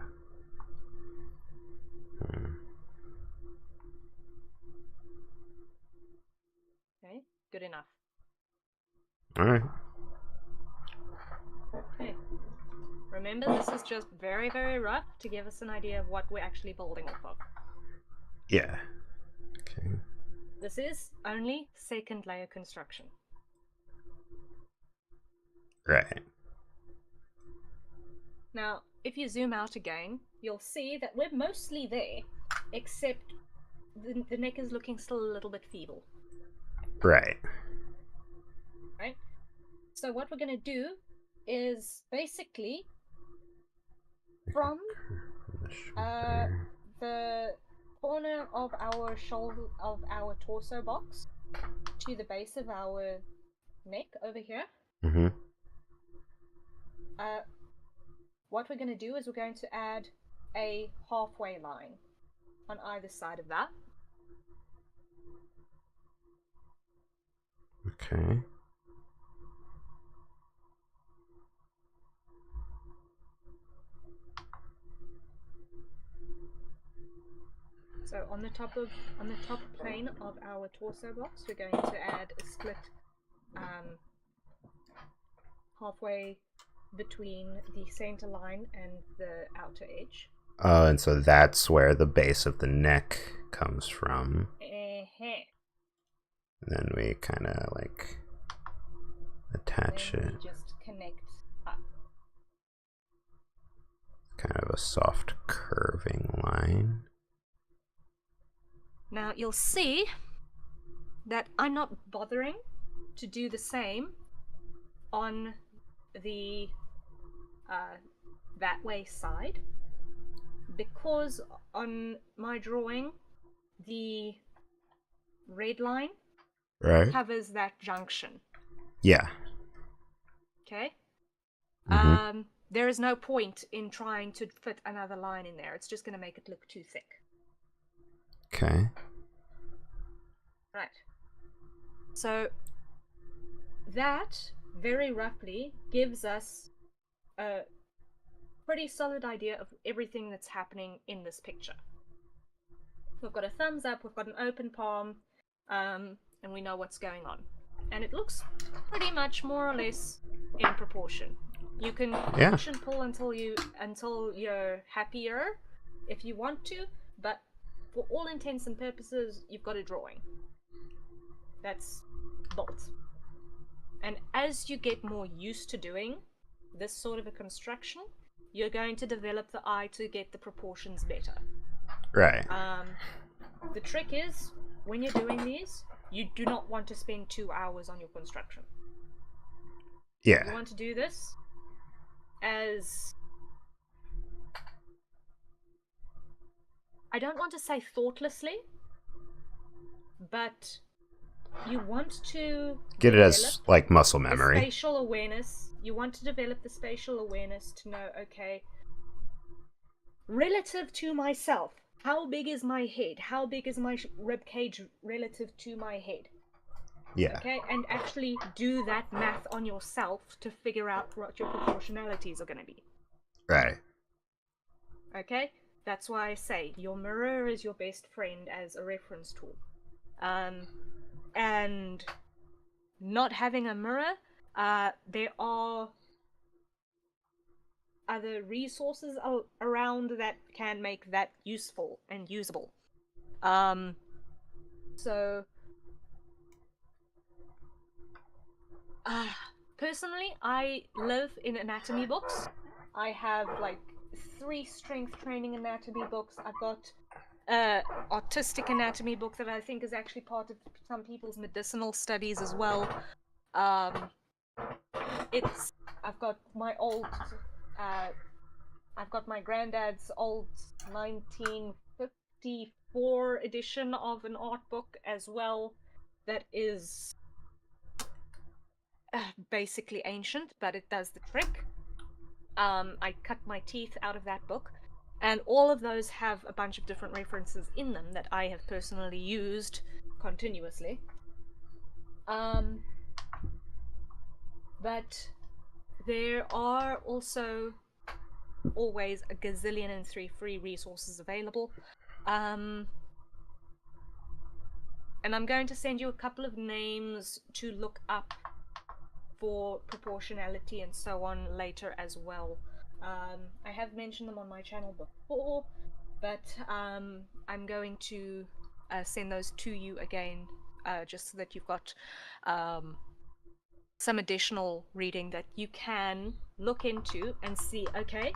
Okay, good enough. Alright. Okay. Remember, this is just very, very rough to give us an idea of what we're actually building off of. Yeah. Okay. This is only second layer construction. Right. Now, if you zoom out again, you'll see that we're mostly there, except the neck is looking still a little bit feeble. Right. Right? So what we're going to do is basically from the corner of our shoulder, of our torso box, to the base of our neck over here. What we're going to do is we're going to add a halfway line on either side of that. Okay. So on the top plane of our torso box, we're going to add a split halfway between the center line and the outer edge. Oh, and so that's where the base of the neck comes from. And then we kind of like attach it. We just connect up. Kind of a soft curving line. Now you'll see that I'm not bothering to do the same on the that way side, because on my drawing the red line Right. covers that junction. Yeah. Okay. Mm-hmm. There is no point in trying to fit another line in there. It's just going to make it look too thick. Okay. Right. So that very roughly gives us a pretty solid idea of everything that's happening in this picture. We've got a thumbs up, we've got an open palm, and we know what's going on. And it looks pretty much more or less in proportion. You can push and pull until you're happier if you want to, but for all intents and purposes, you've got a drawing. That's bolt. And as you get more used to doing this sort of a construction, you're going to develop the eye to get the proportions better. Right. The trick is, when you're doing these, you do not want to spend 2 hours on your construction. Yeah. You want to do this as... I don't want to say thoughtlessly, but you want to get it as like muscle memory. Spatial awareness. You want to develop the spatial awareness to know, okay, relative to myself, how big is my head? How big is my rib cage relative to my head? Yeah. Okay, and actually do that math on yourself to figure out what your proportionalities are going to be. Right. Okay, that's why I say your mirror is your best friend as a reference tool. And not having a mirror, there are other resources around that can make that useful and usable. So personally, I live in anatomy books. I have like 3 strength training anatomy books. I've got autistic anatomy book that I think is actually part of some people's medicinal studies as well. I've got my old I've got my granddad's old 1954 edition of an art book as well that is basically ancient, but it does the trick. I cut my teeth out of that book, and all of those have a bunch of different references in them that I have personally used continuously. But there are also always a gazillion and 3 free resources available. And I'm going to send you a couple of names to look up for proportionality and so on later as well. I have mentioned them on my channel before, but I'm going to send those to you again, just so that you've got some additional reading that you can look into and see, okay,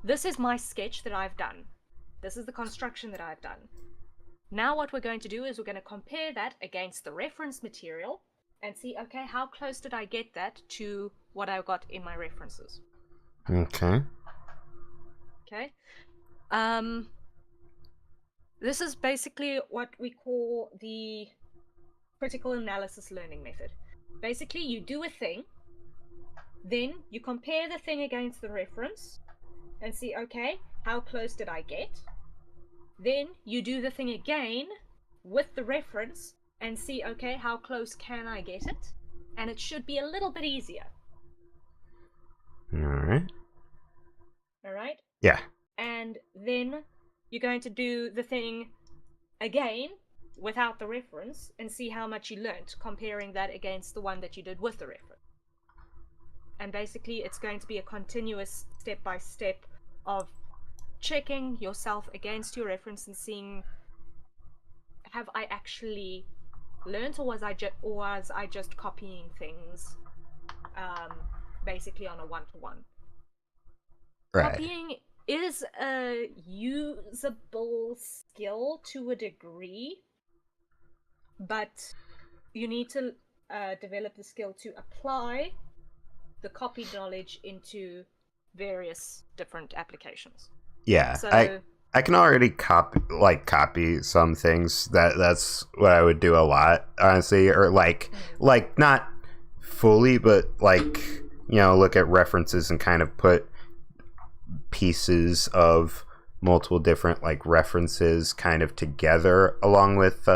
this is my sketch that I've done. This is the construction that I've done. Now what we're going to do is we're going to compare that against the reference material and see, okay, how close did I get that to what I got in my references? Okay. Okay. This is basically what we call the critical analysis learning method. Basically, you do a thing, then you compare the thing against the reference and see, okay, how close did I get? Then you do the thing again with the reference and see, okay, how close can I get it? And it should be a little bit easier. Alright. Alright? Yeah. And then you're going to do the thing again without the reference and see how much you learnt, comparing that against the one that you did with the reference. And basically it's going to be a continuous step-by-step of checking yourself against your reference and seeing, have I actually learnt, or was I just copying things basically on a one-to-one. Right. Copying is a usable skill to a degree, but you need to develop the skill to apply the copied knowledge into various different applications. Yeah, So I can already copy some things. That's what I would do a lot, honestly, or like not fully, but like, look at references and kind of put pieces of multiple different like references kind of together along with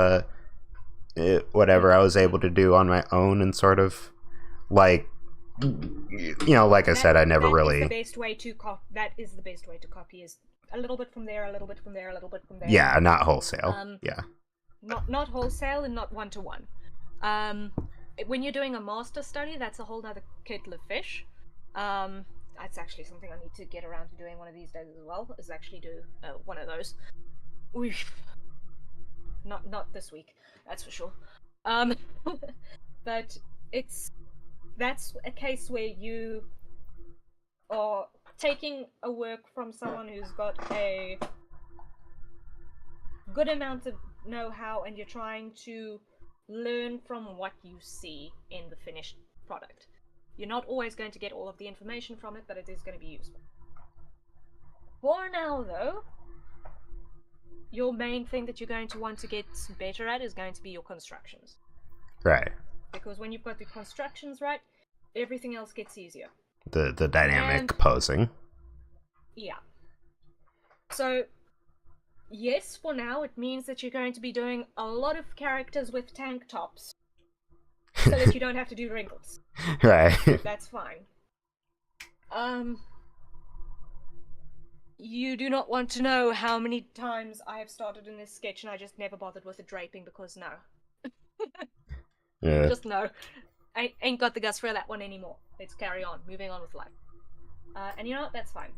whatever I was able to do on my own, and sort of like, like I said, I never really. That is the best way to copy is a little bit from there, a little bit from there, a little bit from there. Yeah, not wholesale. Yeah. Not wholesale and not one-to-one. When you're doing a master study, that's a whole other kettle of fish. That's actually something I need to get around to doing one of these days as well, is actually do one of those. Not this week, that's for sure. But that's a case where you are taking a work from someone who's got a good amount of know-how, and you're trying to learn from what you see in the finished product. You're not always going to get all of the information from it, but it is going to be useful. For now, though, your main thing that you're going to want to get better at is going to be your constructions. Right. Because when you've got the constructions right, everything else gets easier. The dynamic posing. Yeah. So, yes, for now, it means that you're going to be doing a lot of characters with tank tops. So that you don't have to do wrinkles. Right. That's fine. You do not want to know how many times I have started in this sketch and I just never bothered with the draping because no. Yeah. Just no. I ain't got the guts for that one anymore. Let's carry on. Moving on with life. And you know what? That's fine.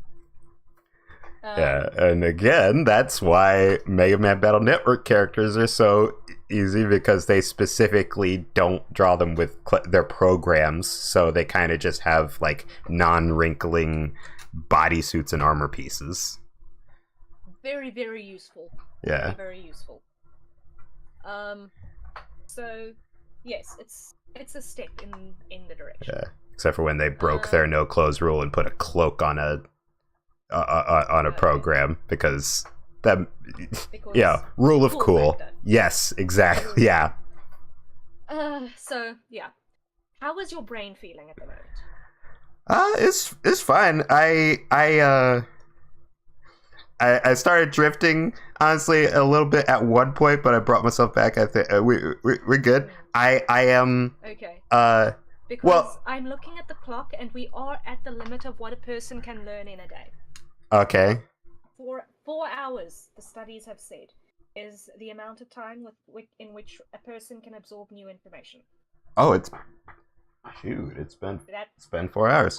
Yeah, and again, that's why Mega Man Battle Network characters are so easy, because they specifically don't draw them with their programs, so they kind of just have like non-wrinkling bodysuits and armor pieces. Very, very useful. Yeah. Very, very useful. So yes, it's a step in the direction. Yeah. Except for when they broke their no clothes rule and put a cloak on a program, because rule of cool. Factor. Yes, exactly. Yeah. So yeah, how is your brain feeling at the moment? It's fine. I started drifting, honestly, a little bit at one point, but I brought myself back. I think we're good. I am okay. Because I'm looking at the clock, and we are at the limit of what a person can learn in a day. Okay. 4 hours, the studies have said, is the amount of time in which a person can absorb new information. Oh, it's been 4 hours.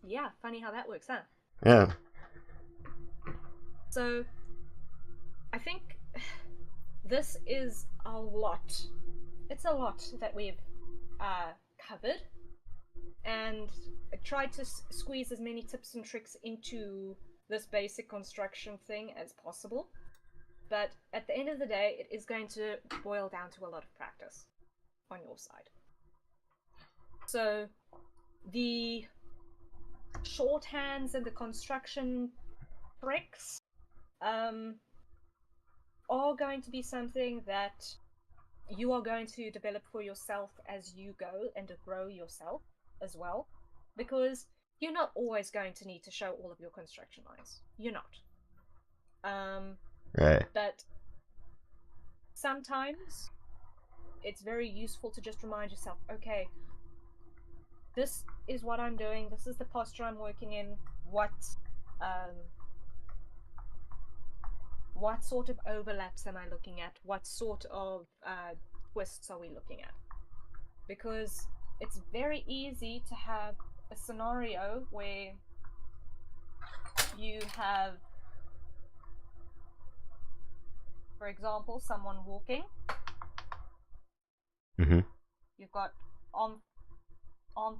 Yeah, funny how that works, huh? Yeah. So, I think this is a lot. It's a lot that we've covered, and I tried to squeeze as many tips and tricks into this basic construction thing as possible, but at the end of the day, it is going to boil down to a lot of practice on your side. So the shorthands and the construction tricks are going to be something that you are going to develop for yourself as you go and to grow yourself as well, because you're not always going to need to show all of your construction lines. You're not. Right. But sometimes it's very useful to just remind yourself, okay, this is what I'm doing, this is the posture I'm working in, what sort of overlaps am I looking at, what sort of twists are we looking at? Because it's very easy to have a scenario where you have, for example, someone walking. Mm-hmm. You've got arm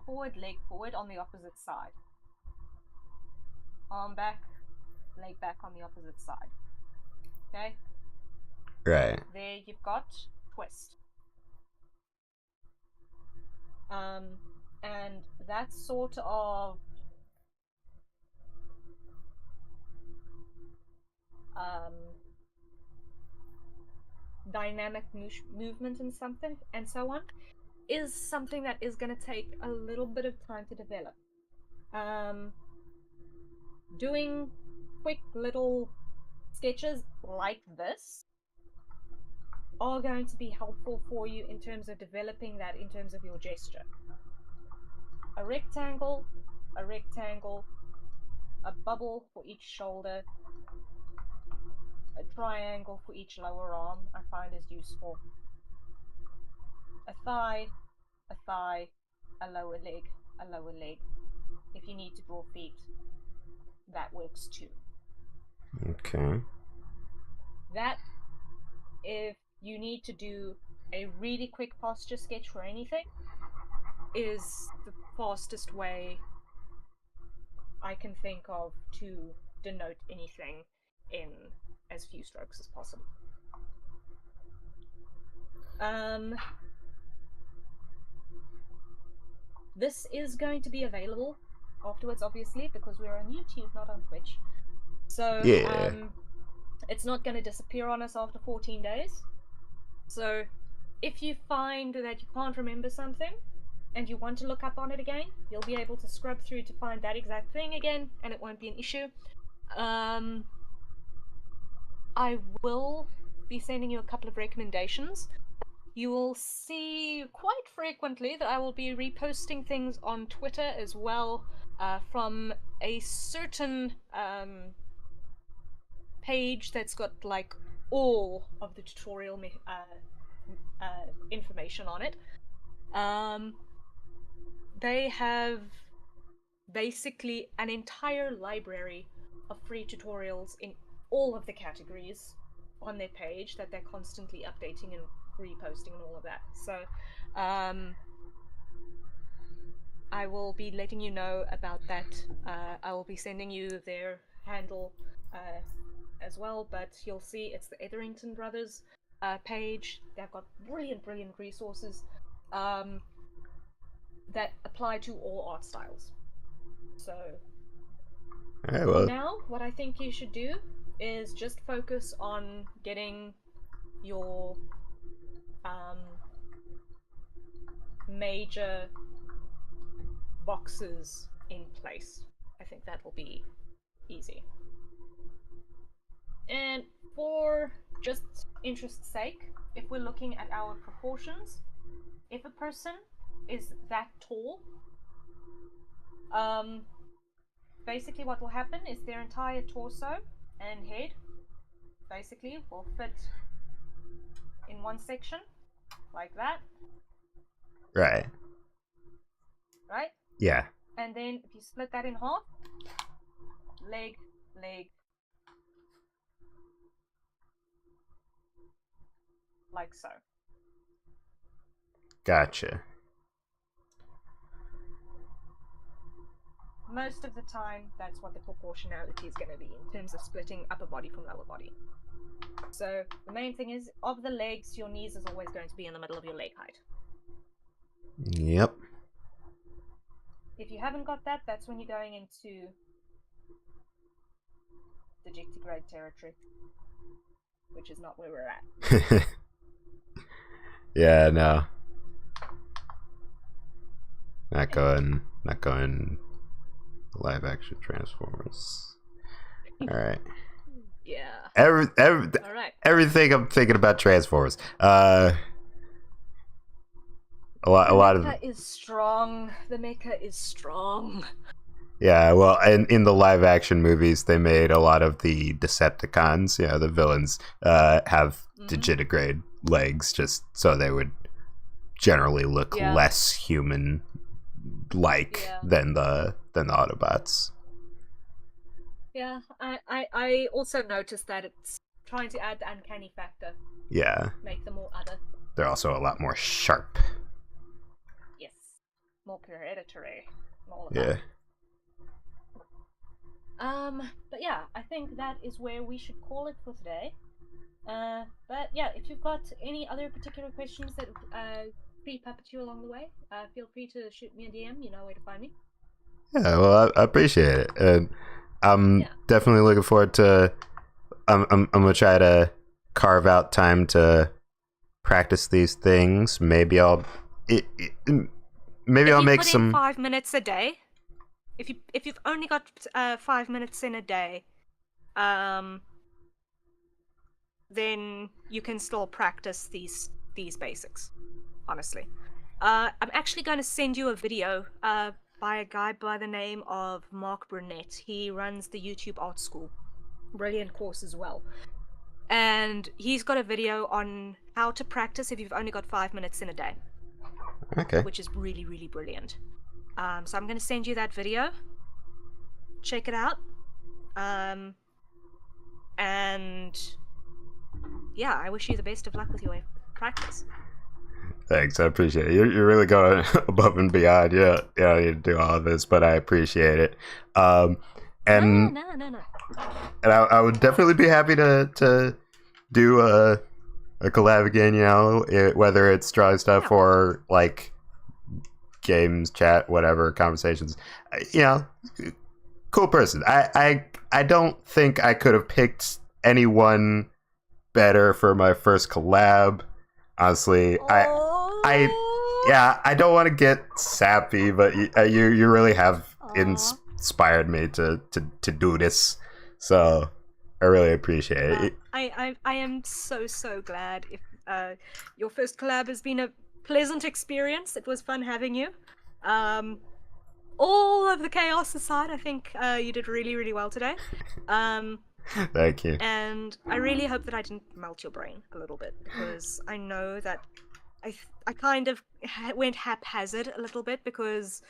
forward, leg forward on the opposite side. arm back, leg back on the opposite side. Okay? Right. There you've got twist. And that sort of dynamic movement and something and so on is something that is going to take a little bit of time to develop. Doing quick little sketches like this are going to be helpful for you in terms of developing that in terms of your gesture. A rectangle, a bubble for each shoulder, a triangle for each lower arm I find is useful. A thigh, a lower leg. If you need to draw feet, that works too. Okay. That, if you need to do a really quick posture sketch for anything, is the fastest way I can think of to denote anything in as few strokes as possible. This is going to be available afterwards, obviously, because we're on YouTube, not on Twitch. So, Yeah. it's not going to disappear on us after 14 days. So, if you find that you can't remember something and you want to look up on it again, you'll be able to scrub through to find that exact thing again, and it won't be an issue. I will be sending you a couple of recommendations. You will see quite frequently that I will be reposting things on Twitter as well, from a certain page that's got like all of the tutorial information on it. They have basically an entire library of free tutorials in all of the categories on their page that they're constantly updating and reposting and all of that. So I will be letting you know about that. I will be sending you their handle as well, but you'll see it's the Etherington Brothers page. They've got brilliant resources that apply to all art styles. So for now, what I think you should do is just focus on getting your major boxes in place. I think that will be easy. And for just interest's sake, if we're looking at our proportions, if a person is that tall, basically what will happen is their entire torso and head basically will fit in one section like that. Right. Yeah. And then if you split that in half, leg, like so. Gotcha. Most of the time, that's what the proportionality is going to be in terms of splitting upper body from lower body. So the main thing is, of the legs, your knees is always going to be in the middle of your leg height. Yep. If you haven't got that, that's when you're going into digitigrade territory, which is not where we're at. Yeah, no. Not going live action Transformers. All right. Yeah. All right. Everything I'm thinking about Transformers. A lot of the mecha is strong. The mecha is strong. Yeah, well, in the live action movies, they made a lot of the Decepticons, the villains, have digitigrade legs just so they would generally look less human like than the Autobots. Yeah, I also noticed that it's trying to add the uncanny factor. Yeah. Make them more other. They're also a lot more sharp. Yes. More hereditary. All of yeah. that. But yeah, I think that is where we should call it for today. But yeah, if you've got any other particular questions that creep up at you along the way, feel free to shoot me a DM. You know where to find me. Yeah, well, I appreciate it, and I'm Yeah. definitely looking forward to. I'm gonna try to carve out time to practice these things. Maybe maybe If I'll you make put in some. 5 minutes a day, if you've only got 5 minutes in a day, um, then you can still practice these basics. Honestly, I'm actually going to send you a video by a guy by the name of Mark Burnett. He runs the YouTube Art School, brilliant course as well. And he's got a video on how to practice if you've only got 5 minutes in a day, Okay. which is really, really brilliant. So I'm going to send you that video. Check it out. And yeah, I wish you the best of luck with your practice. Thanks, I appreciate it. You're really going above and beyond. Yeah, yeah, I need to do all of this, but I appreciate it. Um, and No. and I would definitely be happy to do a collab again. You know, whether it's drawing stuff Yeah. or like games, chat, whatever, conversations. You know, cool person. I don't think I could have picked anyone better for my first collab. Honestly, I yeah, I don't want to get sappy, but you really have inspired me to do this. So I really appreciate it. I am so glad if your first collab has been a pleasant experience. It was fun having you. All of the chaos aside, I think you did really well today. Thank you. And I really hope that I didn't melt your brain a little bit, because I know that I kind of went haphazard a little bit, because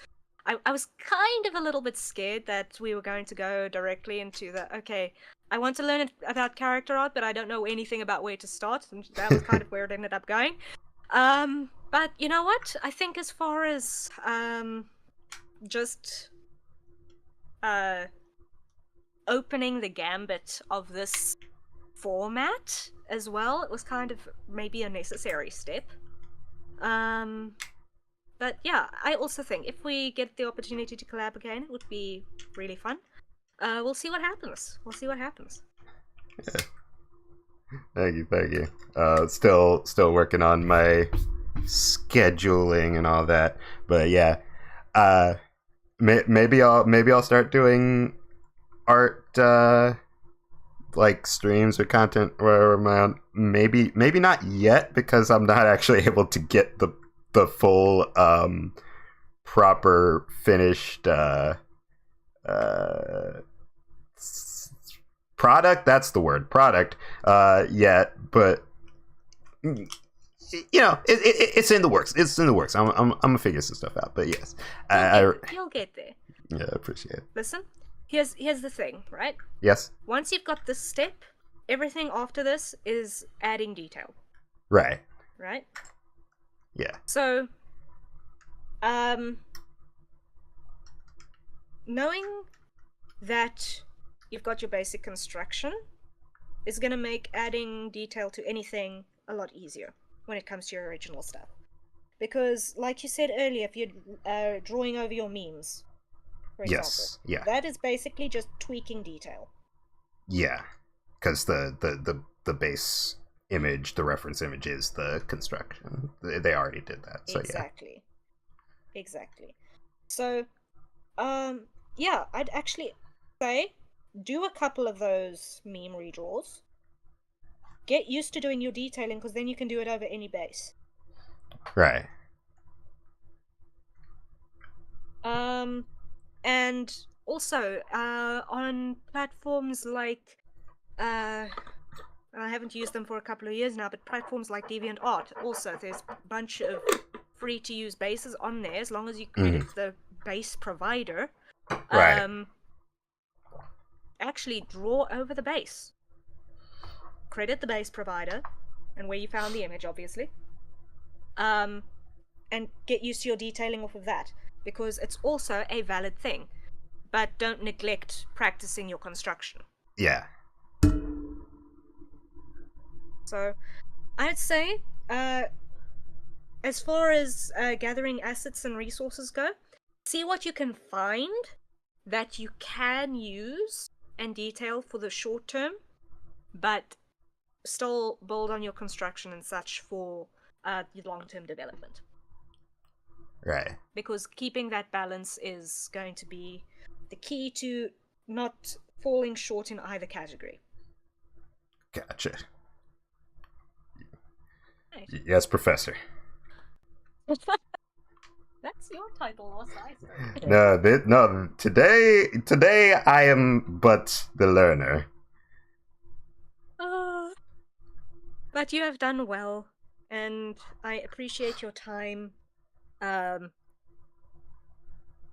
I was kind of a little bit scared that we were going to go directly into the, okay, I want to learn about character art, but I don't know anything about where to start, and that was kind of where it ended up going. But you know what? I think as far as just opening the gambit of this format as well, it was kind of maybe a necessary step. But yeah, I also think if we get the opportunity to collab again, it would be really fun. We'll see what happens. Yeah. Thank you. Still working on my scheduling and all that, but yeah. Maybe I'll start doing art like streams or content where my own. Maybe not yet, because I'm not actually able to get the full proper finished product. That's the word, product. Yet, but you know, it's in the works. I'm gonna figure some stuff out. But yes, You'll get there. Yeah, I appreciate it. Listen, here's the thing, right? Yes. Once you've got this step, everything after this is adding detail. Right. Right? Yeah. So, knowing that you've got your basic construction is going to make adding detail to anything a lot easier when it comes to your original stuff. Because, like you said earlier, if you're drawing over your memes, for example, yeah, that is basically just tweaking detail. Yeah, because the base image, the reference image, is the construction. They already did that, so exactly. So, yeah, I'd actually say do a couple of those meme redraws. Get used to doing your detailing, because then you can do it over any base. Right. And also, on platforms like, I haven't used them for a couple of years now, but platforms like DeviantArt, also, there's a bunch of free-to-use bases on there, as long as you credit the base provider. Right. Actually draw over the base. Credit the base provider, and where you found the image, obviously. And get used to your detailing off of that, because it's also a valid thing. but don't neglect practicing your construction. Yeah. So, I'd say, as far as gathering assets and resources go, see what you can find that you can use and detail for the short term, but still build on your construction and such for your long-term development. Right. Because keeping that balance is going to be the key to not falling short in either category. Gotcha. Right. Yes, Professor. That's your title, not I. No. Today I am but the learner. But you have done well, and I appreciate your time.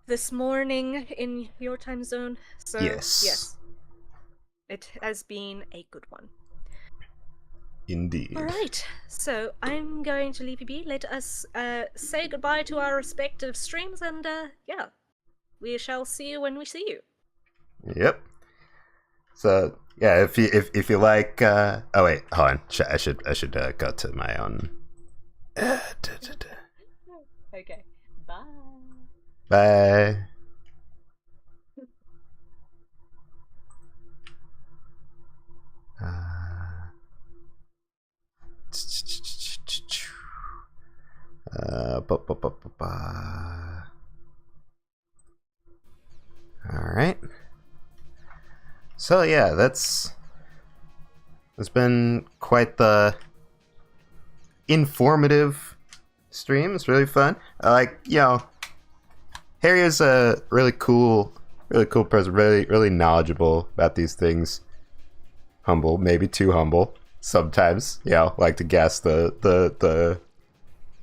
This morning in your time zone. So yes, it has been a good one. Indeed. All right, so I'm going to leave you be. Let us say goodbye to our respective streams, and yeah, we shall see you when we see you. Yep. So yeah, if you like, oh wait, hold on. I should go to my own. Okay. Bye. Bye. All right. So yeah, it's been quite the informative stream. It's really fun. Harry is a really cool person. Really knowledgeable about these things. Humble, maybe too humble sometimes. Like to gas the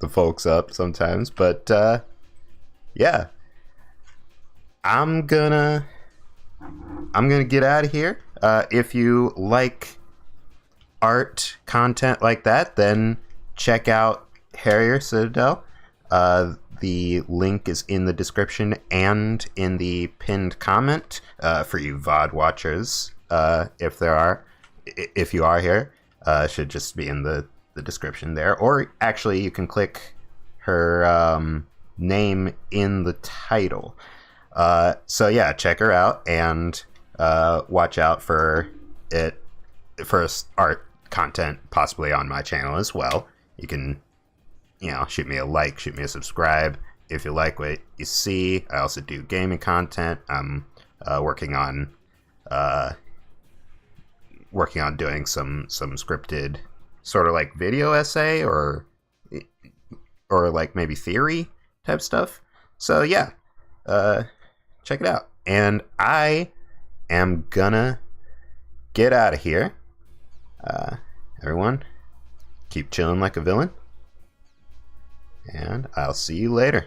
folks up sometimes. But yeah, I'm gonna get out of here. If you like art content like that, then check out Harrier Citadel. The link is in the description and in the pinned comment for you VOD watchers. If you are here, should just be in the description there. Or actually, you can click her name in the title. So yeah, check her out and watch out for art content possibly on my channel as well. You can shoot me a like, shoot me a subscribe if you like what you see. I also do gaming content. I'm working on doing some scripted sort of like video essay or like maybe theory type stuff. So yeah, check it out. And I am gonna get out of here. Everyone, keep chilling like a villain. And I'll see you later.